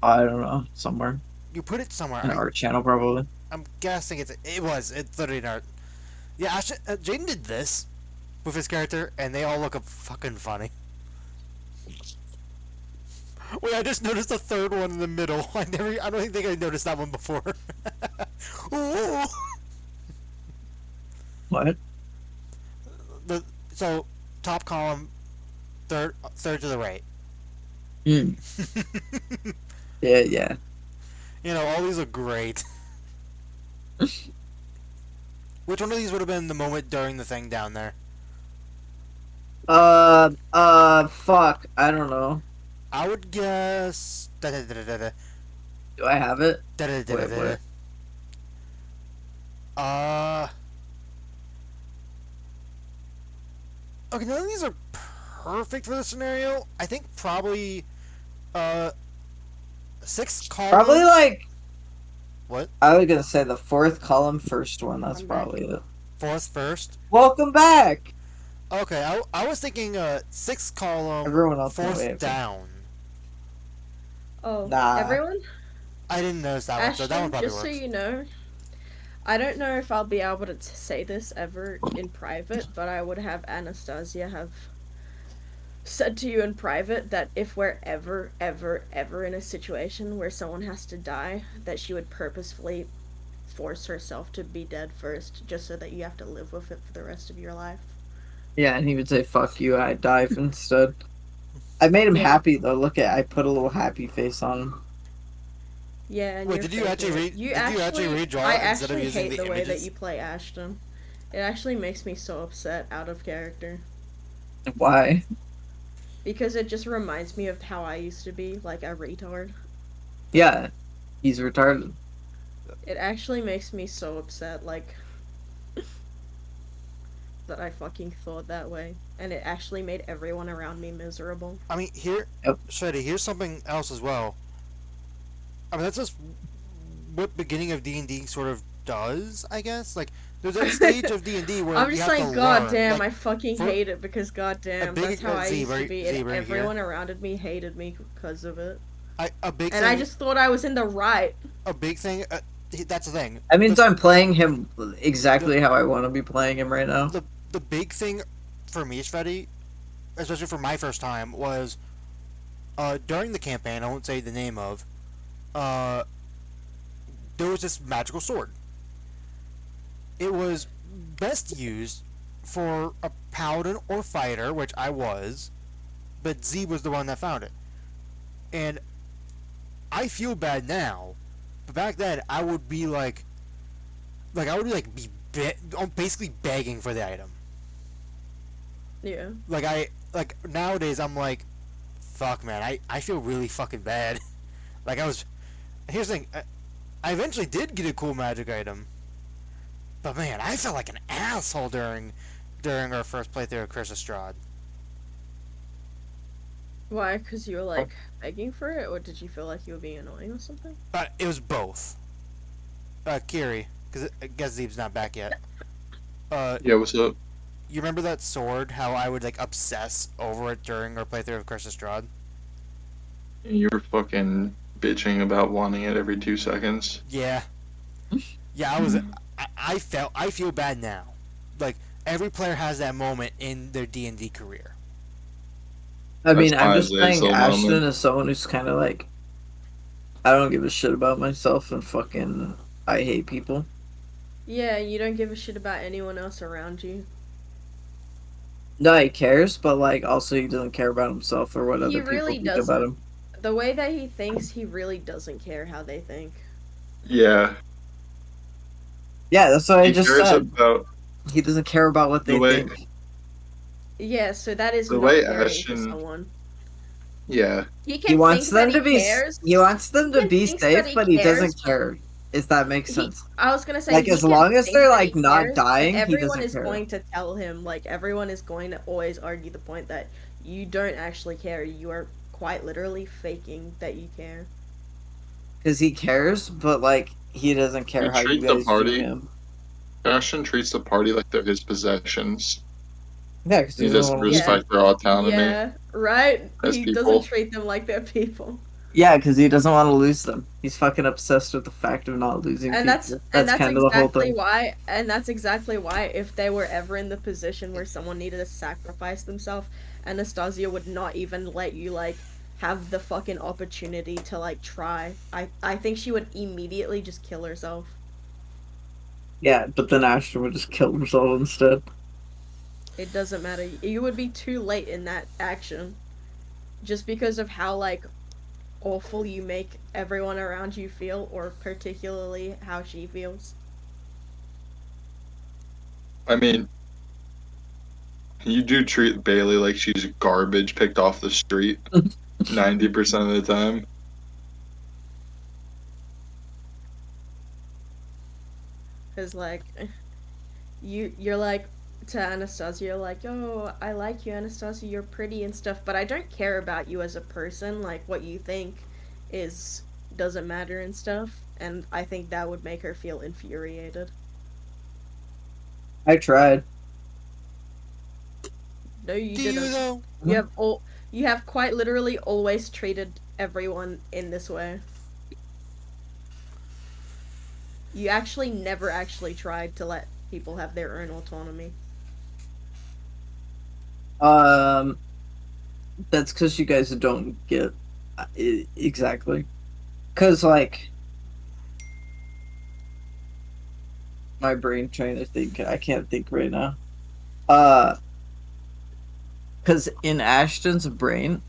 I don't know. Somewhere. You put it somewhere. An art channel, probably. I'm guessing it's literally an art. Yeah, Ashton, Jaden did this with his character, and they all look fucking funny. Wait, I just noticed the third one in the middle. I don't think I noticed that one before. Ooh. What? So top column, third to the right. Hmm. Yeah. You know, all these look great. Which one of these would have been the moment during the thing down there? Fuck. I don't know. I would guess. Do I have it? Wait. Okay, none of these are perfect for the scenario. I think probably, 6 columns. Probably like. What? I was gonna say the fourth column, first one. That's I'm back. probably it. 4th first. Welcome back. Okay, I was thinking 6 column, Everyone else can 4th wave. down. Oh, Nah. everyone? I didn't notice that one, so that one Ashton, probably just works. so you know, I don't know if I'll be able to say this ever in private, but I would have Anastasia have said to you in private that if we're ever in a situation where someone has to die, that she would purposefully force herself to be dead first, just so that you have to live with it for the rest of your life. Yeah, and he would say, "Fuck you, I dive instead." I made him Yeah. happy though. Look at, I put a little happy face on him. Yeah, and Wait, you're did you faking actually it. read- did you actually redraw I it instead of actually using hate the the way that images? you play Ashton. It actually makes me so upset out of character. Why? Because it just reminds me of how I used to be, like a retard. Yeah, he's retarded. It actually makes me so upset, like, that I fucking thought that way. And it actually made everyone around me miserable. I mean, Yep. Shreddy, here's something else as well. I mean, that's just what beginning of D&D sort of does, I guess. Like, there's that stage of D&D where I'm you just have like, to god learn. damn, Like, I fucking for- hate it because god damn, big- that's how I used Zebra- to be, and Zebra here. everyone around me hated me because of it. a big And thing. I just thought I was in the right. A big thing. That's the thing. That means The- I'm playing him exactly how I want to be playing him right now. the big thing for me, Shreddy, especially for my first time, was during the campaign. I won't say the name of. There was this magical sword. It was best used for a paladin or fighter, which I was, but Z was the one that found it. And I feel bad now But back then, I would be like I would basically begging for the item. Yeah. Like nowadays, I'm like, fuck, man, I feel really fucking bad. Like here's the thing, I eventually did get a cool magic item, but man, I felt like an asshole during our first playthrough of Curse of Strahd. Why? Because you were like begging for it, or did you feel like you were being annoying or something? But it was both. Kiri, because Gazzeeb's not back yet. Yeah, what's up? You remember that sword? How I would like obsess over it during our playthrough of Curse of Strahd? You were fucking bitching about wanting it every 2 seconds. Yeah. Yeah, I feel bad now. Like every player has that moment in their D&D career. I mean, That's I'm fine, just Zay, playing so Ashton moment. as someone who's kind of like, I don't give a shit about myself and fucking, I hate people. Yeah, you don't give a shit about anyone else around you. No, he cares, but like, also he doesn't care about himself or what He other people really think about doesn't. him. The way that he thinks, he really doesn't care how they think. Yeah. Yeah, that's what I He just cares said. about He doesn't care about what the they way. think. Yeah, so that is The not way caring for Ashton- someone. Yeah. He can He wants think that them to he be. cares. He wants them to He be thinks safe, that he but he cares, doesn't but- care. If that makes He, sense. I was gonna say, Like, he as can long as think they're, that like, he not cares, dying, but he everyone doesn't is care. going to tell him, like, everyone is going to always argue the point that you don't actually care. You are quite literally faking that you care. Because he cares, but like he doesn't care He how you treats the guys party- view him. Ashton treats the party like they're his possessions. Yeah, because He doesn't respect their autonomy. Yeah, right? as He people. doesn't treat them like they're people. Yeah, because he doesn't want to lose them. He's fucking obsessed with the fact of not losing And people. that's kind of the whole exactly thing. why. And that's exactly why, if they were ever in the position where someone needed to sacrifice themselves, Anastasia would not even let you like have the fucking opportunity to like try. I think she would immediately just kill herself. Yeah, but then Ashton would just kill himself instead. It doesn't matter. You would be too late in that action, just because of how like awful you make everyone around you feel, or particularly how she feels. I mean, you do treat Bailey like she's garbage picked off the street 90% of the time. Cause like, you're like to Anastasia, you're like, oh, I like you, Anastasia, you're pretty and stuff, but I don't care about you as a person. Like what you think doesn't matter and stuff. And I think that would make her feel infuriated. I tried. No, you Do didn't. you though? You have quite literally always treated everyone in this way. You actually never actually tried to let people have their own autonomy. That's because you guys don't get exactly. Because like, my brain trying to think. I can't think right now. Because in Ashton's brain,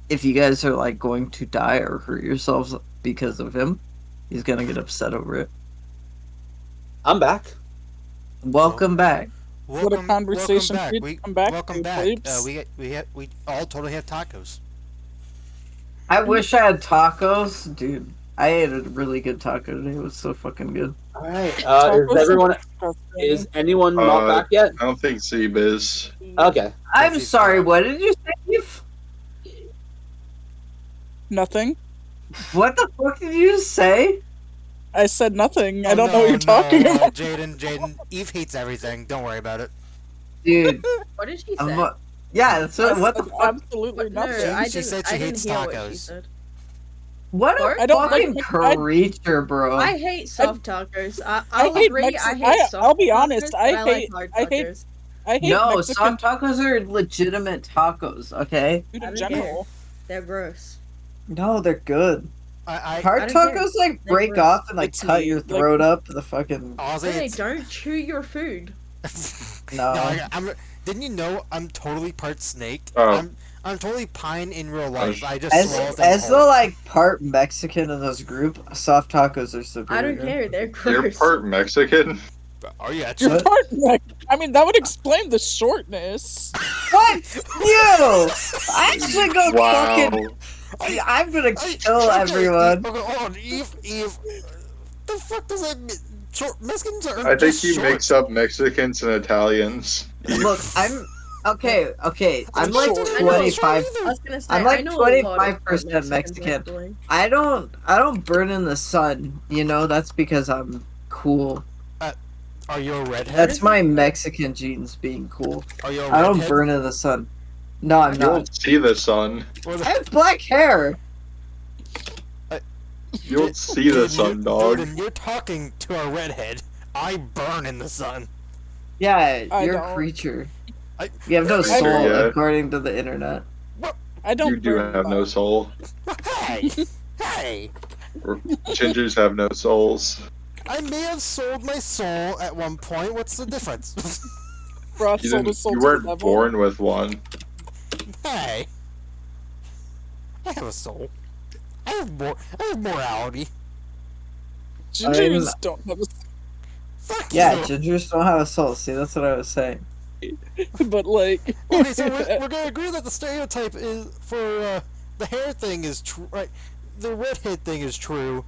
if you guys are like going to die or hurt yourselves because of him, he's gonna get upset over it. I'm back. Welcome back. What a conversation Welcome we'd back. come back Welcome to, back. plebes. We all totally have tacos. I wish I had tacos, dude. I ate a really good taco today. It was so fucking good. All right. Tacos Is everyone? are Is anyone not back yet? I don't think Zeeb is. Okay. I'm Yes, he's sorry. back. What did you say? Eve? nothing. What the fuck did you say? I said nothing. I Oh, don't know what you're talking no, about. Jaden, Eve hates everything. Don't worry about it. Dude, What did she say? I'm yeah, that's I what the said fuck? absolutely What? No, nothing. I She said didn't. she I didn't hates hear what she tacos. said. What a I don't fucking like- creature, bro. I hate soft tacos. I'll hate agree. I Mexi- hate soft I'll be tacos, honest, but I like hate- hard I hate- tacos. I hate No, Mexican soft tacos are legitimate tacos, okay? food I in don't general. They're gross. No, they're good. I Hard I don't care. tacos like They're break gross. off and like It's cut me, your like- throat up to the fucking. I'll No, say they it's don't chew your food. No. I'm. Didn't you know I'm totally part snake? Oh. I'm I'm totally Pine in real life. I just As swallow things as the whole. like part Mexican in this group, soft tacos are superior. I don't care. They're You're gross. part Mexican. Are you Your actually? What? part, I mean, that would explain the shortness. What? You! I should go Wow. fucking. I'm gonna kill Okay, everyone. Okay, hold on, Eve. The fuck does that mean? Short Mexicans are I think just you short. mix up Mexicans and Italians. Look, I'm okay. I'm like Short. I know, 25. I was gonna say, I'm like I know a lot of 25% Mexicans, Mexican. actually. I don't burn in the sun. You know, that's because I'm cool. Are you a redhead? That's my Mexican genes being cool. Are you a I don't redhead? burn in the sun. No, I'm You not. won't see the sun. Or the- I have black hair. You won't see the sun, dog. Jordan, you're talking to a redhead. I burn in the sun. Yeah, I you're don't. a creature. I- You have no Creature, soul, yeah. according to the internet. I don't. You do burn have no much. soul. Hey, hey! Gingers have no souls. I may have sold my soul at one point. What's the difference? Ross You, sold his soul you to the weren't devil. born with one. Hey, I have a soul. I have morality. Gingers don't have Fuck Yeah, you. gingers don't have a soul. See, that's what I was saying. but like. Okay, so we're gonna agree that the stereotype is for the hair thing is true, right? The redhead thing is true,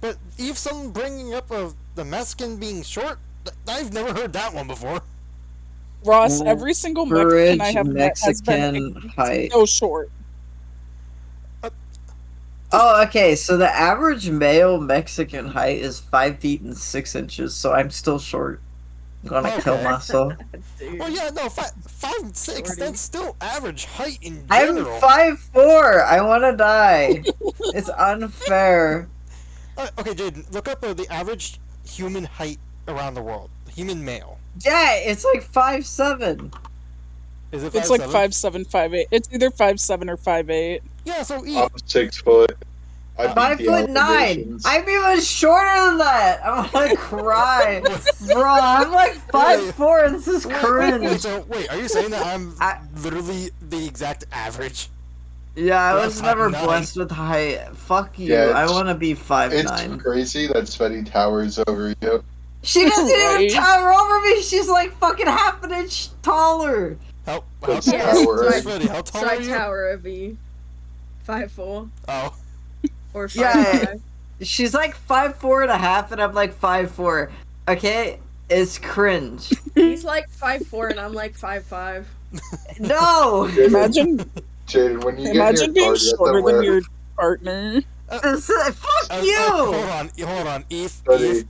but if someone bringing up of the Mexican being short, I've never heard that one before. Ross, every single Bridge Mexican I have met has been Mexican height. so short. Oh, okay. So the average male Mexican height is 5 feet and 6 inches. So I'm still short. I'm gonna kill Okay. myself. Dude. Well, yeah, no, 5'6". Shorty. That's still average height in I'm general. 5'4". I want to die. It's unfair. Okay, Jaden, look up the average human height around the world. Human male. Yeah, it's like 5'7". Is it It's like 5'7"? 5'7", 5'8". It's either 5'7" or 5'8". Yeah, so I'm 6 foot. I beat the 5'9". allegations. I'm even shorter than that. I'm gonna cry, bro. I'm like 5'4". This is cringe. So wait, are you saying that I'm I- literally the exact average? Yeah, I You're was never 5'9". blessed with height. Fuck you. Yeah, I it's- want to be It's 5'9". crazy that Svetty towers over you. She doesn't Right? even tower over me. She's like fucking half an inch taller. How That's tall Yes, tower. are you? so Sweaty, how tall So I are you? tower of you. 5'4" Oh, or 5'5". Yeah. She's like 5'4" and a half, and I'm like 5'4". Okay, it's cringe. He's like 5'4" and I'm like 5'5". No. Imagine, Jaden, when you imagine get in your car, being you have to shorter wear than your partner. Fuck you. hold on, Eve. Svetty,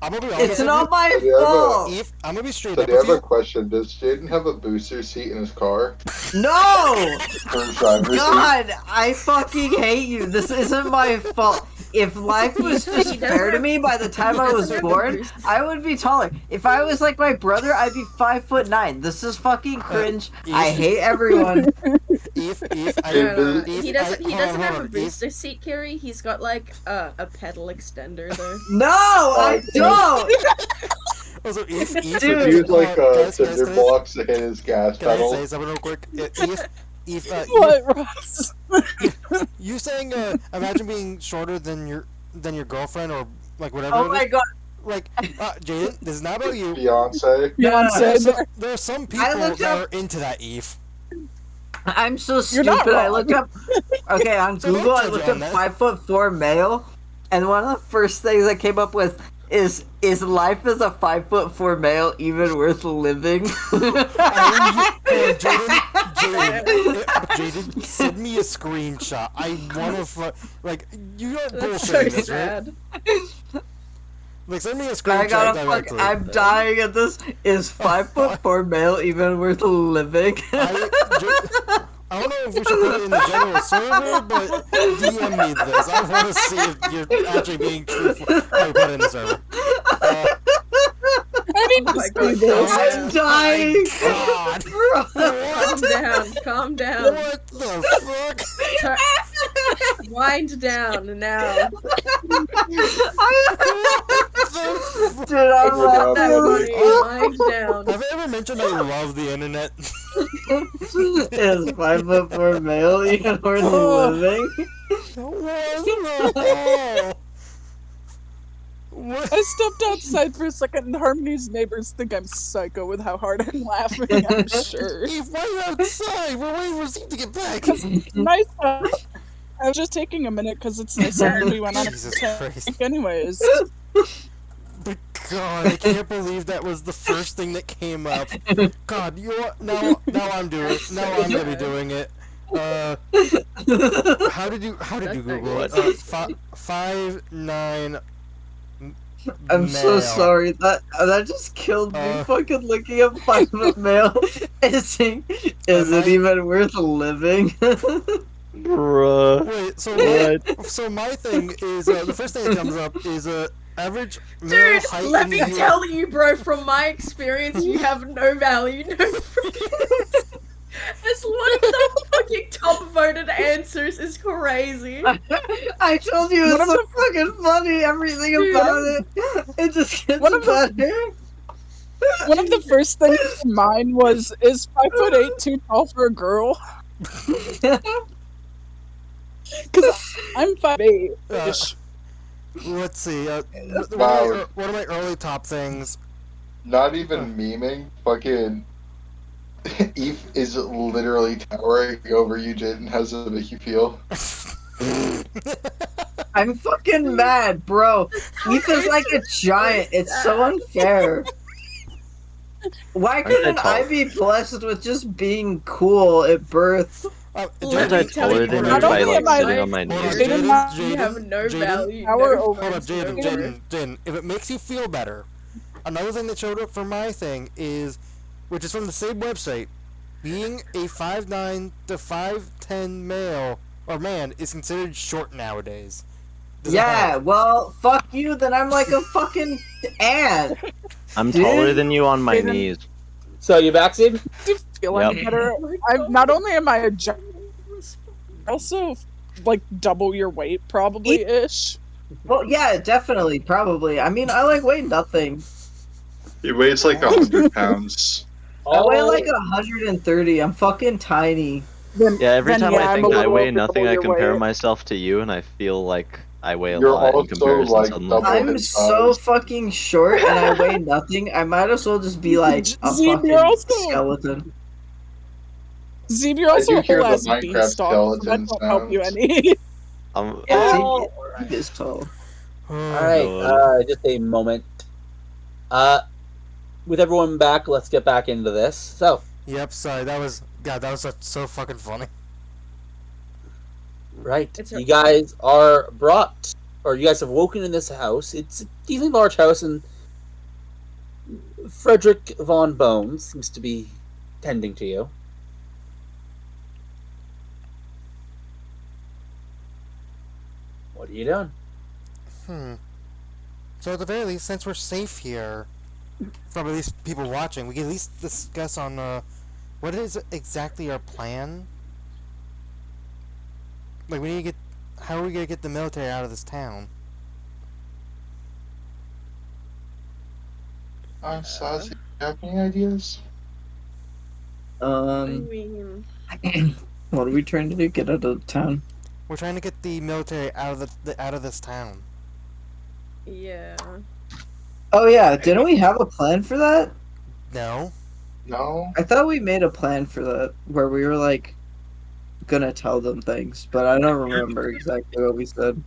I'm gonna be honest It's with not my Yeah, but- fault. you. Eve, I'm gonna be straight Svetty, up I have with a you. question. Does Jaden have a booster seat in his car? No. For his driver's seat? God, I fucking hate you. This isn't my fault. If life was just fair to me by the time I was born, I would be taller. If I was like my brother, I'd be 5'9". This is fucking cringe. I hate everyone. Eve, No, I, no, no. Eve, He doesn't. He hold on, doesn't hold have a on, Eve. booster seat, Carrie. He's got like a pedal extender though. No, I don't. Also, Eve, Dude. He used like guys, cinder can I- blocks to hit his gas Can I pedal. say something real quick? Eve, What, Ross? you saying imagine being shorter than your girlfriend or like whatever. Oh it my is. god. Like, Jaden, this is not about you. Beyonce. Beyonce. There are some people I looked that up- are into that, Eve. I'm so You're not stupid. I wrong. look up. Okay, on So don't Google, I judge looked on up that. 5'4" male, and one of the first things I came up with is life as a 5'4" male even worth living? Jaden, send me a screenshot. I want to like you don't That's so bullshit this, right? sad. Like send me a I screenshot gotta fuck. directly. I'm dying at this. Is 5'4" male even worth living? I don't know if we should put it in the general server, but DM me this. I want to see if you're actually being truthful. Oh, put it in the server. I need to my see God. this. I'm dying. God, Calm down. Calm down. what the fuck? Wind down now. Dude, I'm Over laughing. That down. buddy. Wind down. Have I ever mentioned I love the internet? Is 5'4" male even worth Oh. living? What? I stepped outside for a second, and Harmony's neighbors think I'm psycho with how hard I'm laughing. I'm sure. Eve, why are you outside? We're waiting for Steve to get back. Nice. I was just taking a minute because it's nice out and we went on a Jesus tank Christ. anyways. But God, I can't believe that was the first thing that came up. God, now I'm doing it. Now I'm gonna be doing it. How did you That's Google it? not 5'9" I'm so male. sorry. That just killed me. Fucking looking up 5' male. Is it even worth living? Bruh. Wait, so What? so my thing is the first thing that comes up is average male Dude, height let in me the U- tell you, bro, from my experience, you have no value, no freaking. That's one of the fucking top voted answers is crazy. I told you One it's of so fucking funny. Everything about it. It just gets One of the- better. One of the first things in mine was, is 5'8" too tall for a girl? Because I'm 5'8". Let's see. Wow. One of my early top things. Not even memeing. Fucking Eve is literally towering over you, Jaden. How does it make you feel? I'm fucking mad, bro. Ethan's like a giant. It's so unfair. Why couldn't I be blessed with just being cool at birth? Sometimes I taller than you Not by only like am I- sitting on my Hold on, knees. Jaden, You have no value. Power no over- Hold on, friends, no Jaden. If it makes you feel better, another thing that showed up for my thing is, which is from the same website, being a 5'9" to 5'10" male or man is considered short nowadays. Does that Yeah, help? well, fuck you, then I'm like a fucking ant. I'm Dude. taller than you on my Jaden. knees. So you back, Steve? Feeling Yep. better. I'm not only am I a giant, also like double your weight probably ish. Well, yeah, definitely, probably. I mean, I like weigh nothing. He weighs like 100 pounds. I weigh like 130. I'm fucking tiny. Yeah, every Then, time yeah, I I'm think a I little weigh over nothing, double I your compare weight. myself to you, and I feel like I weigh a You're lot in also, comparison like, suddenly. double- I'm his so size. fucking short and I weigh nothing. I might as well just be like a Zeb, fucking you're also- skeleton. Zeb, you're I also do a hear whole the ass Minecraft beanstalk, so that skeleton don't help you sounds. any. I'm, Yeah, Zeb is tall. Oh, Alright, God. just a moment. With everyone back, let's get back into this. So, Yep, sorry, that was so fucking funny. right, It's you guys are brought, or you guys have woken in this house. It's a decently large house, and Frederick Von Bones seems to be tending to you. What are you doing? So at the very least, since we're safe here, from at least people watching, we can at least discuss on what is exactly our plan. Like, we need to get. How are we gonna get the military out of this town? I'm Sassy. You have any ideas? I mean, What are we trying to do? Get out of town? We're trying to get the military out of out of this town. yeah. Oh yeah, didn't we have a plan for that? No. No? I thought we made a plan for that where we were like gonna tell them things, but I don't remember exactly what we said.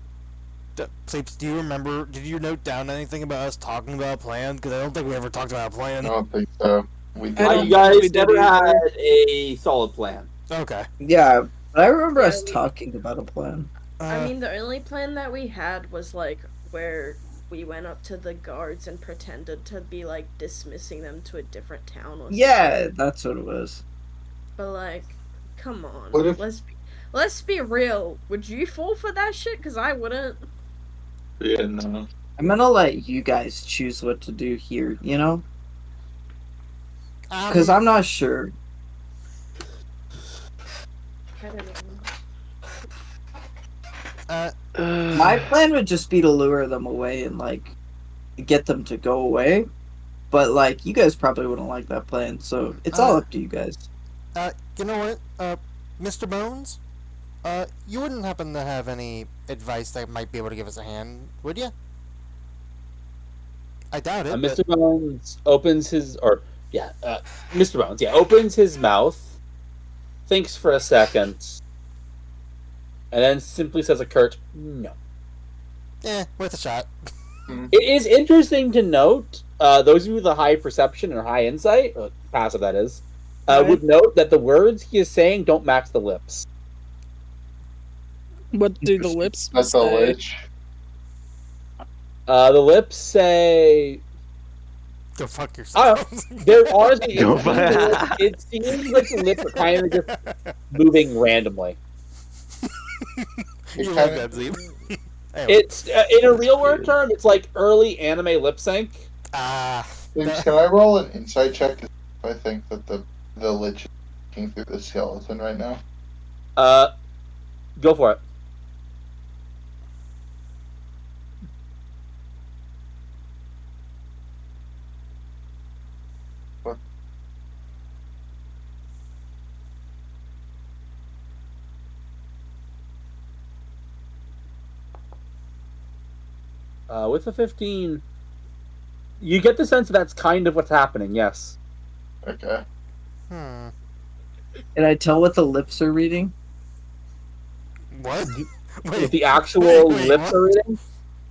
Sleeps, do you remember? Did you note down anything about us talking about a plan? Because I don't think we ever talked about a I plan. don't think so. We I did. don't You think we guys did never either. had a solid plan. Okay. Yeah, but I remember Yeah, us we- talking about a plan. I mean, the only plan that we had was like where we went up to the guards and pretended to be like dismissing them to a different town or Yeah, something. that's what it was. But like, come on, What if- let's be real. Would you fall for that shit? Because I wouldn't. Yeah, no. I'm gonna let you guys choose what to do here, you know? Because I'm not sure. I don't know. My plan would just be to lure them away and like get them to go away. But like you guys probably wouldn't like that plan, so it's all up to you guys. You know what, Mr. Bones? You wouldn't happen to have any advice that might be able to give us a hand, would you? I doubt it. Mr. Bones opens his, Mr. Bones, opens his mouth, thinks for a second, and then simply says a curt no. Worth a shot. It is interesting to note, those of you with a high perception or high insight, or passive that is, would note that the words he is saying don't match the lips. What do the lips That's the say? lich. The lips say, Go fuck yourself. there are the Go fuck- it seems like the lips are kind of just moving randomly. You It like kinda- that, Zeeb. It's in a real word term, it's like early anime lip sync. Luke, can I roll an insight check? 'Cause I think that the lich is looking through the skeleton right now. Go for it. What? With the 15, you get the sense that that's kind of what's happening. Yes. Okay. Hmm. Can I tell what the lips are reading? What? With the actual wait, lips what? are reading.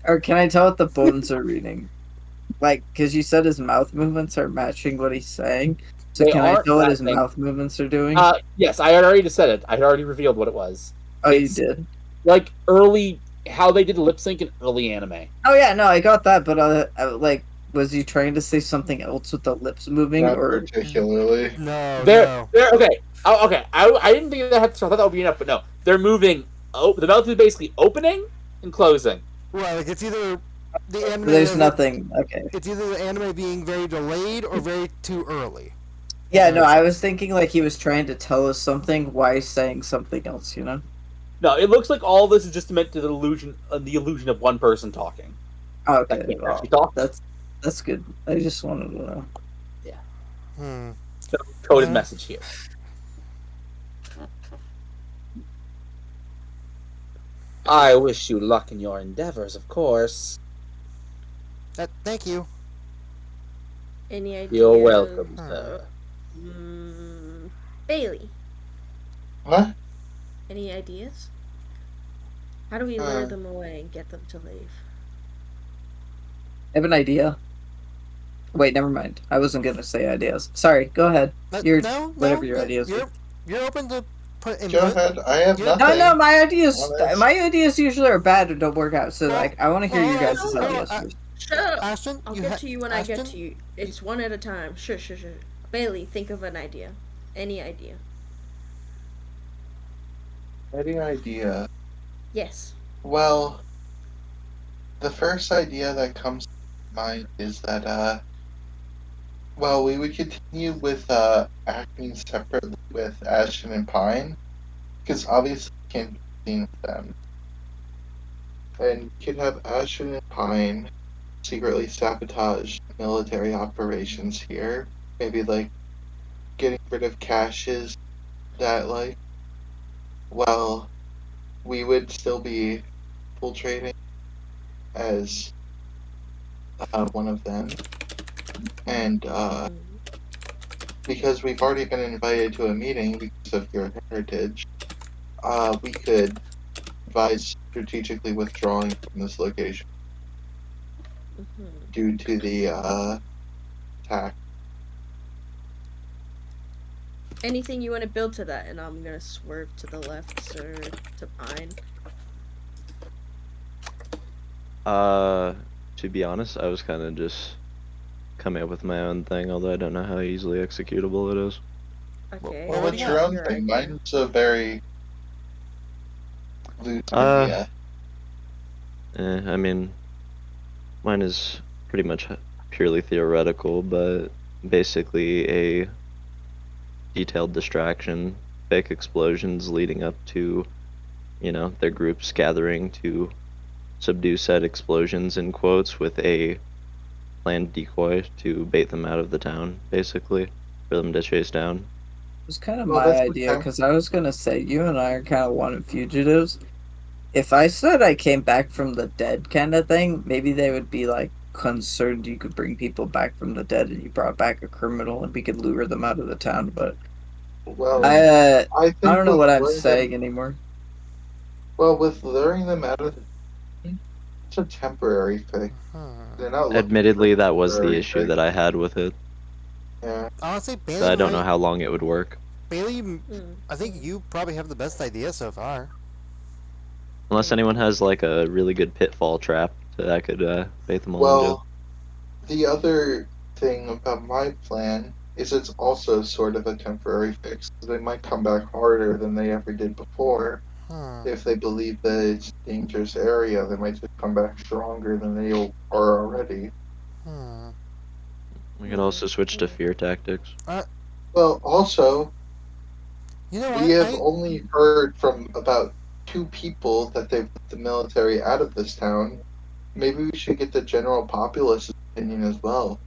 Or can I tell what the bones are reading? Like, because you said his mouth movements are matching what he's saying. So They can I aren't tell what his matching. mouth movements are doing? Yes, I had already said it. I had already revealed what it was. Oh, you it's- did? Like early, how they did lip sync in early anime. Oh, yeah, no, I got that, but, like, was he trying to say something else with the lips moving? Not Or particularly. No, They're no. okay. Oh, okay. I didn't think that. I thought that would be enough, but no, they're moving. Oh, the mouth is basically opening and closing. Well, like it's either the anime. there's nothing? Okay. It's either the anime being very delayed or very too early. Yeah, no, I was thinking, like, he was trying to tell us something while saying something else, you know? No, it looks like all this is just meant to the illusion of one person talking. Oh, That okay, can't well, actually talk. that's good. I just wanted to know. Hmm. Coded Yeah. message here. I wish you luck in your endeavors, of course. Thank you. Any idea? You're welcome, sir. Bailey, What? any ideas? How do we lure them away and get them to leave? I have an idea. Wait, never mind. I wasn't gonna say ideas. Sorry, go ahead. Whatever your ideas are. You're open to put Go input. ahead. I have Yeah. nothing. No, my ideas. Honest. My ideas usually are bad and don't work out. So, Well, like, I want to hear well, your guys' no, ideas no, first. Shut up! Ashton, I'll you get ha- to you when I get Ashton? to you. It's one at a time. Sure. Bailey, think of an idea. Any idea? Any idea? Yes. Well, the first idea that comes to mind is that, well, we would continue with acting separately with Ashton and Pine, because obviously we can't be seen with them. And we could have Ashton and Pine secretly sabotage military operations here. Maybe, like, getting rid of caches that, like, well, we would still be infiltrating as one of them. And because we've already been invited to a meeting because of your heritage, we could advise strategically withdrawing from this location due to the attack. Anything you want to build to that, and I'm gonna swerve to the left, sir, to Pine. To be honest, I was kind of just coming up with my own thing, although I don't know how easily executable it is. Okay. Well, what what's is your own thing? idea? Mine's a very loose Uh, idea. I mean, mine is pretty much purely theoretical, but basically a detailed distraction, fake explosions leading up to, their groups gathering to subdue said explosions in quotes with a planned decoy to bait them out of the town, basically, for them to chase down. was kind of Well, my that's the idea time- because I was gonna say you and I are kind of wanted fugitives. If I said I came back from the dead kind of thing, maybe they would be like concerned you could bring people back from the dead and you brought back a criminal and we could lure them out of the town. But Well, I I think don't know with what I'm luring saying them, anymore. well, with luring them out of the it's a temporary fix. They're not looking Admittedly, for a that was the temporary issue fix. that I had with it. Yeah. Honestly, So Bailey, I don't know how long it would work. Bailey, I think you probably have the best idea so far. Unless anyone has like a really good pitfall trap that I could bait them all Well, the other thing about my plan is it's also sort of a temporary fix. They might come back harder than they ever did before. Hmm. If they believe that it's a dangerous area, they might just come back stronger than they are already. Hmm. into. We could also switch to fear tactics. Well, also, You know we what? have only heard from about 2 people that they've put the military out of this town. Maybe we should get the general populace's opinion as well.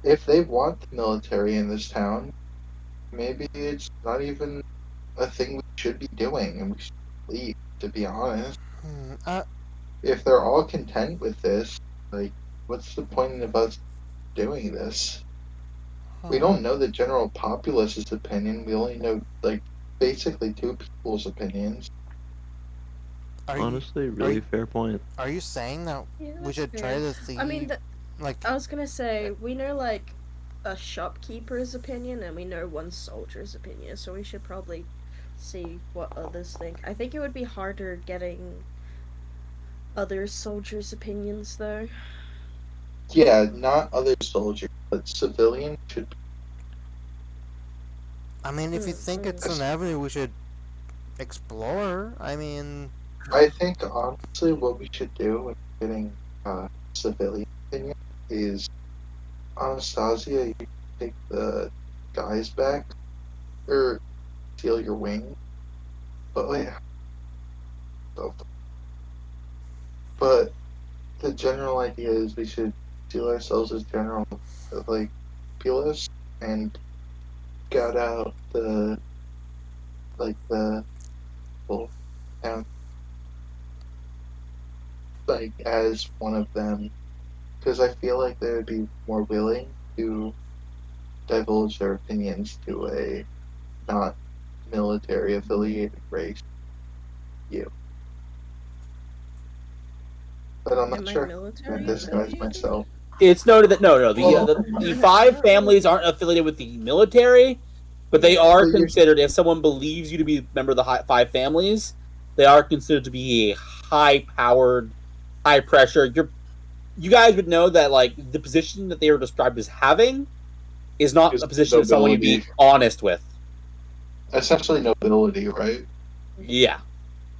If they want the military in this town, maybe it's not even a thing we should be doing, and we should leave, to be honest. If they're all content with this, like, what's the point of us doing this? We don't know the general populace's opinion. We only know, like, basically 2 people's opinions. Honestly, really fair point. Are you saying that Yeah, we that's should try fair. to see? I mean, like, I was gonna say we know like a shopkeeper's opinion and we know one soldier's opinion, so we should probably see what others think. I think it would be harder getting other soldiers' opinions though. Yeah, not other soldiers, but civilians should. I mean, if you think it's an avenue we should explore, I mean, I think honestly, what we should do when getting civilian opinion is Anastasia, you take the guys back, or steal your wing. But wait, but the general idea is we should steal ourselves as general, like, populace, and scout out the full town, like, as one of them, because I feel like they would be more willing to divulge their opinions to a not military affiliated race. You. But I'm not Am I sure. military I disguise affiliated? myself. It's noted that the 5 families aren't affiliated with the military, but they are But you're- considered, if someone believes you to be a member of the 5 families, they are considered to be a high-powered, high-pressure. You guys would know that, like, the position that they are described as having is not Is a position of someone you'd be nobility. honest with. Essentially nobility, right? Yeah.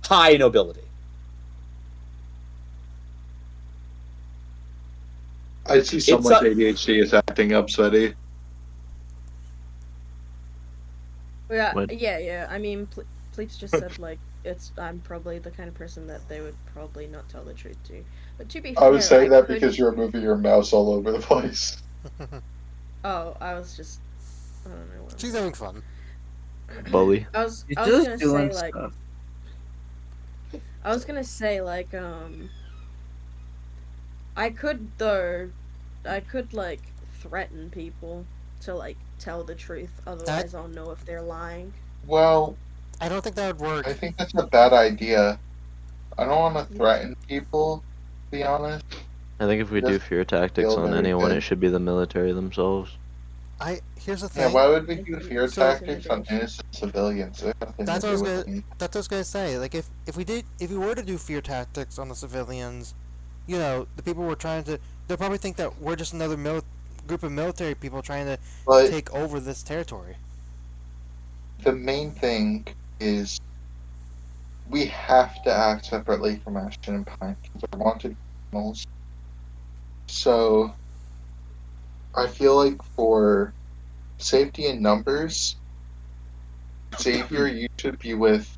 High nobility. I see It's someone's ADHD is acting up, Sweaty. Yeah, What? yeah. I mean, Pleeps just said like I'm probably the kind of person that they would probably not tell the truth to. But to be fair, I was saying that could- because you're moving your mouse all over the place. Oh, I was just. I don't know. What she's having fun. Bully. I was You're gonna just say doing like. stuff. I was gonna say like I could like threaten people to like tell the truth. Otherwise, I'll know if they're lying. Well, I don't think that would work. I think that's a bad idea. I don't want to threaten people, to be honest. I think if we do Doesn't fear tactics feel on very anyone, good. it should be the military themselves. Here's the Yeah, thing. why would we do fear So- tactics on innocent civilians? They have nothing That's to what I do was with gonna. them. That's what I was gonna say. Like, if we were to do fear tactics on the civilians, you know, the people we're trying to, they'll probably think that we're just another group of military people trying to But take over this territory. the main thing is we have to act separately from Ashton and Pine because they're wanted criminals. So I feel like for safety in numbers, Xavier, you should be with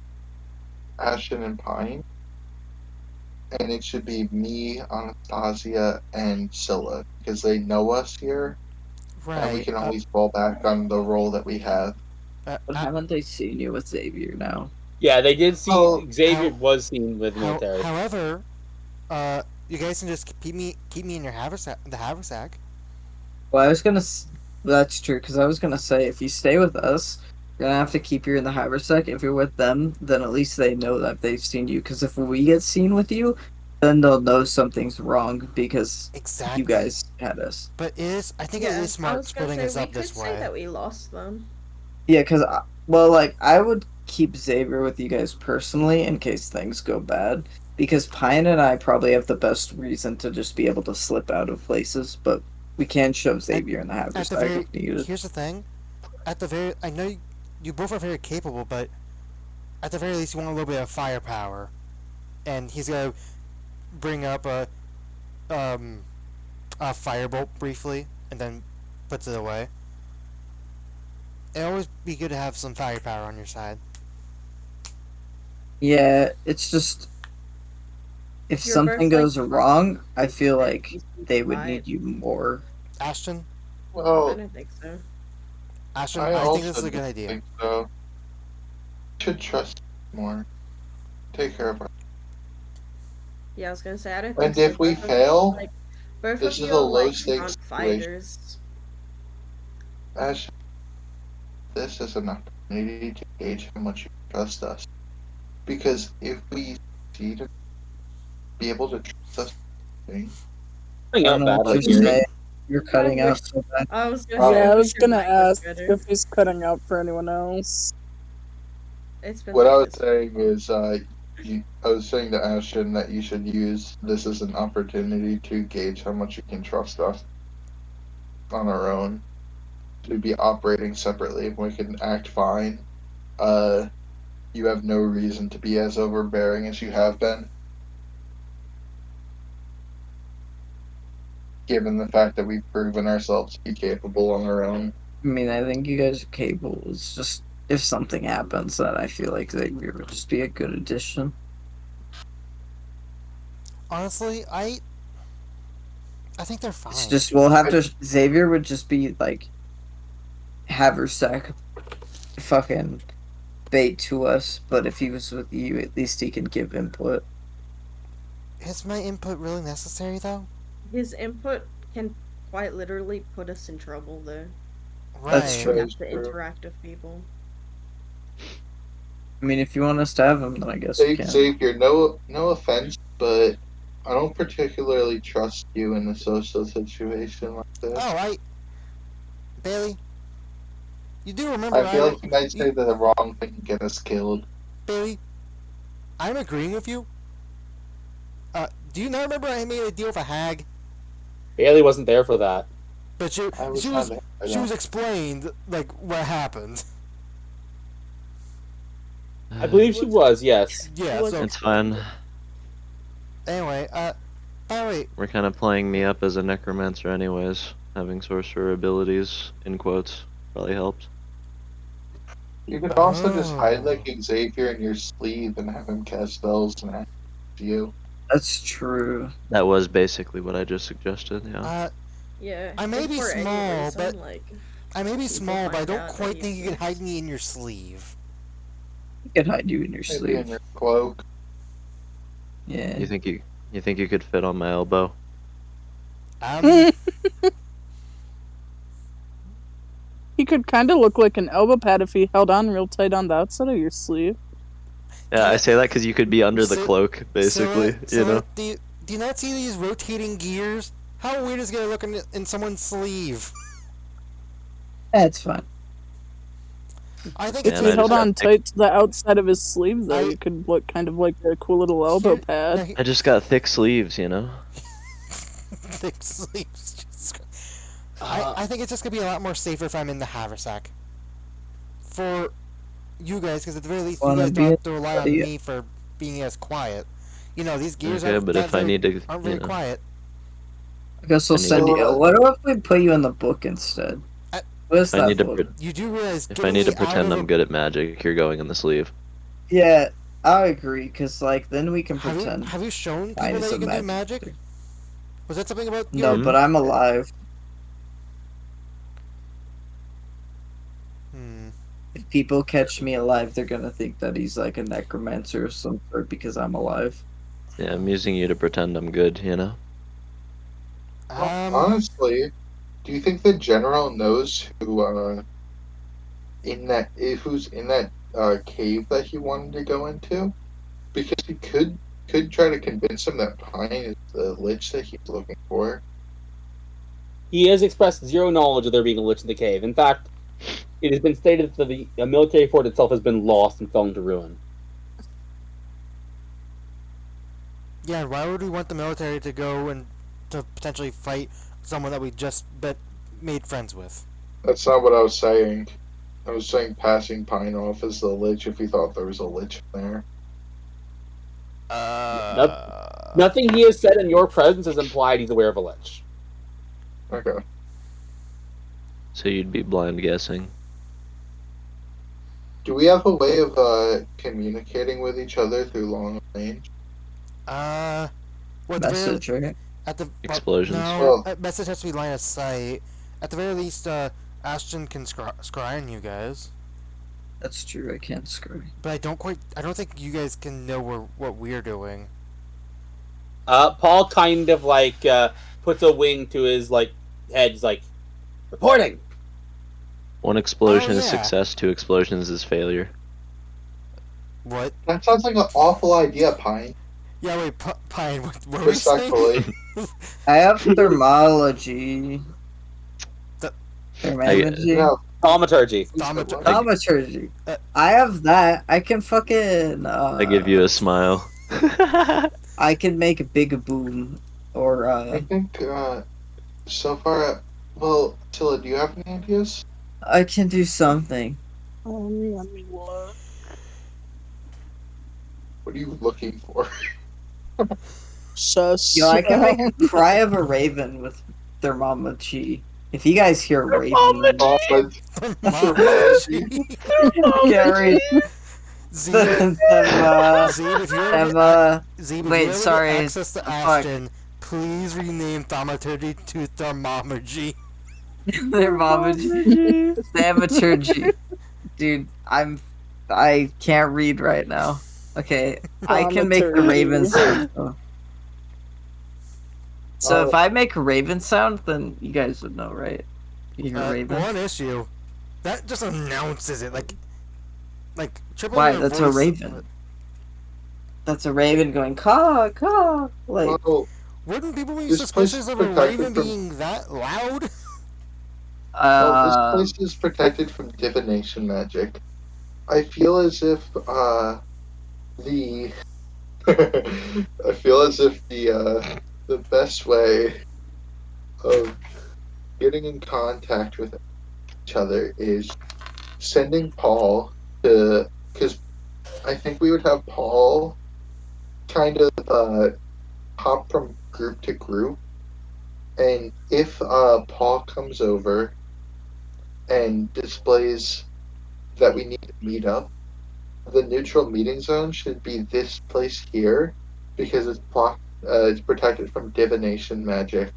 Ashton and Pine. And it should be me, Anastasia, and Scylla, because they know us here, and we Right. can always fall back on the role that we have. But haven't they seen you with Xavier now? Yeah, they did see Oh, Xavier was seen with How, military. however, you guys can just keep me in your the haversack. Well, I was gonna. That's true, because I was gonna say if you stay with us, you're gonna have to keep you in the haversack. If you're with them, then at least they know that they've seen you. Because if we get seen with you, then they'll know something's wrong because Exactly. you guys had us. But I think it Yeah, is I smart was gonna splitting say us we up could this say way. that we lost them. Yeah, because well, like I would keep Xavier with you guys personally in case things go bad. Because Pine and I probably have the best reason to just be able to slip out of places, but we can shove Xavier in the At the haversack very if needed. here's the thing, I know you both are very capable, but at the very least you want a little bit of firepower, and he's gonna bring up a firebolt briefly and then puts it away. It'd always be good to have some firepower on your side. Yeah, it's just if You're something both, like, goes wrong, I feel that like you can they would survive. need you more. Ashton, I Well, don't think so. Ashton, I I think also this is a good don't idea. think so. Should trust more. Take care of her. Yeah, I was gonna say I don't And think so. if we Both of you, fail, like, both this of is you a are like low-stakes non-fighters. Ash, this is an opportunity to gauge how much you trust us. Because if we succeed, be able to trust us. I Coming don't out know bad, what like you're Yuri. saying. You're cutting out so bad. I was gonna Oh. say, Yeah, I was wish your gonna mic was ask better. if he's cutting out for anyone else. It's been What like I was this. saying is, I was saying to Ashton that you should use this as an opportunity to gauge how much you can trust us on our own. To be operating separately, if we can act fine, you have no reason to be as overbearing as you have been. Given the fact that we've proven ourselves to be capable on our own. I mean, I think you guys are capable. It's just if something happens, that I feel like Xavier would just be a good addition. Honestly, I think they're fine. It's just we'll have to. Xavier would just be like haversack, fucking bait to us. But if he was with you, at least he can give input. Is my input really necessary though? His input can quite literally put us in trouble, though. Right. That's true. We That have is to true. interact with people. I mean, if you want us to have him, then I guess we can. Xavier, no offense, but I don't particularly trust you in a social situation like this. Bailey, you do remember I feel like you might say the wrong thing and get us killed. Bailey, I'm agreeing with you. Do you not remember I made a deal with a hag? Bailey wasn't there for that. But she I was she not was there for she that. was explained like what happened. I believe she was, yes. Yeah, so It's fine. anyway, by the way, We're kind of playing me up as a necromancer, anyways. Having sorcerer abilities in quotes probably helped. You could also just hide Oh. like Xavier in your sleeve and have him cast spells and act you. That's true. That was basically what I just suggested. Yeah. Yeah. I may if be for any small, reason, but like, I may be people small, but I find don't out that quite he think you can hide exists. me in your sleeve. He could hide you in your Maybe in sleeve. your cloak. Yeah. You think you could fit on my elbow? He could kind of look like an elbow pad if he held on real tight on the outside of your sleeve. Yeah, I say that because you could be under the So- cloak, basically. You know. do you not see these rotating gears? How weird is it gonna look in someone's sleeve? That's fine. I think If it's Yeah, he I held just on got tight to the outside of his sleeve, though, I- it could look kind of like a cool little elbow Here- pad. no, I just got thick sleeves, you know. thick sleeves. I think it's just gonna be a lot more safer if I'm in the haversack. For you guys, because at the very least, you Wanna guys be don't have to rely on buddy? me for being as quiet. You know, these gears Okay, aren't, but not if I very, need to, aren't you very know. quiet. I guess we'll I need send to- you. What if we put you in the book instead? I- What's If I that need to, book? You do realize if I getting need to me out pretend of I'm a- good at magic, you're going in the sleeve. Yeah, I agree. Cause like then we can Have you, pretend. have you shown people Mine that is you a can do magic magic? Was that something about No, your... but I'm alive. Hmm. If people catch me alive, they're gonna think that he's like a necromancer of some sort because I'm alive. Yeah, I'm using you to pretend I'm good, you know? Honestly, do you think the general knows who's in that cave that he wanted to go into? Because he could try to convince him that Pine is the lich that he's looking for. He has expressed zero knowledge of there being a lich in the cave. In fact, it has been stated that the military fort itself has been lost and fallen to ruin. Yeah, why would we want the military to go and to potentially fight someone that we just made friends with? That's not what I was saying. I was saying passing Pine off as the lich if he thought there was a lich there. Nothing he has said in your presence has implied he's aware of a lich. Okay. So you'd be blind guessing. Do we have a way of communicating with each other through long range? Well, Message, right? at the Explosions. No, message has to be line of sight. At the very least, Ashton can scry on you guys. That's true. I can't scry. But I don't think you guys can know what we're doing. Paul kind of like puts a wing to his like head. He's like, reporting. One explosion is yeah. success, 2 explosions is failure. What? That sounds like an awful idea, Pine. Yeah, wait, Pine, what were we saying? Respectfully. I have thermology. Thermology? No. Thaumaturgy. Thaumaturgy. I have that. I can fucking. I give you a smile. I can make a big boom, or I think so far. Well, Tilla, do you have any ideas? I can do something. Let me look. What are you looking for? Sus. Yo, I can make a cry of a raven with thermology. If you guys hear raven, Gary, Zeb, if you're wait, sorry. access to Ashton, please rename thaumaturgy to thermometry. Thermometry. Thaumaturgy. Dude, I can't read right now. Okay, I can make the raven sound though. So if I make a raven sound, then you guys would know, right? You hear raven? One issue. That just announces it, like triple. Why? your That's voice. a raven. That's a raven going caw caw. Like, Well, Wouldn't people be This place suspicious is of a protected raven from- being that loud? this place is protected from divination magic. I feel as if the best way of getting in contact with each other is sending Paul to, because I think we would have Paul kind of hop from group to group, and if Paul comes over and displays that we need to meet up, the neutral meeting zone should be this place here because it's protected from divination magic.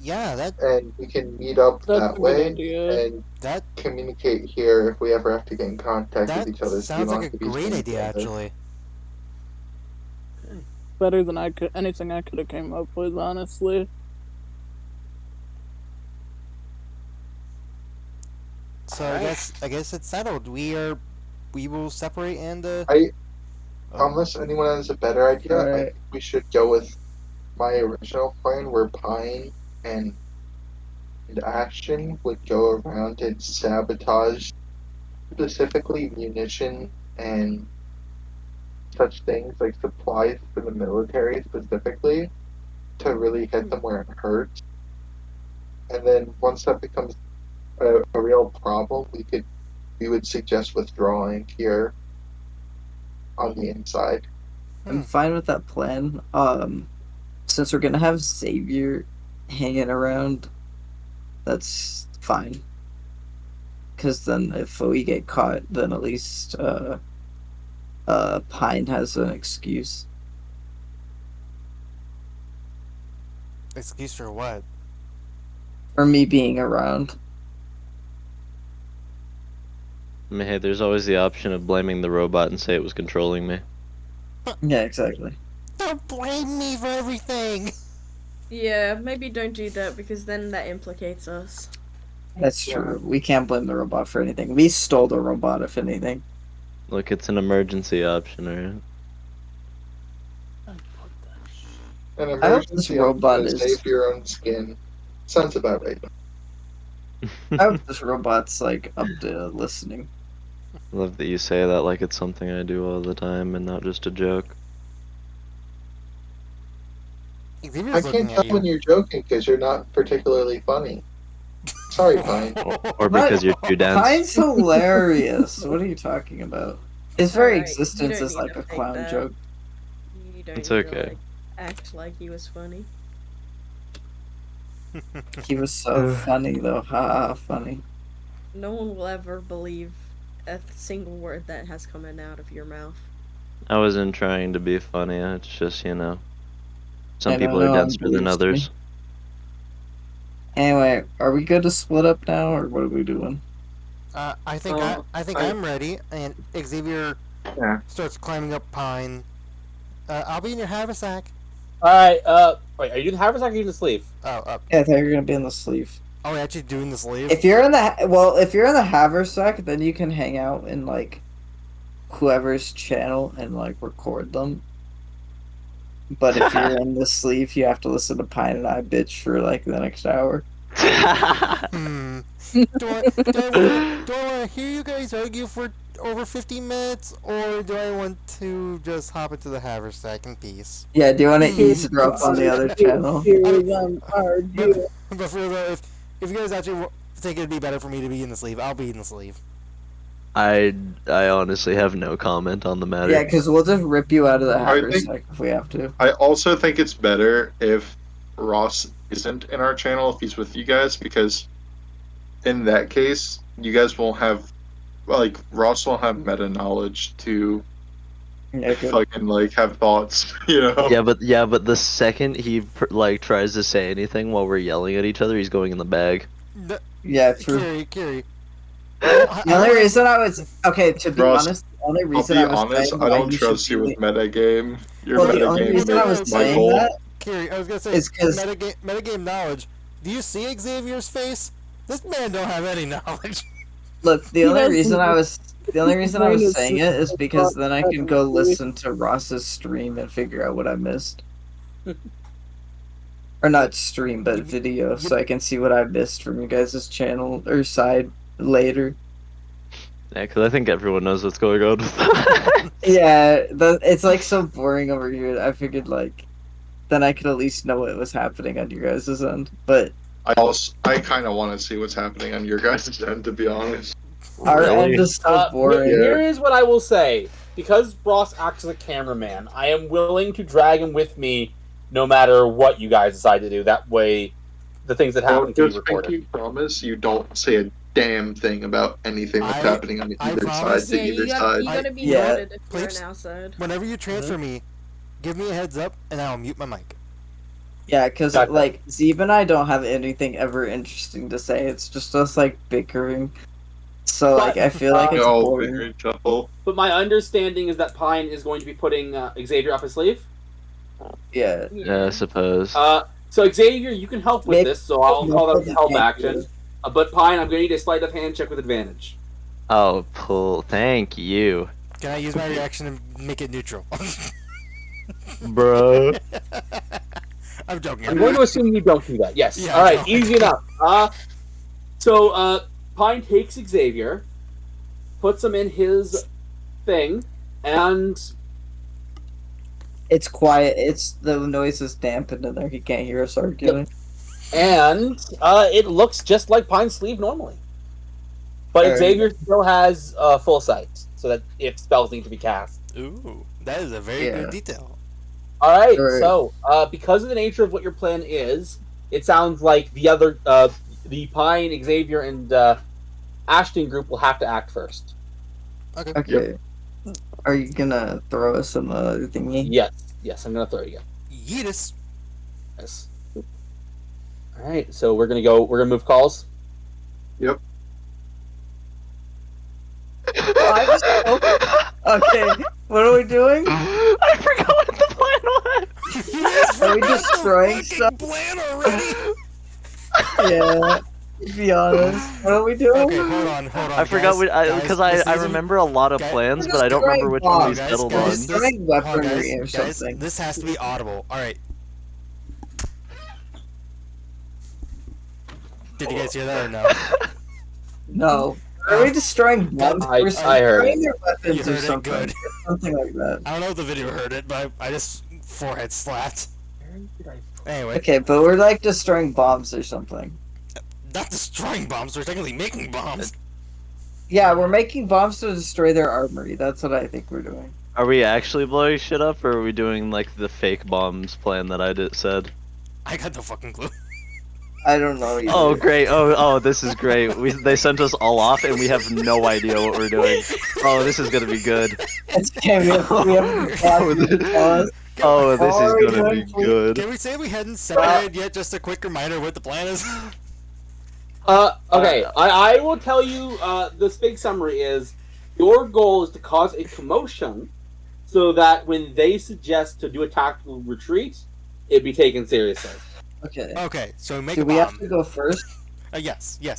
Yeah, And we can meet up That's a that good way idea. and that communicate here if we ever have to get in contact that with each other. sounds like a great idea, actually. Better than anything I could have came up with, honestly. So I guess it's settled. We will separate and Unless anyone has a better idea, I Alright. think we should go with my original plan where Pine and Ashton would go around and sabotage specifically munition and such things like supplies for the military specifically to really hit them where it hurts. And then once that becomes a real problem, we would suggest withdrawing here on the inside. I'm fine with that plan. Since we're gonna have Xavier hanging around, that's fine. Cause then if we get caught, then at least Pine has an excuse. excuse for what? For me being around. I mean, hey, there's always the option of blaming the robot and say it was controlling me. Yeah, exactly. Don't blame me for everything. Yeah, maybe don't do that because then that implicates us. That's true. We can't blame the robot for anything. We stole the robot, if anything. Look, it's an emergency option, alright? An I hope this emergency robot option to is- save your own skin. Sounds about right. I hope this robot's like up to listening. Love that you say that like it's something I do all the time and not just a joke. Xavier's I looking can't at tell you. when you're joking because you're not particularly funny. Sorry, Pine. Or because you're too dense. Pine's hilarious. What are you talking about? His very Alright, you existence don't is need like to a fake clown that. joke. You don't It's need to, okay. like, act like he was funny. He was so funny though. Ha, funny. No one will ever believe a single word that has come out of your mouth. I wasn't trying to be funny, it's just, you know. Some I know, people no are one denser than believes me. others. Anyway, are we good to split up now, or what are we doing? I think I'm ready, and Xavier starts climbing up Pine. I'll be in your haversack. Alright, wait, are you doing the haversack or are you doing the sleeve? Oh, Yeah, I thought you were gonna be in the sleeve. oh, we're actually doing the sleeve. If you're in the haversack, then you can hang out in like whoever's channel and like record them. But if you're in the sleeve, you have to listen to Pine and I bitch for like the next hour. Hmm. Do I want to hear you guys argue for over 50 minutes, or do I want to just hop into the haversack in peace? Yeah, do you want to eavesdrop on the other channel? But for the, if you guys actually think it'd be better for me to be in the sleeve, I'll be in the sleeve. I honestly have no comment on the matter. Yeah, because we'll just rip you out of the I think- haversack if we have to. I also think it's better if Ross isn't in our channel if he's with you guys, because in that case, you guys won't have, like, Ross won't have meta knowledge to Yeah, good. fucking, like, have thoughts, you know? Yeah, but the second he like tries to say anything while we're yelling at each other, he's going in the bag. Yeah, true. Kiri. The only reason I was to be Ross, honest, the only I'll reason be I was honest, saying I why don't you should trust you be- with metagame. Your Well, the only metagame reason I was is saying Michael. that Kiri, I was gonna say, is 'cause- metagame knowledge. Do you see Xavier's face? This man don't have any knowledge. Look, the He only doesn't- reason I was brain is saying it is because then I can go probably- listen to Ross's stream and figure out what I missed. Or not stream, but video, so I can see what I missed from you guys' channel or side later. Yeah, because I think everyone knows what's going on with that. Yeah, it's like so boring over here. I figured like then I could at least know what was happening on your guys' end. But I kind of want to see what's happening on your guys' end, to be honest. our Really? end is so boring. Here is what I will say. Because Ross acts as a cameraman, I am willing to drag him with me no matter what you guys decide to do. That way, the things that happen can be Just recorded. pinky promise you don't say a damn thing about anything that's happening on I either promise. side to Yeah, either you side. gotta be Yeah. noted if you're Please. an outside. Whenever you transfer me, give me a heads up, and I'll mute my mic. Yeah, because Gotcha. like Zeeb and I don't have anything ever interesting to say. It's just us like bickering. So like I feel like it's Oh, boring. very chuckle. But my understanding is that Pine is going to be putting Xavier up his sleeve. Yeah. Yeah, I suppose. So Xavier, you can help with Nick, this, so I'll call that Nick, help Nick, action. But Pine, I'm going to need a sleight of hand check with advantage. Oh, pull. Thank you, Can I use my reaction and make it neutral? bro. I'm joking. I'm going to assume you don't do that. Yes. Yeah, All right. no. Easy enough. So Pine takes Xavier, puts him in his thing, and It's quiet. It's the noise is dampened in there. He can't hear us arguing. it looks just like Pine's sleeve normally. But Alright. Xavier still has full sight, so that if spells need to be cast. Ooh, that is a very Yeah. good detail. All right. Alright. So because of the nature of what your plan is, it sounds like the other, the Pine, Xavier, and Ashton group will have to act first. Okay. Okay. Are you gonna throw us some other thingy? Yes, I'm gonna throw you. Yeetus. Yes. All right. So we're gonna move calls. Yep. Okay, what are we doing? I forgot what the plan was. Are we destroying stuff? Plan already? Yeah. Be honest. What are we doing? Okay, hold on. I forgot guys, because guys, I this remember a lot of guys- plans, We're but I don't remember which one we destroying settled bombs. on. We're destroying weaponry or guys, something. this has to be audible. All right. Did you guys hear that or no? No. Are we destroying bombs? I- We're I heard destroying their You weapons or heard it? something. Good. Something like that. I don't know if the video heard it, but I just forehead slapped. Anyway, Okay, but we're like destroying bombs or something. not destroying bombs. We're technically making bombs. Yeah, we're making bombs to destroy their armory. That's what I think we're doing. Are we actually blowing shit up, or are we doing like the fake bombs plan that I said? I got no fucking clue. I don't know either. Oh great! Oh, this is great. They sent us all off, and we have no idea what we're doing. Oh, this is gonna be good. It's okay, we have Oh, this is gonna be good. Can we say we hadn't separated yet? Just a quick reminder what the plan is. Okay, I will tell you this big summary is your goal is to cause a commotion so that when they suggest to do a tactical retreat, it be taken seriously. Okay. Okay, so make Do a we bomb. have to go first? Yes. You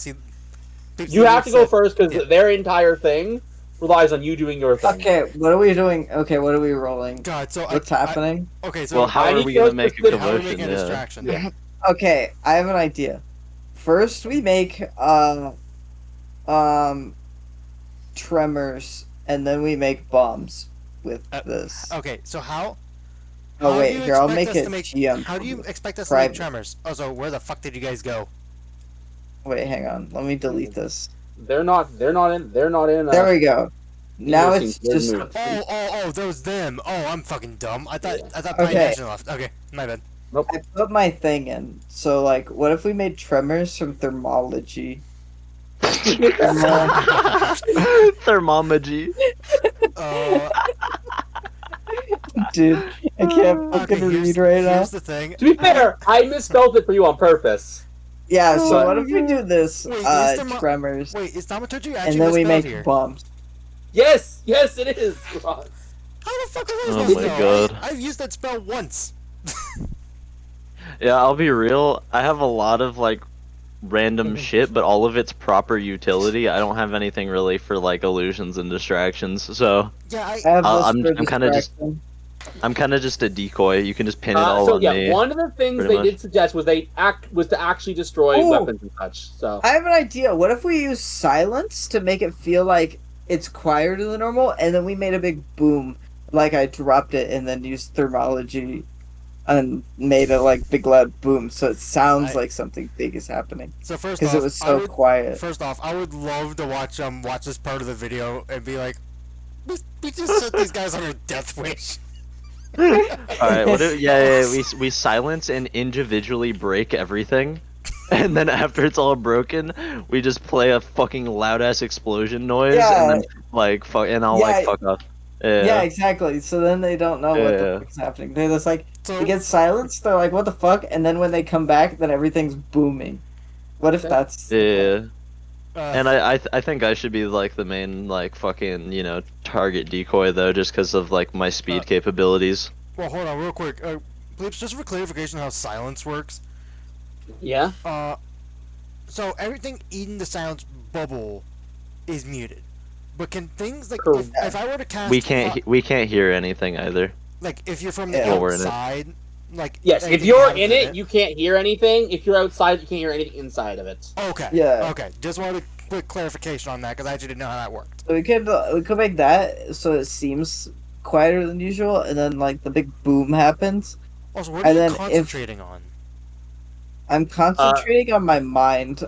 have to go first because Yeah. their entire thing relies on you doing your thing. Okay, what are we doing? Okay, what are we rolling? God, so What's happening? Okay, so Well, how I are need we to gonna go make a specific- how do we commotion? make a Yeah. distraction? Yeah. Okay, I have an idea. First, we make tremors, and then we make bombs with this. Okay, so how? Oh how wait, do you here I'll expect make us it to make- GM. How do you expect us to make Private. tremors? Oh, so where the fuck did you guys go? Wait, hang on. Let me delete this. They're not in. There we go. Now it's Interesting, just. good move. Oh, those them. Oh, I'm fucking dumb. I thought Okay. Pine Mansion left. Okay, my bad. I put my thing in. So like, what if we made tremors from thermology? Thermomegy. Dude, I can't Okay, fucking read right now. here's the thing. To be fair, I misspelled it for you on purpose. Yeah, so But- what if we do this? Wait, is thermo- Tremors, Wait, is thaumaturgy actually and then we misspelled make here? bombs. Yes, it is, Ross. How the fuck are we Oh supposed to my know? God. I've used that spell once. Yeah, I'll be real. I have a lot of like random shit, but all of its proper utility. I don't have anything really for like illusions and distractions. So Yeah, I have I'm this for kinda just- distraction. I'm kind of just a decoy. You can just pin it all So on yeah, me. one of the things pretty they much. did suggest was to actually destroy Ooh. weapons and such. So I have an idea. What if we use silence to make it feel like it's quieter than normal, and then we made a big boom, like I dropped it, and then used thermology and made a like big loud boom, so it sounds like something big is happening So first because off, it was I so would, quiet. First off, I would love to watch this part of the video and be like, we just set these guys on a death wish. All right. Yeah. We silence and individually break everything, and then after it's all broken, we just play a fucking loud ass explosion noise, and then like fuck, and I'll like Yeah. fuck off. Yeah, exactly. So then they don't know what Yeah. the fuck's happening. They're just like, So it gets silenced. They're like, "What the fuck?" And then when they come back, then everything's booming. What if that's? Yeah. uh, And I think I should be like the main like fucking target decoy though, just because of like my speed capabilities. well, hold on, real quick. Bleeps, just for clarification, how silence works. yeah, So everything in the silence bubble is muted, but can things like Correct. if I were to cast We can't hear anything either. like if you're from the Yeah. While we're in it. outside, like yes. If anything you're happens in it, you can't hear anything. If you're outside, you can't hear anything inside of it. Okay. Yeah. Okay. Just wanted a quick clarification on that because I actually didn't know how that worked. We could make that so it seems quieter than usual, and then like the big boom happens. Also, what are And you then if- concentrating on? I'm concentrating on my mind.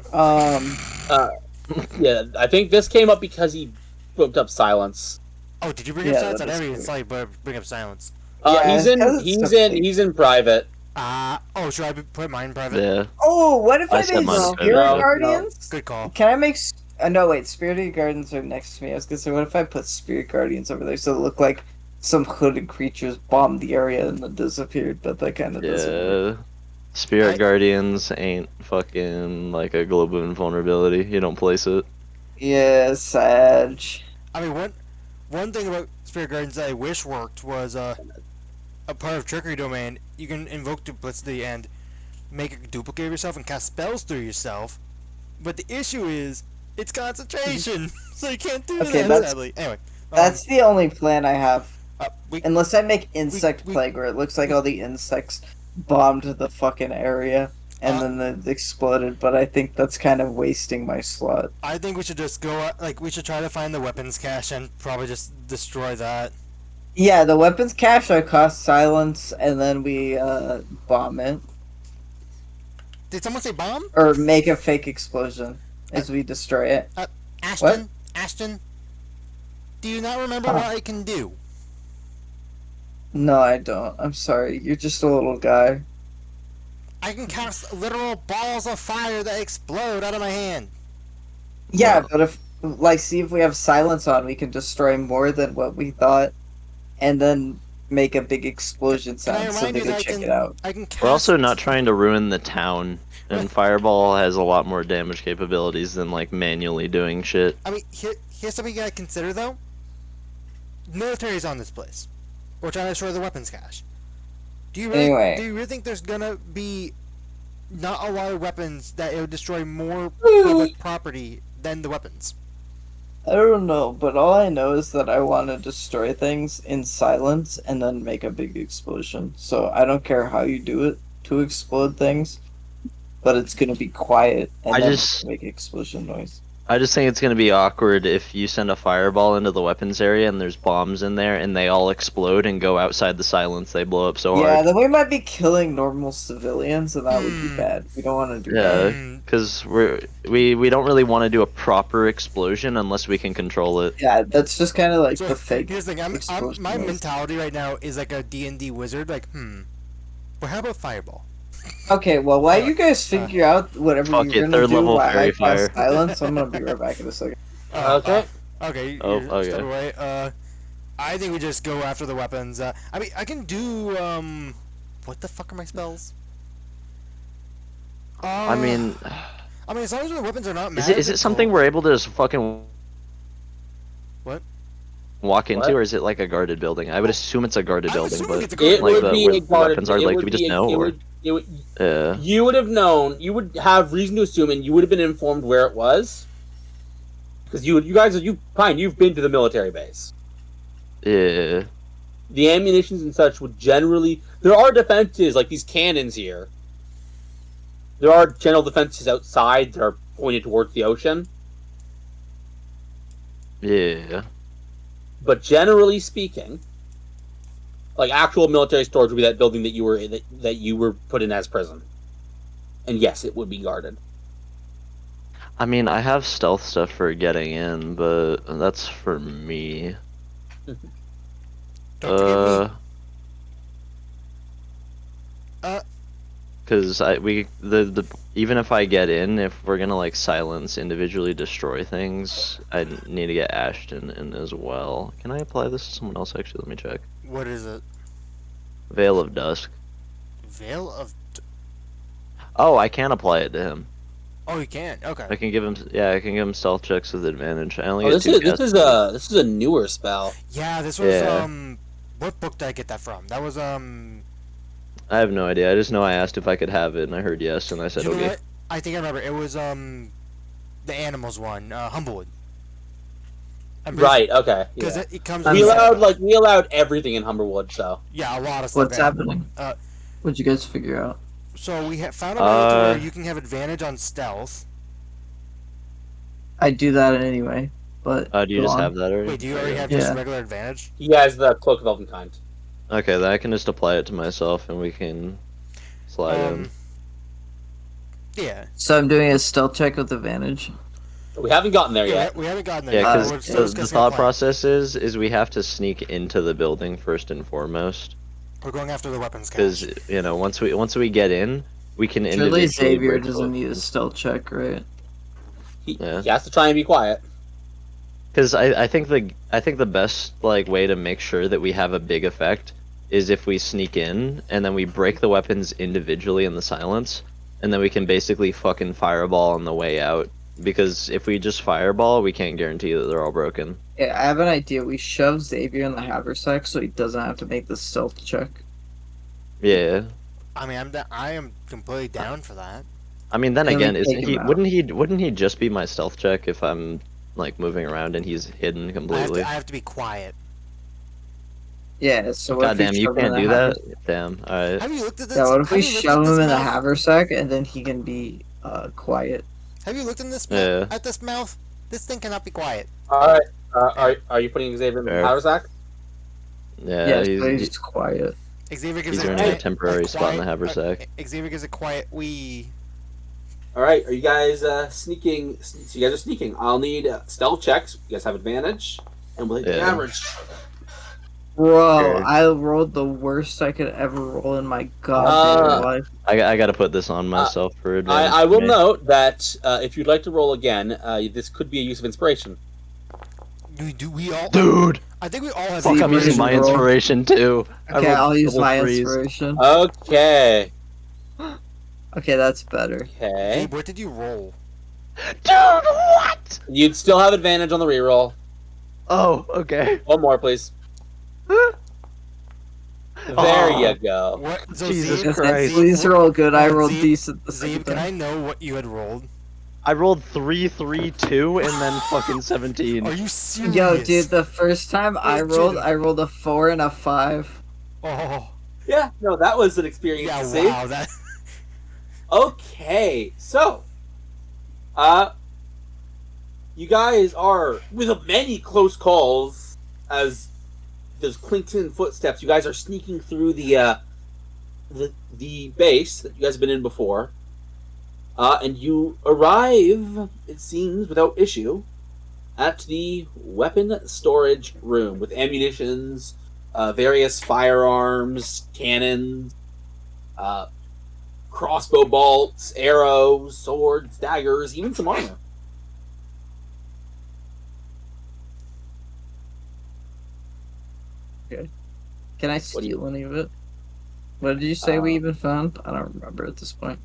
Yeah, I think this came up because he booked up silence. Oh, did you bring up Yeah, silence? I that is never even true. saw you bring up silence. Yeah, He's in. that's He's something. in. He's in private. Oh, should I put mine in private? Yeah. Oh, what if I I said made mine was Spirit good. No, Guardians? Good call. Can I make? No, wait. Spirit Guardians are next to me. I was gonna say, what if I put Spirit Guardians over there so it looked like some hooded creatures bombed the area and then disappeared? But that kind of doesn't work. Yeah. Spirit I- Guardians ain't fucking like a globe of invulnerability. You don't place it. Yeah, Sag. I mean, one thing about Spirit Gardens that I wish worked was a part of Trickery Domain. You can invoke Duplicity and make a duplicate of yourself and cast spells through yourself. But the issue is, it's concentration, so you can't do Okay, that, that's- sadly. Anyway. That's the only plan I have. We, Unless I make insect we- plague, where it looks like all the insects bombed the fucking area and then they exploded. But I think that's kind of wasting my slot. I think we should just go, we should try to find the weapons cache and probably just destroy that. Yeah, the weapons cache I cost silence, and then we bomb it Did someone say bomb? or make a fake explosion as we destroy it. Ashton? Ashton? Do you not remember Huh. what I can do? No, I don't. I'm sorry. You're just a little guy. I can cast literal balls of fire that explode out of my hand. Yeah, but if see if we have silence on, we can destroy more than what we thought, and then make a big explosion Can I sound so remind they you can that check it out. I can cast... We're also not trying to ruin the town, and Fireball has a lot more damage capabilities than like manually doing shit. I mean, here's something you gotta consider, though. Military's on this place. We're trying to destroy the weapons cache. Do you really think there's gonna be not a lot of weapons that it would destroy more public property than the weapons? I don't know, but all I know is that I want to destroy things in silence and then make a big explosion. So I don't care how you do it to explode things, but it's gonna be quiet and then make explosion noise. I just think it's gonna be awkward if you send a fireball into the weapons area and there's bombs in there and they all explode and go outside the silence. They blow up so Yeah, hard. then we might be killing normal civilians, and that would be bad. We don't want to do that. Yeah, because we don't really want to do a proper explosion unless we can control it. Yeah, that's just kind of like So, the fake. Here's the thing, explosion my noise. mentality right now is like a D&D wizard, like, but how about fireball? Okay, well, while you guys figure out whatever Fuck you're it, gonna third do level while fairy I fire. cast silence, I'm gonna be right back in a second. Okay. Okay, Oh, you're okay. step away. I think we just go after the weapons. I mean, I can do, what the fuck are my spells? I mean, as long as the weapons are not is it magical. something we're able to just fucking What? walk into, What? or is it like a guarded building? I would assume it's a guarded I'm building, assuming but it's a guarded It like would the, be where a the guarded. weapons are, it like, would do we just be a- know? it Or would- it would- yeah, You would have known. You would have reason to assume, and you would have been informed where it was, because you guys you've been to the military base. yeah. The ammunitions and such would generally. There are defenses like these cannons here. There are general defenses outside that are pointed towards the ocean, Yeah. but generally speaking, like actual military storage would be that building that you were in, that you were put in as prison. And yes, it would be guarded. I mean, I have stealth stuff for getting in, but that's for me. Don't forget me. Because even if I get in, if we're gonna like silence individually destroy things, I need to get Ashton in as well. Can I apply this to someone else? Actually, let me check. What is it? Veil of Dusk. Veil of... Oh, I can apply it to him. Oh, you can. Okay. I can give him, yeah, I can give him stealth checks with advantage. I only Oh, get two this is a newer spell. Yeah, this was, Yeah. What book did I get that from? That was, I have no idea. I just know I asked if I could have it, and I heard yes, and I said you know okay. what? I think I remember. It was, the animals one, Humblewood. Right. Okay. Because Yeah. it comes... We with- allowed everything in Humberwood, so Yeah, a lot of stuff. What's happening? What'd you guys figure out? So we found a way to where you can have advantage on stealth. I do that anyway, but Do you go just on. have that already? Wait, do you already have Yeah. just regular advantage? he has the Cloak of Elvenkind. Okay, then I can just apply it to myself, and we can slide in. Yeah. So I'm doing a stealth check with advantage. We haven't gotten there yet. We haven't gotten there Yeah, yet. because We're still the discussing thought our plan. process is we have to sneak into the building first and foremost. We're going after the weapons cache. Because once we get in, we can Surely individually Xavier break doesn't need a weapons. stealth check, right? He Yeah. has to try and be quiet. Because I think the best like way to make sure that we have a big effect is if we sneak in and then we break the weapons individually in the silence, and then we can basically fucking fireball on the way out. Because if we just fireball, we can't guarantee that they're all broken. Yeah, I have an idea. We shove Xavier in the haversack so he doesn't have to make the stealth check. Yeah. I mean, I am completely down for that. I mean, then And we again, take isn't him he? out. Wouldn't he just be my stealth check if I'm like moving around and he's hidden completely? I have to be quiet. Yeah, so what God if we damn, you shove him in can't the do that. haversack? Damn. All right. Have you looked at this? Yeah, what if have we you looked shove at him this in the mouth? haversack and then he can be quiet? Have you looked in this Yeah. at this mouth? This thing cannot be quiet. All right. Are you putting Xavier in the Fair. haversack? Yeah. Yeah, he's so he's quiet. Xavier gives he's it earning a quiet- temporary spot in the quiet- haversack. Xavier gives a quiet wee. All right. Are you guys sneaking? So you guys are sneaking. I'll need stealth checks. You guys have advantage, and we'll hit the Yeah. average. Bro, Sure. I rolled the worst I could ever roll in my goddamn Uh, life. I gotta put this on myself for advantage. I will for me. note that if you'd like to roll again, this could be a use of inspiration. We all? Dude, I think we all have. fuck! I'm Xavier using my roll. inspiration too. I Okay, rolled I'll use double my threes. inspiration. Okay. Okay, that's better. Okay. Gabe, what did you roll? Dude, what? You'd still have advantage on the reroll. Oh, okay. One more, please. There Aw. you go. What? So Jesus Zebe, Christ. Please roll good. I rolled Zebe- decent the second Zebe, can time. I know what you had rolled? I rolled 3, 3, 2, and then fucking 17. Are you serious? Yo, dude, the first time I rolled a 4 and a 5. Oh, Yeah, no, that was an experience yeah. to see. Wow. That. Okay, so, you guys are with many close calls as there's clinks in footsteps. You guys are sneaking through the base that you guys have been in before, and you arrive, it seems, without issue, at the weapon storage room with ammunitions, various firearms, cannons, crossbow bolts, arrows, swords, daggers, even some armor. Can I steal any of it? What did you say we even found? I don't remember at this point.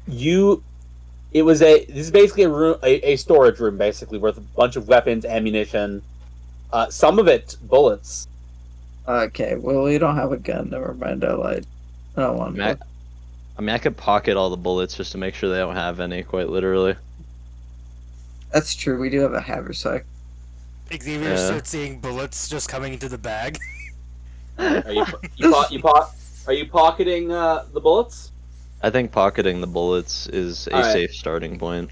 This is basically a room, a storage room, basically, with a bunch of weapons, ammunition, some of it bullets. Okay, well, we don't have a gun. Never mind, I lied. I don't want to. I mean, I could pocket all the bullets just to make sure they don't have any, quite literally. That's true, we do have a haversack. Xavier Yeah. starts seeing bullets just coming into the bag. Are you pocketing the bullets? I think pocketing the bullets is a Alright. safe starting point.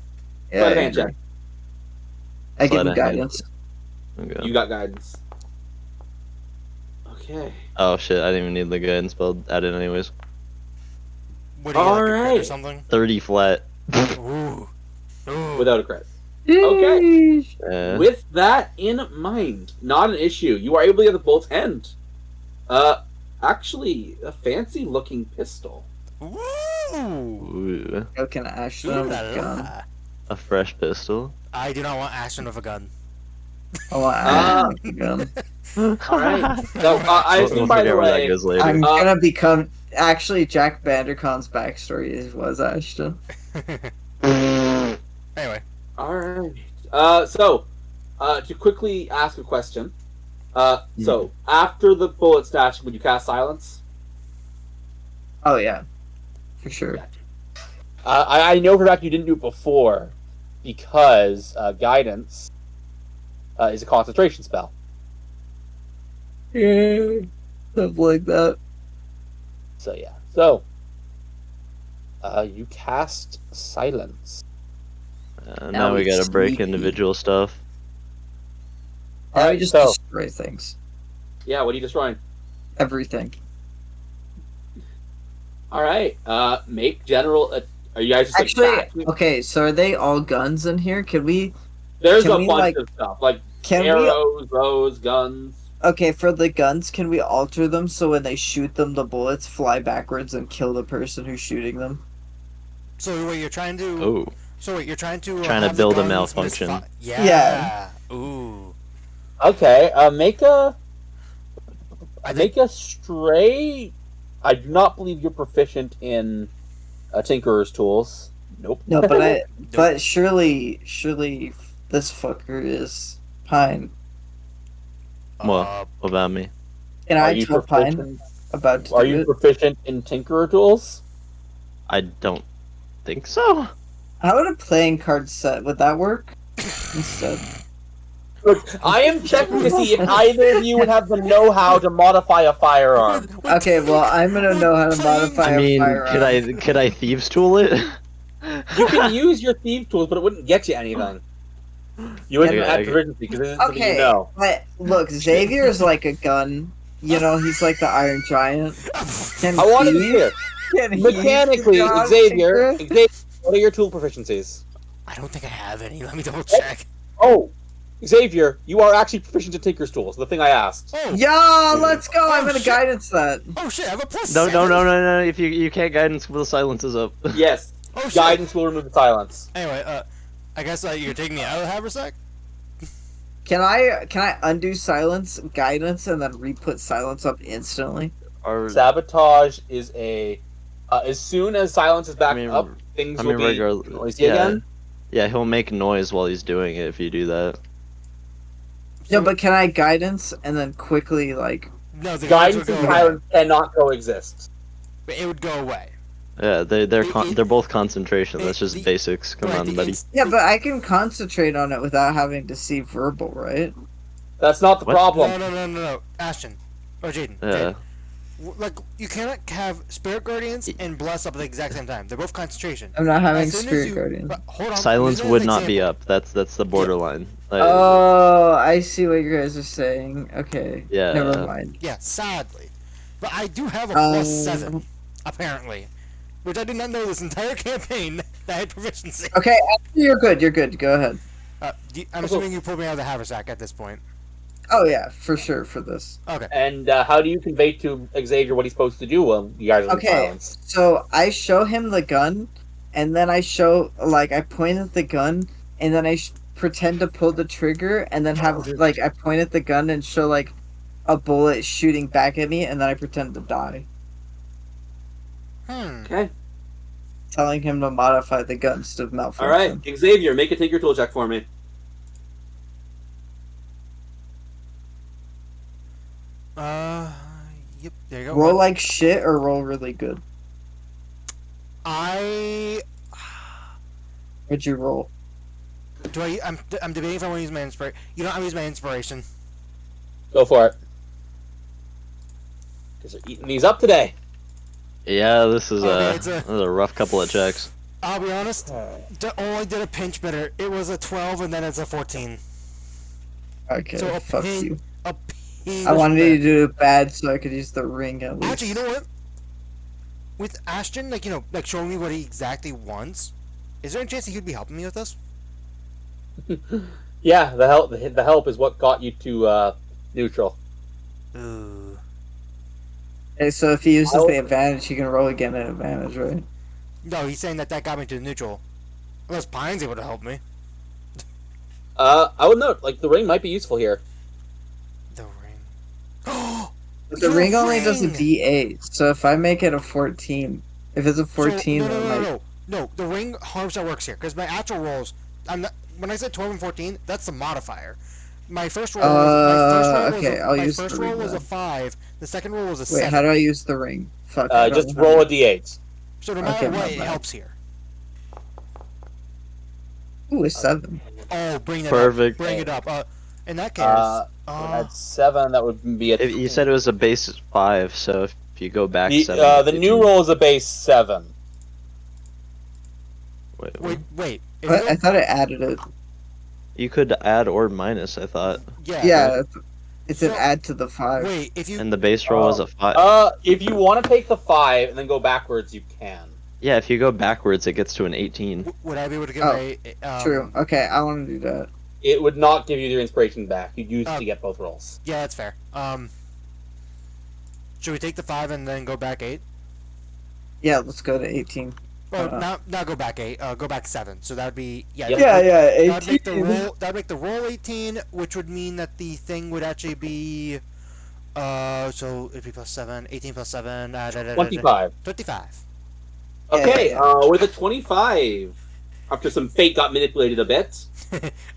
Yeah, Sleight of I hand agree. check. I give Sleight him of hand. guidance. Okay. You got guidance. Okay. Oh shit, I didn't even need the guidance spell added anyways. What do you like, a crit or Alright. something? 30 flat. Ooh. Ooh. Without a crit. Okay. Yeesh. Yeah. With that in mind, not an issue. You are able to get the bullet's end. Actually, a fancy looking pistol. Ooh. Ooh, Yo, can Ashton Ooh have la a gun? la. a fresh pistol. I do not want Ashton with a gun. I want Ashton with a gun. Alright. So, I We'll assume, by figure the out where that way, goes later. I'm gonna become. Actually, Jack Vandercon's backstory was Ashton. Anyway. Alright. So, to quickly ask a question. So, after the bullet stash, would you cast silence? Oh yeah, for sure. I know for a fact you didn't do it before because guidance is a concentration spell. Yeah, stuff like that. So yeah. So you cast silence. Now we gotta break sneaky. individual stuff. Now we Alright, just so- destroy things. Yeah. What are you destroying? Everything. All right. Make general. Are you guys just Actually, like back- okay. So are they all guns in here? Can we? There's can a we, bunch like- of stuff like Can we? arrows, bows, guns. Okay, for the guns, can we alter them so when they shoot them, the bullets fly backwards and kill the person who's shooting them? So wait, you're trying to. Oh, So wait, you're trying to. Trying to have the build a guns malfunction. Yeah. Yeah. Ooh. Okay. Make a. I Make a stray. I do not believe you're proficient in Tinkerer's tools. Nope. No, but surely this fucker is Pine. What about me? Can Are I you tell Pine proficient? about to Are do you it? proficient in Tinkerer tools? I don't think so. How would a playing card set would that work instead? Look, I am checking to see if either of you would have the know-how to modify a firearm. Okay, well I'm gonna know how to modify I mean, a firearm. could I thieves tool it? You can use your thief tools, but it wouldn't get you anything. You wouldn't Okay, add okay. proficiency because this is something Okay, you know. but look, Xavier is like a gun. You know, he's like the Iron Giant. Can I want to be he- clear. can he Mechanically, dodge Xavier, Tinker? what are your tool proficiencies? I don't think I have any. Let me double check. Oh, Xavier, you are actually proficient in Tinker's tools. The thing I asked. Oh, Yo, let's go! I'm Oh, gonna shit. guidance that. oh shit! I have a plus. No, 7. no. If you can't guidance, the silence is up. Yes. Oh shit! Guidance will remove the silence. Anyway, I guess you're taking me out of the haversack. Can I undo silence, guidance, and then re-put silence up instantly? Or, Sabotage is a. As soon as silence is back I mean, up, things I will mean, be regardless, noisy yeah. again. Yeah, he'll make noise while he's doing it if you do that. No, but can I guidance and then quickly like? No, the Guidance would and go away. silence cannot coexist. But it would go away. Yeah, they're both concentration. That's just the- basics. Come right, on, the buddy. inst- Yeah, but I can concentrate on it without having to see verbal, right? That's not the What? problem. No. Ashton. Or Jaden. Yeah. Jaden. Like, you cannot have Spirit Guardians and Bless up at the exact same time. They're both concentration. I'm not having As soon as spirit you- guardian. but hold on, Silence using it as would an not be example. up. That's the borderline. Like, Oh, I see what you guys are saying. Okay. Yeah. Never mind. Yeah, sadly. But I do have a plus 7, Um, apparently. Which I did not know this entire campaign that I had proficiency. Okay, you're good. You're good. Go ahead. I'm assuming you pulled me out of the haversack at this point. Oh yeah, for sure for this. Okay. And how do you convey to Xavier what he's supposed to do while you guys are in Okay, silence? so I show him the gun, and then I show I point at the gun, and then I pretend to pull the trigger, and then have I point at the gun and show a bullet shooting back at me, and then I pretend to die, Okay. telling him to modify the gun instead of malfunction. All right, Xavier, make a Tinker tool check for me. Yep, there you go. Roll like shit or roll really good. I What'd you roll? I'm debating if I want to use my inspiration. You know, I'm using my inspiration. Go for it. Because they're eating these up today. yeah, this is Okay, a it's this is a rough couple of checks. I'll be honest. Only did a pinch better. It was a 12, and then it's a 14. Okay, So a fuck pin- you. A pinch I wanted better. you to do it bad so I could use the ring at least. Actually, you know what? With Ashton, showing me what he exactly wants, is there a chance that he'd be helping me with this? Yeah, the help is what got you to neutral. Ooh. Okay, so if he uses the advantage, he can roll again at advantage, right? No, he's saying that got me to neutral. Unless Pine's able to help me. I would note, the ring might be useful here. The ring. But the ring only does a D8, so if I make it a 14, if it's a 14, No, the ring harms that works here because my actual rolls. When I said 12 and 14, that's the modifier. My first roll. I'll my use first the roll ring was a then. 5. The second roll was a Wait, 7. how do I use the ring? Fuck. I don't Just know. roll a d8. So no matter Okay, what, my it bad. helps here. Ooh, a 7. Oh, bring that Perfect. up. Bring it up. In that case, At 7, that would be a. You said it was a base 5, so if you go back the 7, the new roll is a base 7. wait. If But you I thought it added it. you could add or minus. I thought, Yeah, it's an So- add to the 5. Wait, if you and the base roll was a 5. If you want to take the 5 and then go backwards, you can. Yeah, if you go backwards, it gets to an 18. would I be able to get Oh, True. Okay, I want to do that. It would not give you your inspiration back. You'd use it to get both rolls. Yeah, that's fair. Should we take the 5 and then go back 8? Yeah, let's go to 18. Well, not go back 8. Go back 7. So that would be Yeah, 18. That'd make the roll 18, which would mean that the thing would actually be. So it'd be plus 7, 18 plus 7. 25. 25. Okay, Yeah. with a 25, after some fate got manipulated a bit.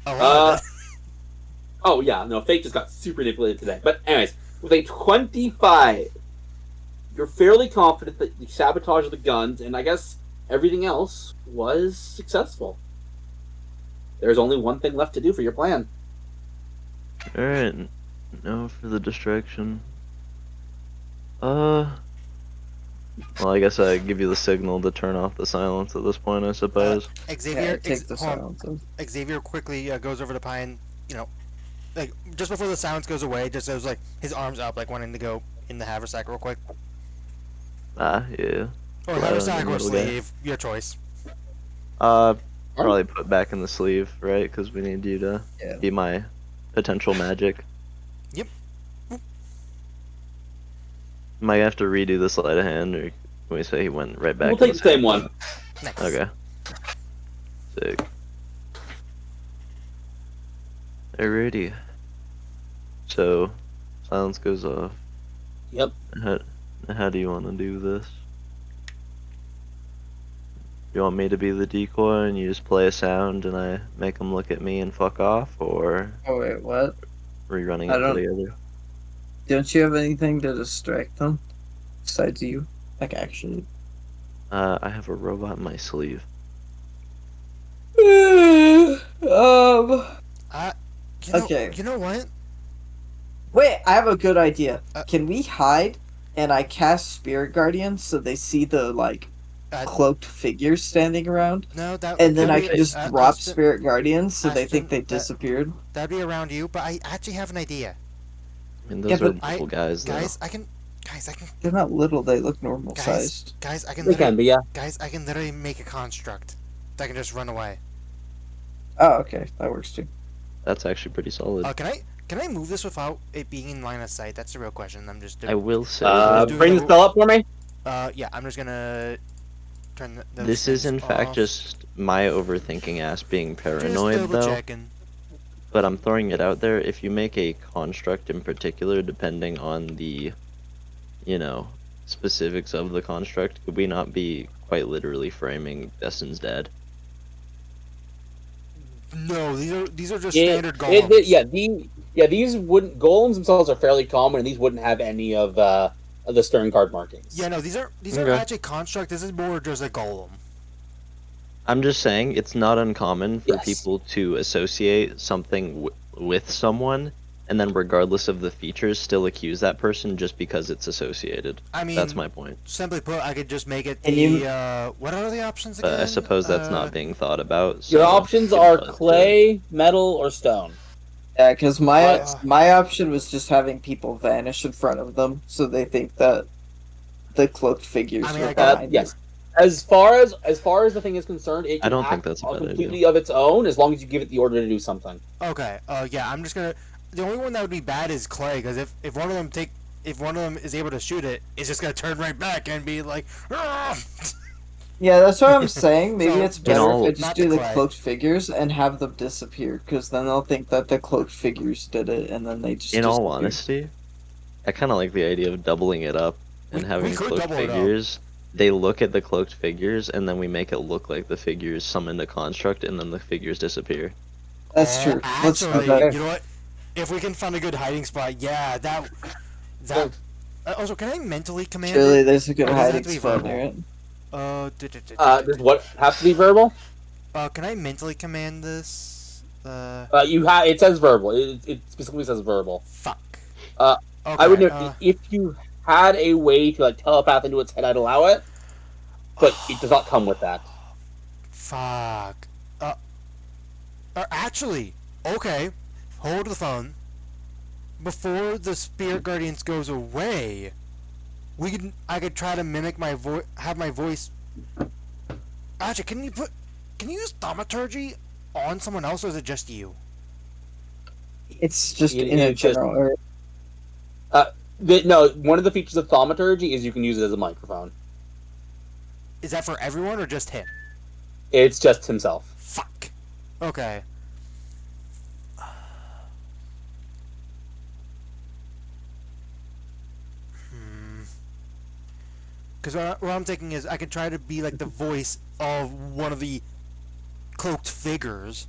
A lot of it. Oh yeah, no, fate just got super manipulated today. But anyways, with a 25, you're fairly confident that the sabotage of the guns and I guess everything else was successful. There's only one thing left to do for your plan. Alright, no for the distraction. Well, I guess I give you the signal to turn off the silence at this point, I suppose. Xavier, Take the hold on. silence. Xavier quickly goes over to Pine, you know, like just before the silence goes away, just as like his arms up, like wanting to go in the haversack real quick. Yeah. Or Right on haversack the or middle guy. sleeve, your choice. Probably put back in the sleeve, right? Because we need you to Yeah. be my potential magic. Yep. Am I gonna have to redo the sleight of hand, or can we say he went right back? We'll in take the same one. Nice. Okay. Sick. Alrighty. So, silence goes off. Yep. How do you want to do this? You want me to be the decoy and you just play a sound and I make them look at me and fuck off, or Oh wait, what? rerunning I it don't- together? Don't you have anything to distract them besides you? Like actually. I have a robot in my sleeve. Okay. You know what? Wait, I have a good idea. Uh, Can we hide and I cast Spirit Guardian so they see the like Uh, cloaked figures standing around? No, that. And then that'd I be- can just drop Austin, Spirit Guardians so they Ashton, think they that- disappeared. That'd be around you, but I actually have an idea. I mean, Yeah, those are but little guys, though. Guys, I can. They're not little, they look normal Guys, sized. guys, I can. They Literally, can be, yeah. Guys, I can literally make a construct that can just run away. Oh, okay. That works too. That's actually pretty solid. Can I move this without it being in line of sight? That's the real question. I'm just. I will say do Bring the- the spell up for me. Yeah, I'm just gonna turn those this is in things fact off. just my overthinking ass being Just paranoid, double though. checking. But I'm throwing it out there. If you make a construct in particular, depending on the, specifics of the construct, could we not be quite literally framing Destin's dead? No, these are just standard golems. These wouldn't golems themselves are fairly common, and these wouldn't have any of the stern guard markings. Yeah, no, these are Okay. actually construct. This is more just a golem. I'm just saying it's not uncommon for Yes. people to associate something with someone, and then regardless of the features, still accuse that person just because it's associated. I mean, That's my point. Simply put, I could just make it And the. you- What are the options again? But I suppose that's not being thought about. So Your options it are does clay, metal, or stone. Yeah, because my What? my option was just having people vanish in front of them, so they think that the cloaked figures I mean, were I got- behind Yes. As far as the thing is concerned, it can I don't think act that's a bad completely of its own as long as you give it the order to do something. Okay. Yeah, I'm just gonna. The only one that would be bad is clay, because if one of them is able to shoot it, it's just gonna turn right back and be like. "Ah!" Yeah, that's what I'm saying. Maybe So, it's you better know, if I just not do the the clay. cloaked figures and have them disappear, because then they'll think that the cloaked figures did it, and then they just. In all disappear. honesty, I kind of like the idea of doubling it up and We having could cloaked double it up. figures. They look at the cloaked figures, and then we make it look like the figures summoned a construct, and then the figures disappear. That's Oh, true. Let's do Actually, that. you know what? If we can find a good hiding spot, yeah, that. Also, can I mentally command Surely it? there's a good Or does it have hiding to be spot verbal? near it. Does what have to be verbal? Can I mentally command this? It says verbal. It specifically says verbal. Fuck. I Okay, would know if you had a way to telepath into its head, I'd allow it, but it does not come with that. Fuck. Actually, okay. Hold the phone. Before the Spirit Guardians goes away, I could try to mimic my voice. Have my voice. Actually, can you use thaumaturgy on someone else, or is it just you? It's just You- in you a just- general area. No, one of the features of thaumaturgy is you can use it as a microphone. Is that for everyone or just him? It's just himself. Fuck. Okay. Because what I'm thinking is I could try to be like the voice of one of the cloaked figures,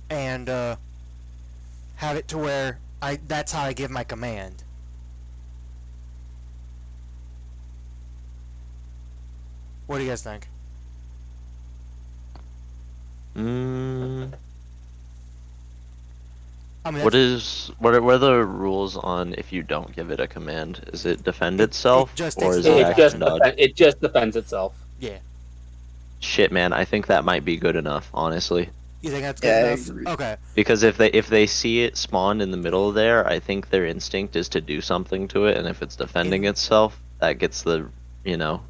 and have it to where that's how I give my command. What do you guys think? I mean, What are the rules on if you don't give it a command? Is it defend itself, just or takes is it it off. action dodge? It just defends itself. yeah. Shit, man, I think that might be good enough, honestly. You think that's Yeah, I good enough? agree. Okay. Because if they see it spawned in the middle there, I think their instinct is to do something to it, and if it's defending itself, that gets the, you know,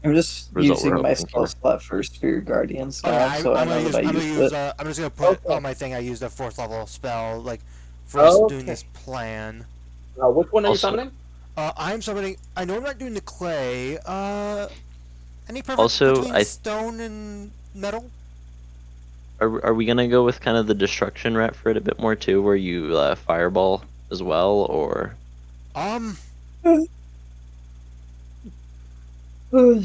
I'm just result we're using my hoping spell for. slot for Spirit Guardian Oh, yeah, stuff, so I know that I used it. I'm just gonna put Okay. on my thing. I used a 4th level spell, like for us doing this plan. Which one are you Also- summoning? I'm summoning. I know I'm not doing the clay. Any preference Also, between stone and metal? Are we gonna go with kind of the destruction rat for it a bit more too, where you fireball as well, or or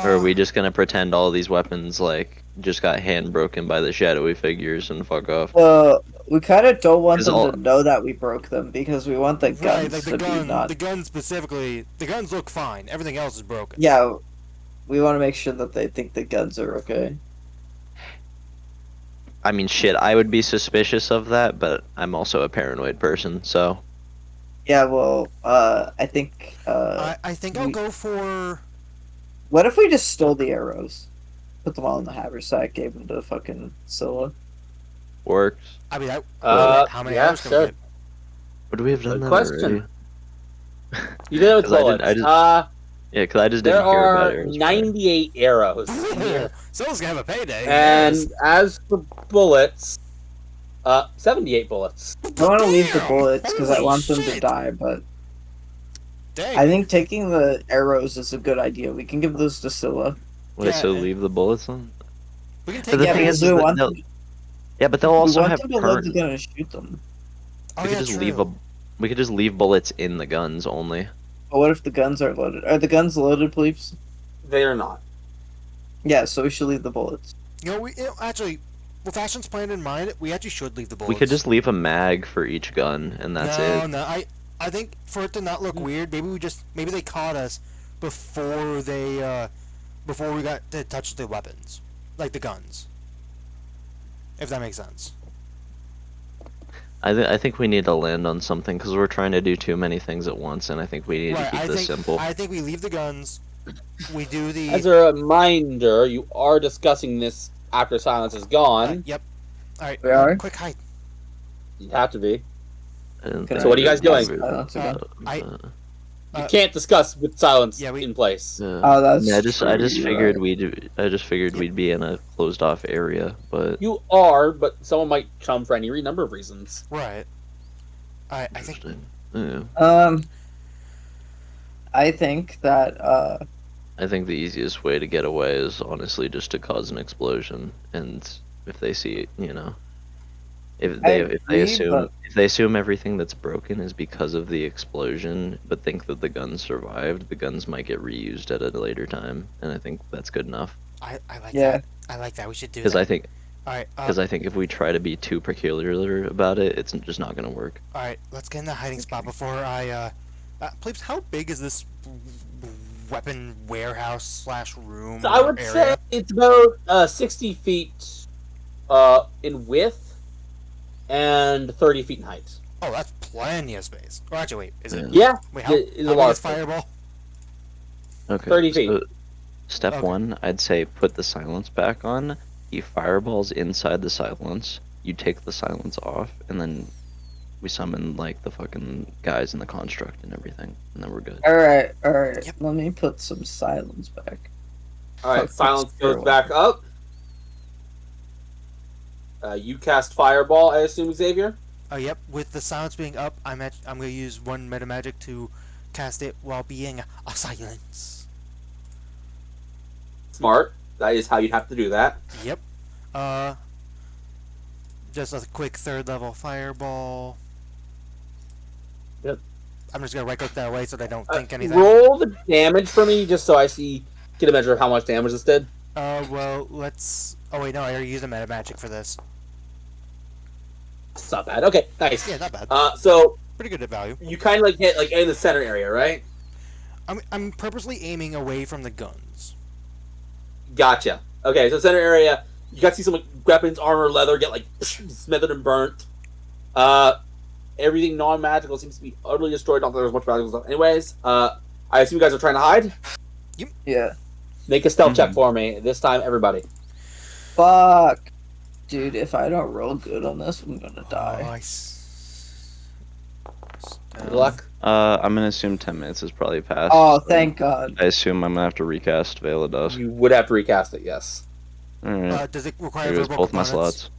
are we just gonna pretend all these weapons like just got hand broken by the shadowy figures and fuck off? Well, we kind of don't want 'Cause them all- to know that we broke them because we want the right, guns like to be not. the gun specifically. The guns look fine. Everything else is broken. Yeah, we want to make sure that they think the guns are okay. I mean, shit, I would be suspicious of that, but I'm also a paranoid person, so Yeah, well, I think. I think I'll we- go for. What if we just stole the arrows, put them all in the haversack, gave them to fucking Scylla? works. I mean, how many yeah, hours can sure. we get? Would we have done Good that question. already? You did it with 'Cause I bullets. didn't- Yeah, because I just There didn't hear about are arrows. 98 arrows in here. Someone's gonna have a payday. And Yes. as for bullets, 78 bullets. I want to leave the Damn! bullets because I Holy want them to shit! die, but Dang. I think taking the arrows is a good idea. We can give those to Scylla. Wait, Yeah, so and- leave the bullets on? we can But take the Yeah, thing it. is because we that want they'll- them. Yeah, but they'll We also want have them to load the gun and shoot them. Oh, we yeah, could just true. we could just leave bullets in the guns only. But what if the guns are loaded? Are the guns loaded, please? They are not. Yeah, so we should leave the bullets. Actually, with Ashton's plan in mind, we actually should leave the bullets. We could just leave a mag for each gun, and that's no, it. No, I think for it to not look weird, maybe they caught us before we got to touch the weapons, like the guns. If that makes sense. I think we need to land on something because we're trying to do too many things at once, and I think we need to keep this simple. I think we leave the guns. We do the. As a reminder, you are discussing this after silence is gone. Yep. All right. We are? Quick hide. You have to be. Can So what are you guys doing? Silence again? You can't discuss with silence yeah, in place. Oh, that's Yeah, I just true, figured right. we'd be in a closed off area, but You are, but someone might come for any number of reasons. Right. I think. interesting. Yeah. I think that I think the easiest way to get away is honestly just to cause an explosion, and if they see it, you know, if they agree, if they assume everything that's broken is because of the explosion, but think that the guns survived, the guns might get reused at a later time, and I think that's good enough. I like Yeah. that. I like that. We should do Because that. I think All right. I think if we try to be too peculiar about it, it's just not gonna work. All right. Let's get in the hiding spot before I. Plebes, how big is this weapon warehouse / room? So I would area? say it's about 60 feet in width and 30 feet in height. Oh, that's plenty of space. Or actually, wait, is it? Yeah, Wait, how, it is how a big large is fireball? Okay. 30 feet. So step Okay. 1, I'd say put the silence back on. He fireballs inside the silence. You take the silence off, and then we summon like the fucking guys in the construct and everything, and then we're good. all right. Yep. Let me put some silence back. All right, Fuck, silence that's goes terrible. back up. You cast fireball, I assume, Xavier. Yep. With the silence being up, I'm gonna use one meta magic to cast it while being a silence. Smart. That is how you'd have to do that. Yep. Just a quick 3rd level fireball. I'm just gonna right click that away so they don't think anything. Roll the damage for me, just so I get a measure of how much damage this did. Well, let's. Oh wait, no, I already used a meta magic for this. It's not bad. Okay, nice. Yeah, not bad. So Pretty good at value. you kind of like hit like in the center area, right? I'm purposely aiming away from the guns. Gotcha. Okay, so center area, you got to see some like, weapons, armor, leather get like smothered and burnt. Everything non-magical seems to be utterly destroyed. Not that there's much magical stuff. Anyways, I assume you guys are trying to hide. Yeah. Make a stealth check for me this time, everybody. Fuck. Dude, if I don't roll good on this, I'm gonna die. Good luck. I'm gonna assume 10 minutes is probably past. Oh, thank God. I assume I'm gonna have to recast Veil of Dusk. You would have to recast it, yes. Alright. Does it require Here's verbal both my components?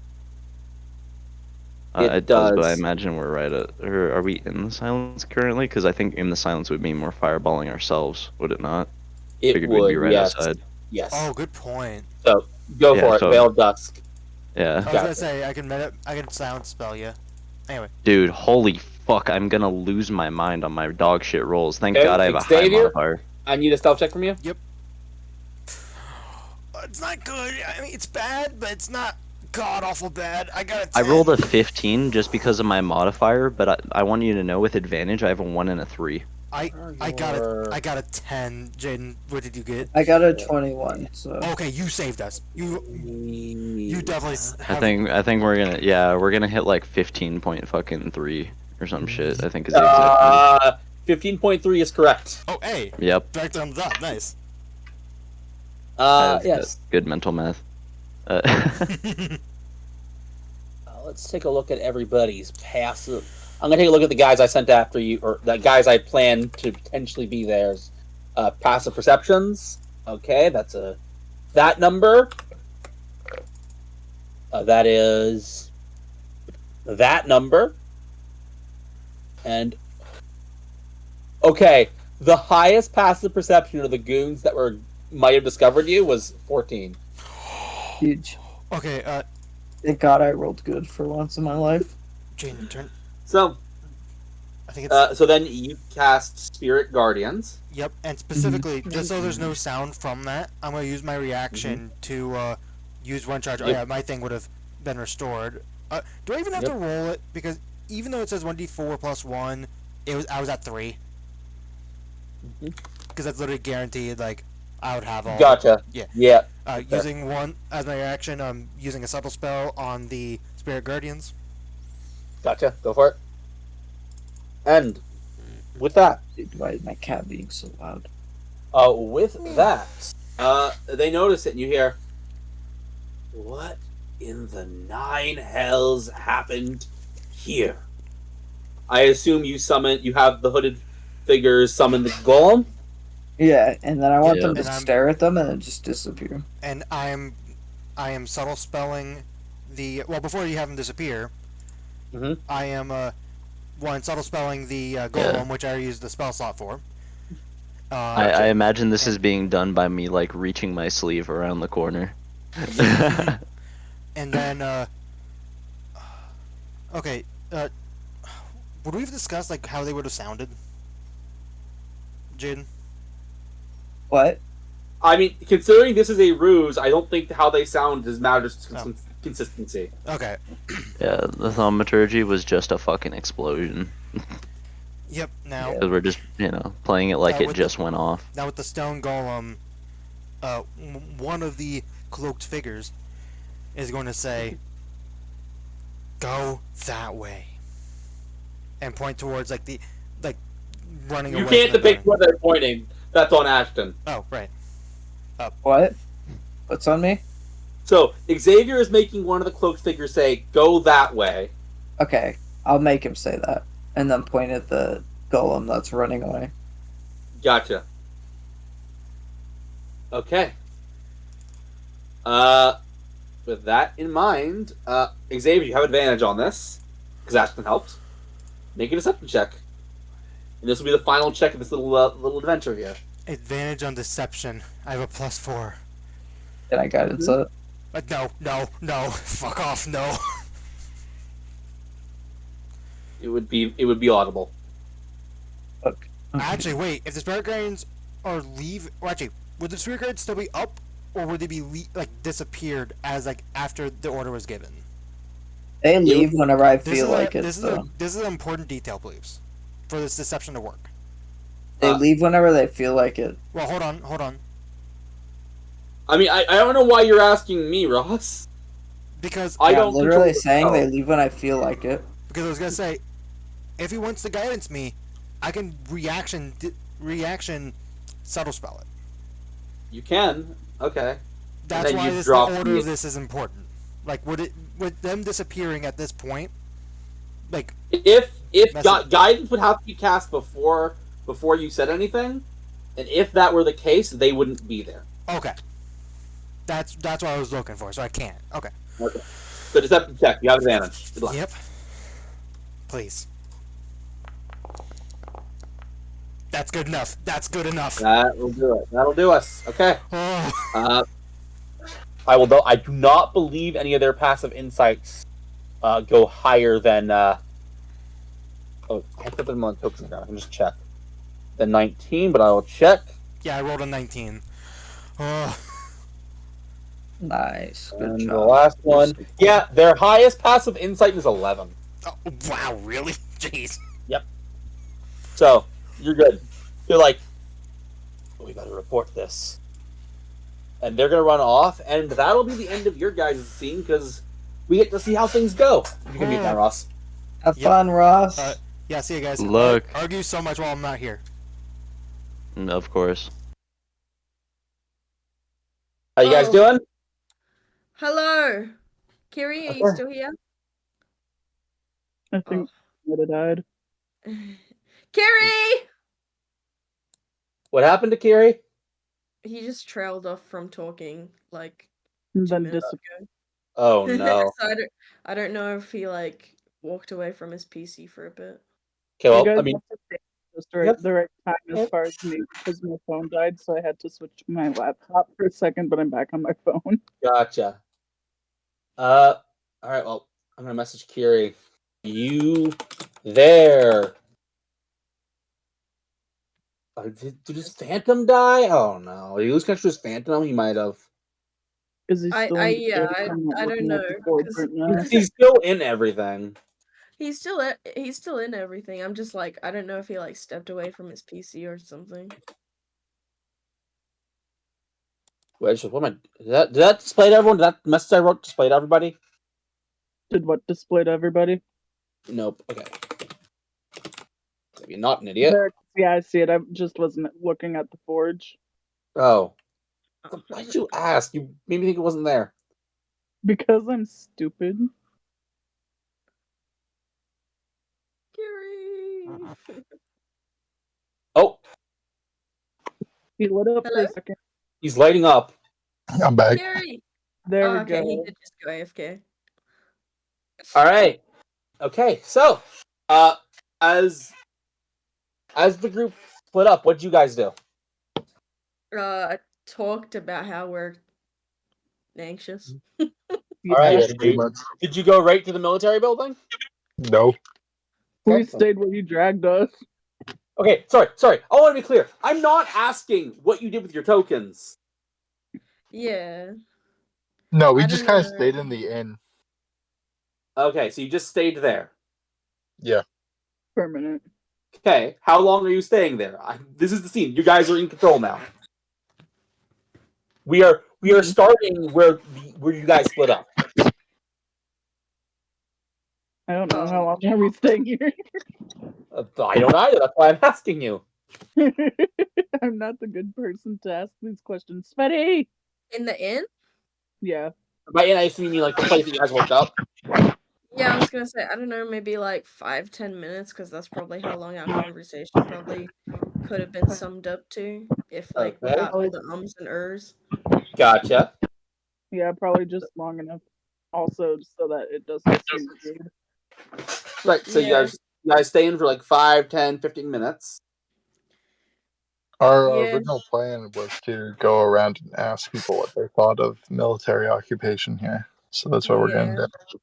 slots. It It does, but I does. imagine we're right at. Or are we in the silence currently? Because I think in the silence would mean more fireballing ourselves, would it not? It Figured would, we'd be right yes. outside. Yes. Oh, good point. So go Yeah, for it. so- Veil of Dusk. Yeah. I was Gotcha. gonna say I can sound spell you. Anyway, Dude, holy fuck, I'm gonna lose my mind on my dog shit rolls. Thank Okay, God I have a high Xavier? modifier. I need a stealth check from you. it's not good. I mean, it's bad, but it's not god awful bad. I got a 10. I rolled a 15 just because of my modifier, but I want you to know with advantage I have a 1 and a 3. I got a 10. Jaden, what did you get? I got a 21, so. Okay, you saved us. You definitely. I think we're gonna hit like 15.3 or some shit. I think is the exact. 15.3 is correct. Oh, hey. Yep. Direct thumbs up. Nice. Yes. Good mental math. Let's take a look at everybody's passive. I'm gonna take a look at the guys I sent after you, or the guys I plan to potentially be theirs. Passive perceptions. Okay, that's that number. That is that number. And okay, the highest passive perception of the goons that might have discovered you was 14. Huge. Okay, Thank God I rolled good for once in my life. Jaden, turn. So, I think it's. so then you cast Spirit Guardians. Yep, and specifically, just so there's no sound from that, I'm gonna use my reaction to use one charge. Oh Yep. yeah, my thing would have been restored. Do I even have to roll it? Because even though it says 1d4 plus 1, I was at 3. Because that's literally guaranteed. Like, I would have all. Gotcha. Yeah. Yeah. Using one as my reaction, I'm using a subtle spell on the Spirit Guardians. Gotcha. Go for it. And with that, Dude, why is my cat being so loud? with that, they notice it, and you hear, "What in the nine hells happened here?" I assume you have the hooded figures summon the golem. Yeah, and then I want them to And I'm- stare at them and then just disappear. And I am subtle spelling the. Well, before you have them disappear, I am subtle spelling the golem, which I used the spell slot for. I imagine this is being done by me like reaching my sleeve around the corner. And then, okay, would we have discussed like how they would have sounded, Jaden? What? I mean, considering this is a ruse, I don't think how they sound matters consistency. Okay. Yeah, the thaumaturgy was just a fucking explosion. Yep. Now, Because we're just, playing it like Now it with just went off. now with the stone golem, one of the cloaked figures is going to say, "Go that way," and point towards like running away. You can't from the depict gun. where they're pointing. That's on Ashton. Oh, right. What? What's on me? So Xavier is making one of the cloaked figures say, "Go that way." Okay, I'll make him say that. And then point at the golem that's running away. Gotcha. Okay. With that in mind, Xavier, you have advantage on this because Ashton helped. Make a deception check, and this will be the final check of this little adventure here. Advantage on deception. I have a +4. And I got it. No. Fuck off. No. It would be audible. Actually, wait. If the spirit guardians are actually, would the spirit guardians still be up, or would they be disappeared as after the order was given? They leave whenever I This feel is like a, it. this is a this is an important detail, please, for this deception to work. They leave whenever they feel like it. Well, hold on. I mean, I don't know why you're asking me, Ross. Because I I'm don't literally control saying the they leave when I feel like it. Because I was gonna say, if he wants to guidance me, I can reaction subtle spell it. You can. Okay. That's then why you the drop order the- of this is important. Like, with them disappearing at this point, like If That's guidance would have to be cast before you said anything, and if that were the case, they wouldn't be there. okay, that's what I was looking for. So I can't. Okay. Okay. So deception check. You have advantage. Good luck. Yep. Please. That's good enough. That's good enough. That will do it. That'll do us. Okay. Oh. I do not believe any of their passive insights go higher than. Oh, I put them on tokens now. I can just check. The 19, but I will check. Yeah, I rolled a 19. Oh. Nice. Good And job. the last one. Yeah, their highest passive insight is 11. Oh, wow, really? Jeez. Yep. So, you're good. You're like, we better report this. And they're going to run off, and that'll be the end of your guys' scene, because we get to see how things go. You can mute now, Ross. Have fun, Ross. Yeah, see you guys. Look. Argue so much while I'm not here. Of course. How you guys Oh. doing? Hello, Kiri, are you Okay. still here? I think I would have died. Kiri! What happened to Kiri? He just trailed off from talking like And 2 then minutes disappeared. ago. Oh, no. So I don't know if he walked away from his PC for a bit. Okay, You well, guys I mean, have to pick just the right time as far as me because my phone died, so I had to switch to my laptop for a second, but I'm back on my phone. gotcha. All right, well, I'm going to message Kiri. You there. Did his Phantom die? Oh, no. Did he lose connection to his Phantom? He might have. Is he still in the I don't know. right now? He's still in everything. He's still in everything. I'm just like, I don't know if he stepped away from his PC or something. Wait, what am I? Did that display to everyone? Did that message I wrote display to everybody? Did what display to everybody? Nope. Okay. You're not an idiot. Yeah, I see it. I just wasn't looking at the forge. Oh. Why did you ask? You made me think it wasn't there. Because I'm stupid. Kiri. Oh, He lit up for Hello? a second. he's lighting up. I'm back. Kiri. There we Okay, he go. did just go AFK. All right. Okay. So, as the group split up, what did you guys do? Talked about how we're anxious. All right. Pretty much. Did you go right to the military building? No. We stayed where you dragged us. Okay. Sorry. I want to be clear. I'm not asking what you did with your tokens. Yeah. No, we I just don't kind of know. stayed in the inn. Okay, so you just stayed there. Yeah. Permanent. Okay. How long are you staying there? This is the scene. You guys are in control now. We are starting where you guys split up. I don't know how long are we staying here. I don't either. That's why I'm asking you. I'm not the good person to ask these questions. Svetty! In the inn? Yeah. By in, I assume you mean like the place that you guys woke up. Yeah, I was gonna say, I don't know, maybe 5-10 minutes, because that's probably how long our conversation probably could have been summed up to, if Okay. without all the ums and ers. Gotcha. Yeah, probably just long enough. Also, so that it doesn't seem weird. Right, so Yeah. you guys stay in for 5, 10, 15 minutes. Our Yeah. original plan was to go around and ask people what they thought of military occupation here. So that's what we're going to do.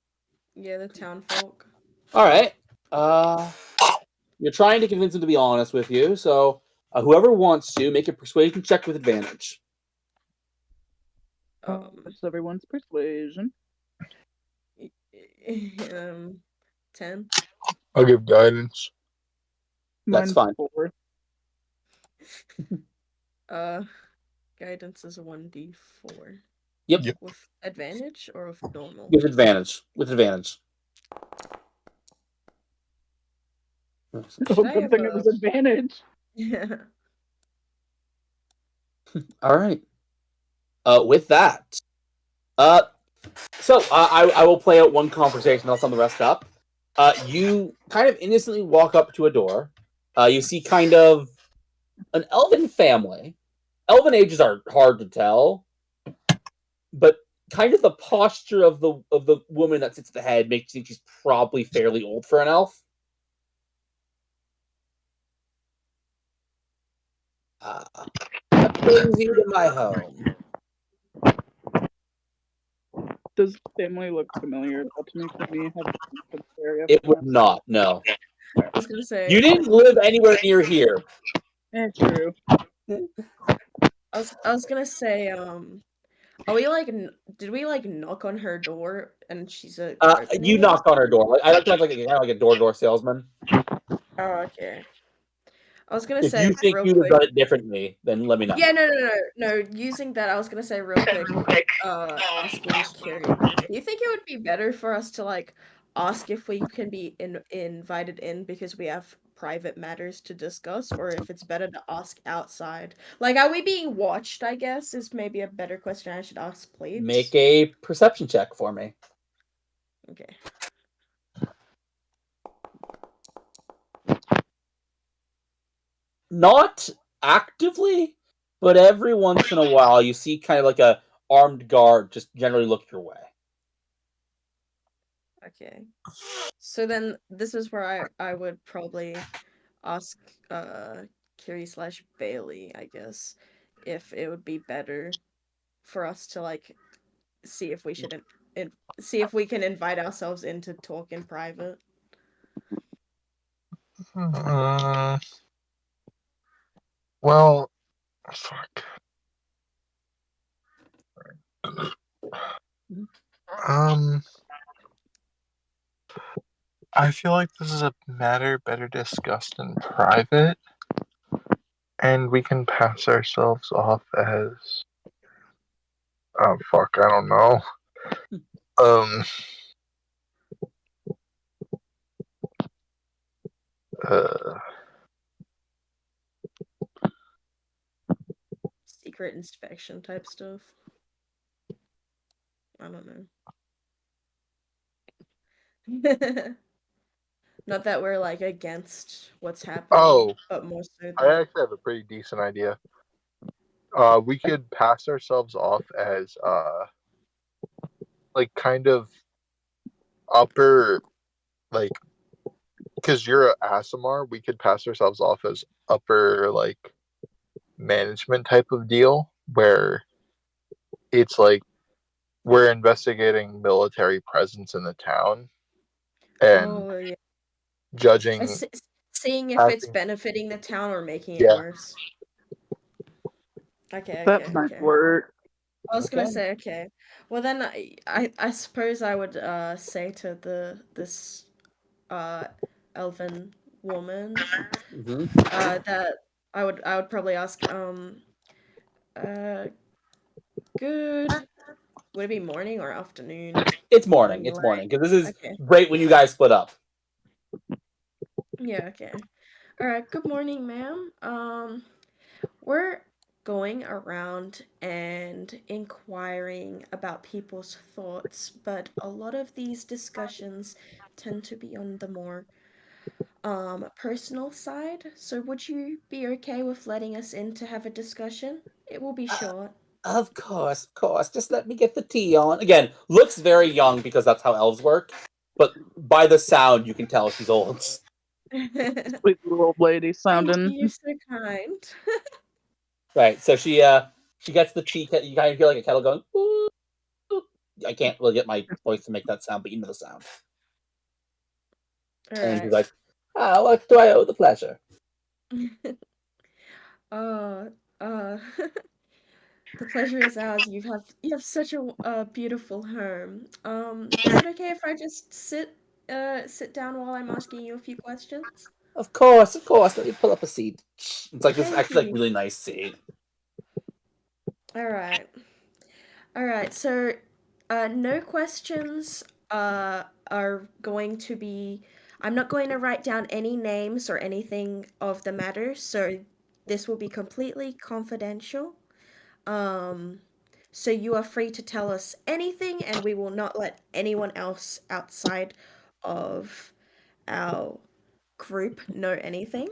Yeah, the town folk. All right. You're trying to convince him to be honest with you, so whoever wants to, make a persuasion check with advantage. What's everyone's persuasion? 10. I'll give guidance. That's Mine's fine. 4. Guidance is a 1d4. Yep. With advantage or with normal? With advantage. With advantage. Should I Good have thing it was advantage. Yeah. All right. With that, so I will play out one conversation. I'll sum the rest up. You kind of innocently walk up to a door. You see kind of an elven family. Elven ages are hard to tell, but kind of the posture of the woman that sits at the head makes you think she's probably fairly old for an elf. What brings you to my home? Does family look familiar at all to me? For me, have been to this area It for the would last- not. No. I was gonna say. You didn't live anywhere near here. True. I was gonna say. Are we like? Did we like knock on her door and she's a? You knocked on her door. Like I like to have like a door-to-door salesman. Oh, okay. I was gonna If say you think real you'd have quick. done it differently, then let me know. Yeah, no. Using that, I was gonna say real quick. Asking Carrie, do you think it would be better for us to like ask if we can be invited in because we have private matters to discuss, or if it's better to ask outside? Like, are we being watched? I guess is maybe a better question I should ask plebes. Make a perception check for me. Okay. Not actively, but every once in a while you see kind of like a armed guard just generally look your way. Okay. So then this is where I would probably ask Kiri / Bailey, I guess, if it would be better for us to like see if we should see if we can invite ourselves in to talk in private. Well, fuck. I feel like this is a matter better discussed in private, and we can pass ourselves off as. Oh fuck! I don't know. Secret inspection type stuff. I don't know. Not that we're like against what's happening, but more so that... I actually have a pretty decent idea. We could pass ourselves off as like kind of upper, like, because you're an Asimar, we could pass ourselves off as upper like management type of deal, where it's like we're investigating military presence in the town and judging, seeing if it's benefiting the town or making it worse. Okay. That might work. I was gonna say, okay. Well then I suppose I would say to this elven woman that I would probably ask good, would it be morning or afternoon? It's morning. It's morning because this is okay. Right when you guys split up. Yeah, okay. All right, good morning, ma'am. We're going around and inquiring about people's thoughts, but a lot of these discussions tend to be on the more personal side. So would you be okay with letting us in to have a discussion? It will be short. Of course. Just let me get the tea on. Again, looks very young because that's how elves work, but by the sound you can tell she's old. Sweet little old lady sounding. You're so kind. Right, so she gets the tea. You kind of hear like a kettle going. Ooh, ooh. I can't really get my voice to make that sound, but you know the sound. All and right. she's like, What do I owe the pleasure? uh, uh, the pleasure is ours. You have such a beautiful home. Is it okay if I just sit down while I'm asking you a few questions? Of course. Let me pull up a seat. It's like this Thank actually like you. really nice seat. All right. All right. So, no questions are going to be. I'm not going to write down any names or anything of the matter, so this will be completely confidential. Um, so you are free to tell us anything, and we will not let anyone else outside of our group know anything.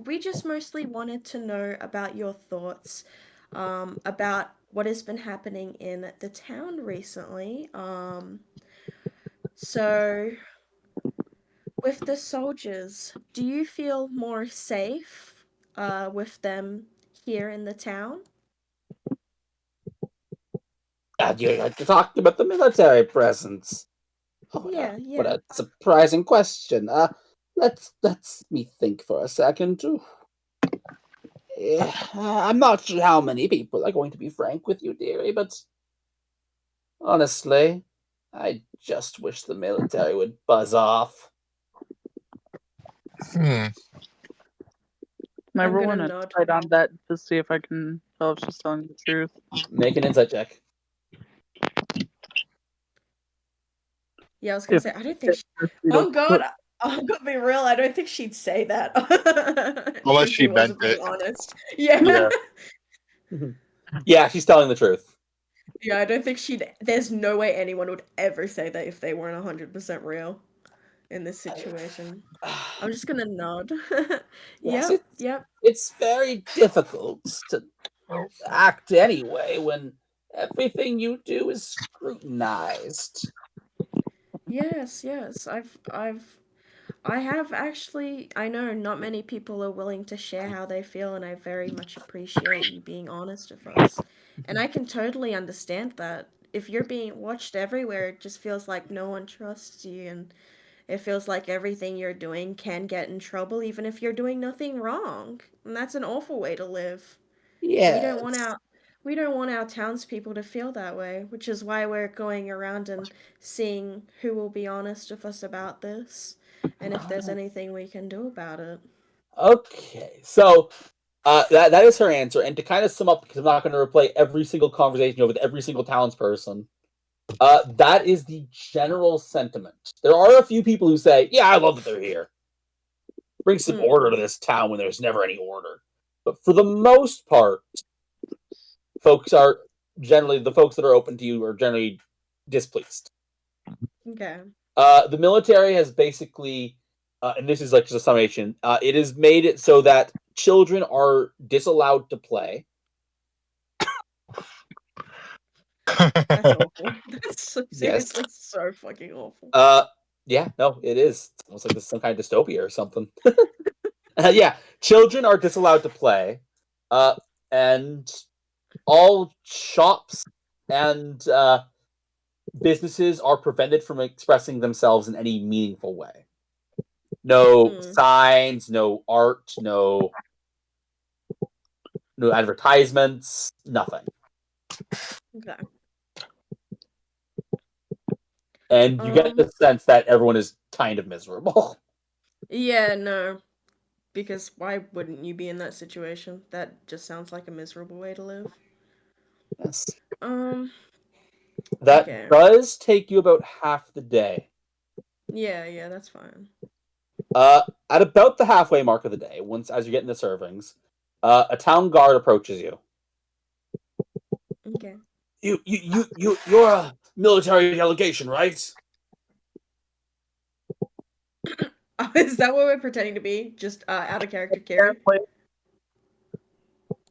We just mostly wanted to know about your thoughts, about what has been happening in the town recently. So with the soldiers, do you feel more safe, with them here in the town? You talked about the military presence. Yeah, What yeah. a surprising question. Let's me think for a second. Yeah, I'm not sure how many people are going to be frank with you, dearie, but honestly, I just wish the military would buzz off. Can I I'm roll gonna an nod. insight on that to see if I can tell if she's telling the truth? Make an insight check. Yeah, I was gonna If say, I don't think she, you I'm don't going, put I'm gonna be real, I don't think she'd say that. Unless If she she meant wasn't being it. honest. Yeah. Yeah. Yeah, she's telling the truth. Yeah, I don't think there's no way anyone would ever say that if they weren't 100% real in this situation. I'm just gonna nod. Yes, Yep, yep. it's very difficult to act anyway when everything you do is scrutinized. Yes, yes. I have actually, I know not many people are willing to share how they feel, and I very much appreciate you being honest with us. And I can totally understand that. If you're being watched everywhere, it just feels like no one trusts you, and it feels like everything you're doing can get in trouble, even if you're doing nothing wrong. And that's an awful way to live. We don't want Yes. our we don't want our townspeople to feel that way, which is why we're going around and seeing who will be honest with us about this, and if there's anything we can do about it. Okay, so that is her answer. And to kind of sum up, because I'm not going to replay every single conversation with every single townsperson, that is the general sentiment. There are a few people who say, "Yeah, I love that they're here. Bring some order to this town when there's never any order." But for the most part, folks are generally the folks that are open to you are generally displeased. Okay. The military has basically, and this is like just a summation, it has made it so that children are disallowed to play. That's awful. That's Yes. seriously so fucking awful. Yeah, no, it is. It's almost like this is some kind of dystopia or something. Yeah, children are disallowed to play, and all shops and businesses are prevented from expressing themselves in any meaningful way. No signs, no art, no advertisements, nothing. Okay. And you get the sense that everyone is kind of miserable. Yeah, no. Because why wouldn't you be in that situation? That just sounds like a miserable way to live. Yes. That Okay. does take you about half the day. Yeah, yeah, that's fine. At about the halfway mark of the day, once as you're getting the servings, a town guard approaches you. Okay. You're a military delegation, right? Is that what we're pretending to be? Just out of character, Carrie?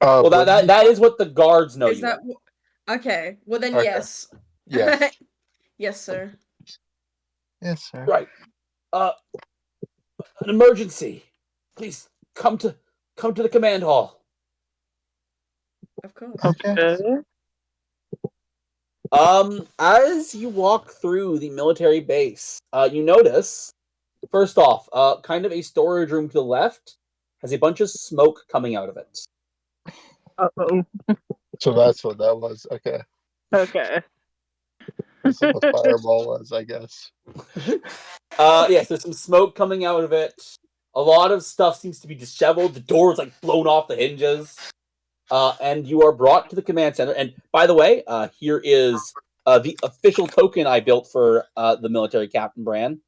Well, that is what the guards know Is you. that okay? Well then, Okay. yes. Yes. Yes, sir. Yes, sir. Right. An emergency. Please come to the command hall. Of course. Okay. As you walk through the military base, you notice First off, kind of a storage room to the left has a bunch of smoke coming out of it. Uh-oh. So that's what that was. Okay. Okay. That's what the fireball was, I guess. Yes, there's some smoke coming out of it. A lot of stuff seems to be disheveled. The door is like blown off the hinges. And you are brought to the command center. And by the way, here is the official token I built for the military captain brand.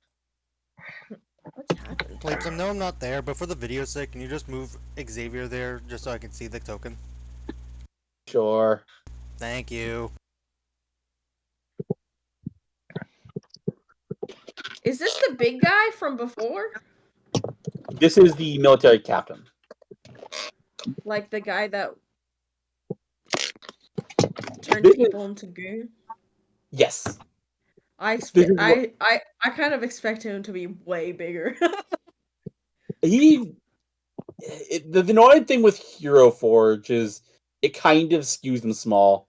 What's happened? Please, I know I'm not there, but for the video's sake, can you just move Xavier there just so I can see the token? Sure. Thank you. Is this the big guy from before? This is the military captain. Like the guy that turned This is- people into goo? Yes. I This is kind of expect him to be way bigger. The annoying thing with Hero Forge is it kind of skews them small.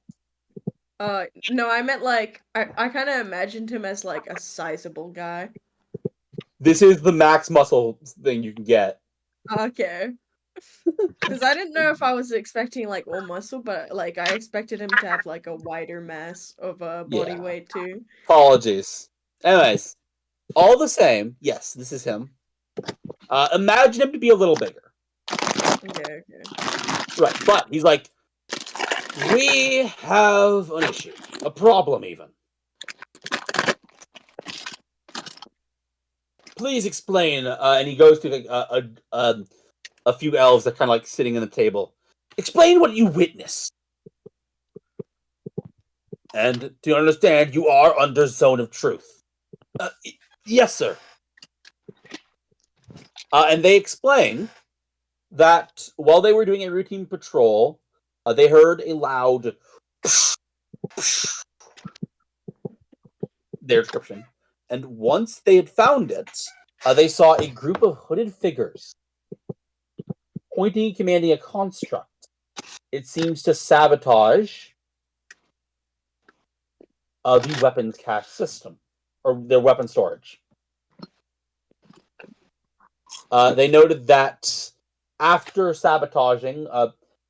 No, I meant like I kind of imagined him as like a sizable guy. This is the max muscle thing you can get. Okay. Because I didn't know if I was expecting like all muscle, but like I expected him to have like a wider mass of body Yeah. weight too. Apologies. Anyways, all the same, yes, this is him. Imagine him to be a little bigger. Okay. Right, but he's like, we have an issue, a problem even. Please explain. And he goes to like, a few elves that kind of like sitting in the table. Explain what you witnessed. And to understand, you are under zone of truth. Yes, sir. And they explain that while they were doing a routine patrol, they heard a loud their description. And once they had found it, they saw a group of hooded figures pointing and commanding a construct. It seems to sabotage the weapons cache system, or their weapon storage. They noted that after sabotaging,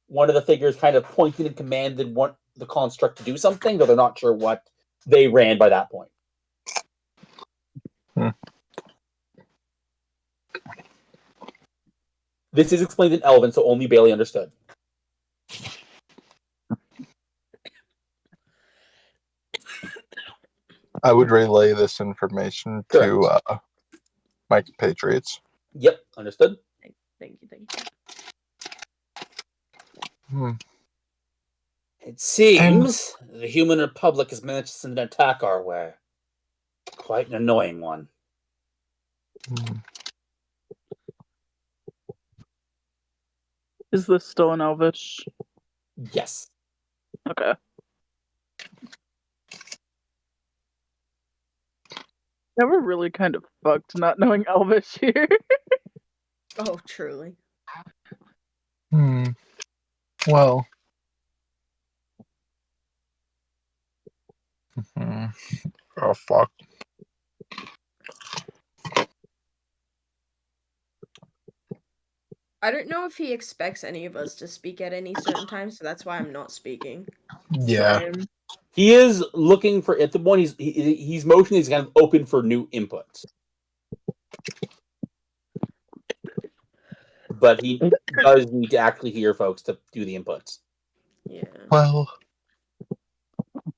one of the figures kind of pointed and commanded the construct to do something, though they're not sure what. They ran by that point. This is explained in Elven, so only Bailey understood. I would relay this information to my compatriots. Yep, understood. Thank you. It seems the Human Republic has managed to send an attack our way. Quite an annoying one. Is this still in Elvish? Yes. Okay. Yeah, we're really kind of fucked not knowing Elvish here. Oh, truly. Well. Oh, fuck. I don't know if he expects any of us to speak at any certain time, so that's why I'm not speaking. Yeah. He is looking for, at the point he's motioning, he's kind of open for new inputs. But he does need to actually hear folks to do the inputs. Yeah. Well,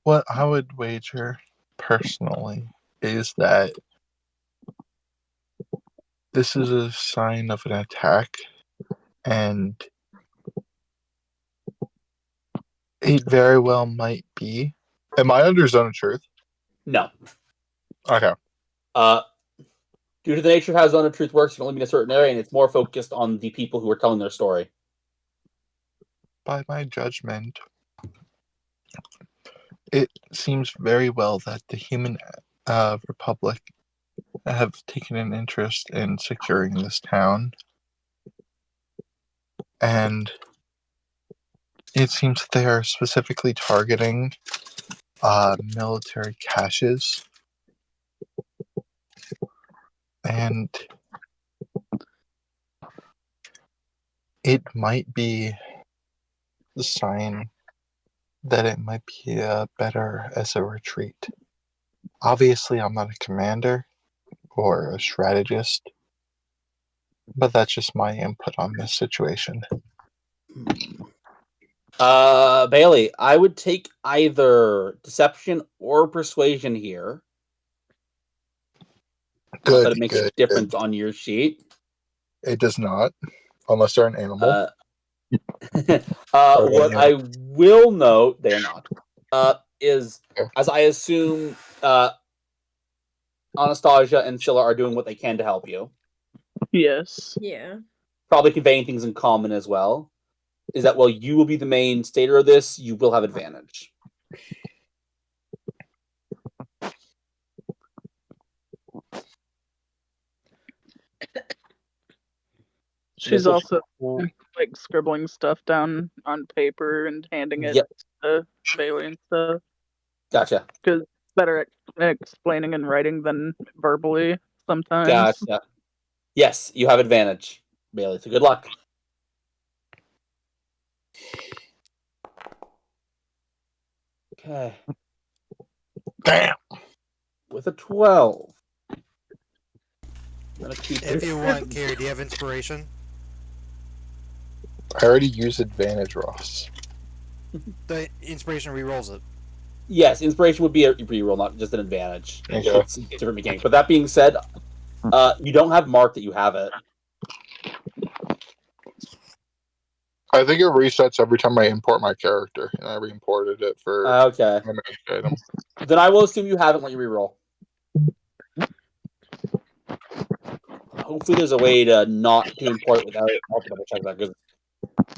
what I would wager personally is that this is a sign of an attack, and it very well might be. Am I under zone of truth? No. Okay. Due to the nature of how Zone of Truth works, you can only be in a certain area, and it's more focused on the people who are telling their story. By my judgment, it seems very well that the Human Republic have taken an interest in securing this town. And it seems that they are specifically targeting military caches. And it might be the sign that it might be better as a retreat. Obviously, I'm not a commander or a strategist, but that's just my input on this situation. Bailey, I would take either deception or persuasion here. Good. But it makes a difference on your sheet. It does not, unless they're an animal. What I will note, they're not, is as I assume Anastasia and Scylla are doing what they can to help you. Yes. Yeah. Probably conveying things in common as well. Is that while you will be the main stater of this, you will have advantage. She's also like scribbling stuff down on paper and handing it to Bailey and stuff. Gotcha. Because better at explaining and writing than verbally sometimes. Gotcha. Yes, you have advantage, Bailey. So good luck. Okay. Damn. With a 12. If you want, Carrie, do you have inspiration? I already used advantage, Ross. The inspiration re-rolls it. Yes, inspiration would be a reroll, not just an advantage. Okay. It's a different mechanic. But that being said, you don't have marked that you have it. I think it resets every time I import my character, and I re-imported it for Okay. my magic item. Then I will assume you haven't let you reroll. Hopefully there's a way to not to import it without it. I'll double check that because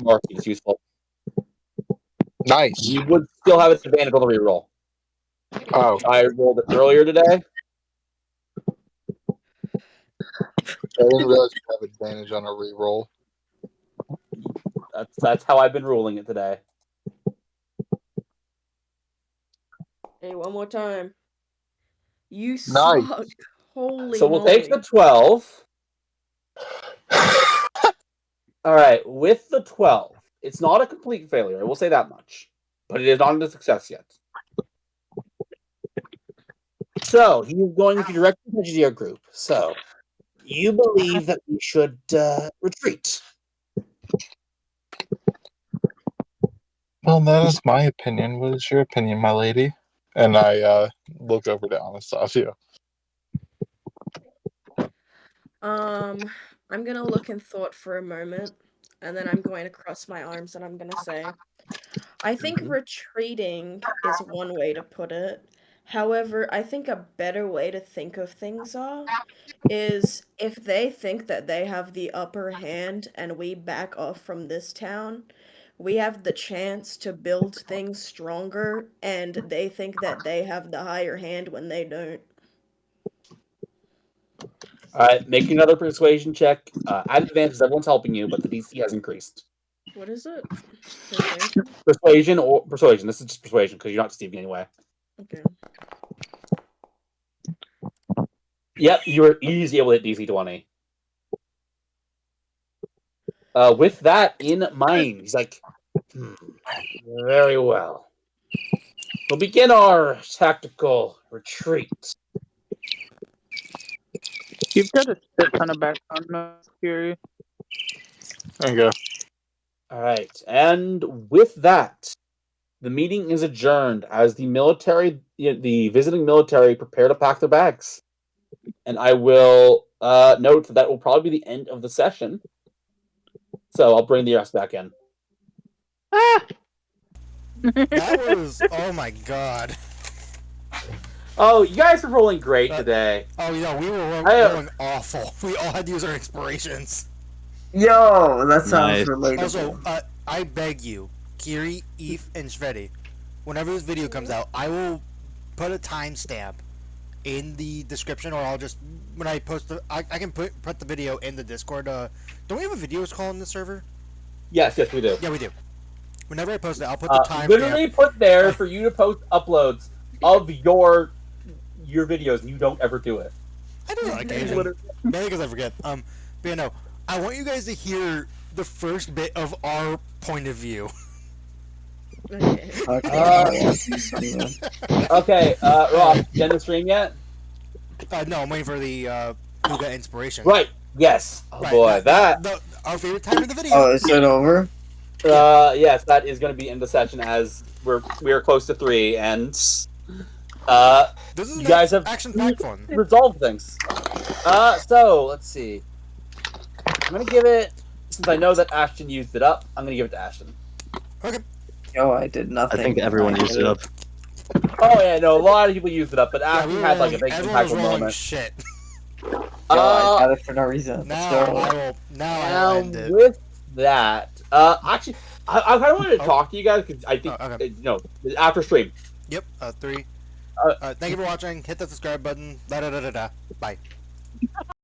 marking is useful. Nice. You would still have advantage on the reroll. Oh. I rolled it earlier today. I didn't realize you have advantage on a reroll. That's how I've been ruling it today. Hey, one more time. You Nice. suck. Holy So we'll moly. take the 12. All right, with the 12, it's not a complete failure. I will say that much, but it is not a success yet. So he is going to direct the your group. So you believe that we should retreat? Well, that is my opinion. What is your opinion, my lady? And I look over to Anastasia. I'm gonna look in thought for a moment, and then I'm going to cross my arms and I'm gonna say, I think retreating is one way to put it. However, I think a better way to think of things is if they think that they have the upper hand and we back off from this town, we have the chance to build things stronger, and they think that they have the higher hand when they don't. All right, make another persuasion check. At advantage, everyone's helping you, but the DC has increased. What is it? Persuasion? Persuasion or persuasion. This is just persuasion because you're not deceiving anyway. Okay. Yep, you were easily able to hit DC 20. With that in mind, he's like, very well. We'll begin our tactical retreat. You've got a shit ton of background noise, Fury. There you go. All right, and with that, the meeting is adjourned as the military, the visiting military, prepare to pack their bags. And I will note that will probably be the end of the session. So I'll bring the rest back in. That was, oh my god. Oh, you guys are rolling great today. Oh, we were rolling awful. We all had to use our inspirations. Yo, that sounds Nice. relatable. Also, I beg you, Kiri, Eve, and Shvedi, whenever this video comes out, I will put a timestamp in the description, or I'll just, when I post I can put the video in the Discord. Don't we have a videos call in the server? Yes, we do. Yeah, we do. Whenever I post it, I'll put the time. Literally put there for you to post uploads of your videos, and you don't ever do it. I do it on occasion. Mainly because I forget. But yeah, no. I want you guys to hear the first bit of our point of view. Okay. Okay, Ross, you end the stream yet? No, I'm waiting for the who got inspiration. Right. Yes. Oh Right, boy, that. Our favorite time of the video. Oh, is it over? Yes, that is going to be in the session as we are close to 3, and This is you guys have action-packed one. resolved things. So let's see. I'm gonna give it, since I know that Ashton used it up, I'm gonna give it to Ashton. Okay. Oh, I did nothing. I think everyone used it up. Oh yeah, no, a lot of people used it up, but Ashton had like a big everyone was impactful rolling moment. shit. Yo, I got it for no reason. Now Let's go. I will. Now I Now will end it. with that, actually, I kind of wanted to talk to you guys because I think okay. you know after stream. Yep. 3. Thank you for watching. Hit the subscribe button. Bye.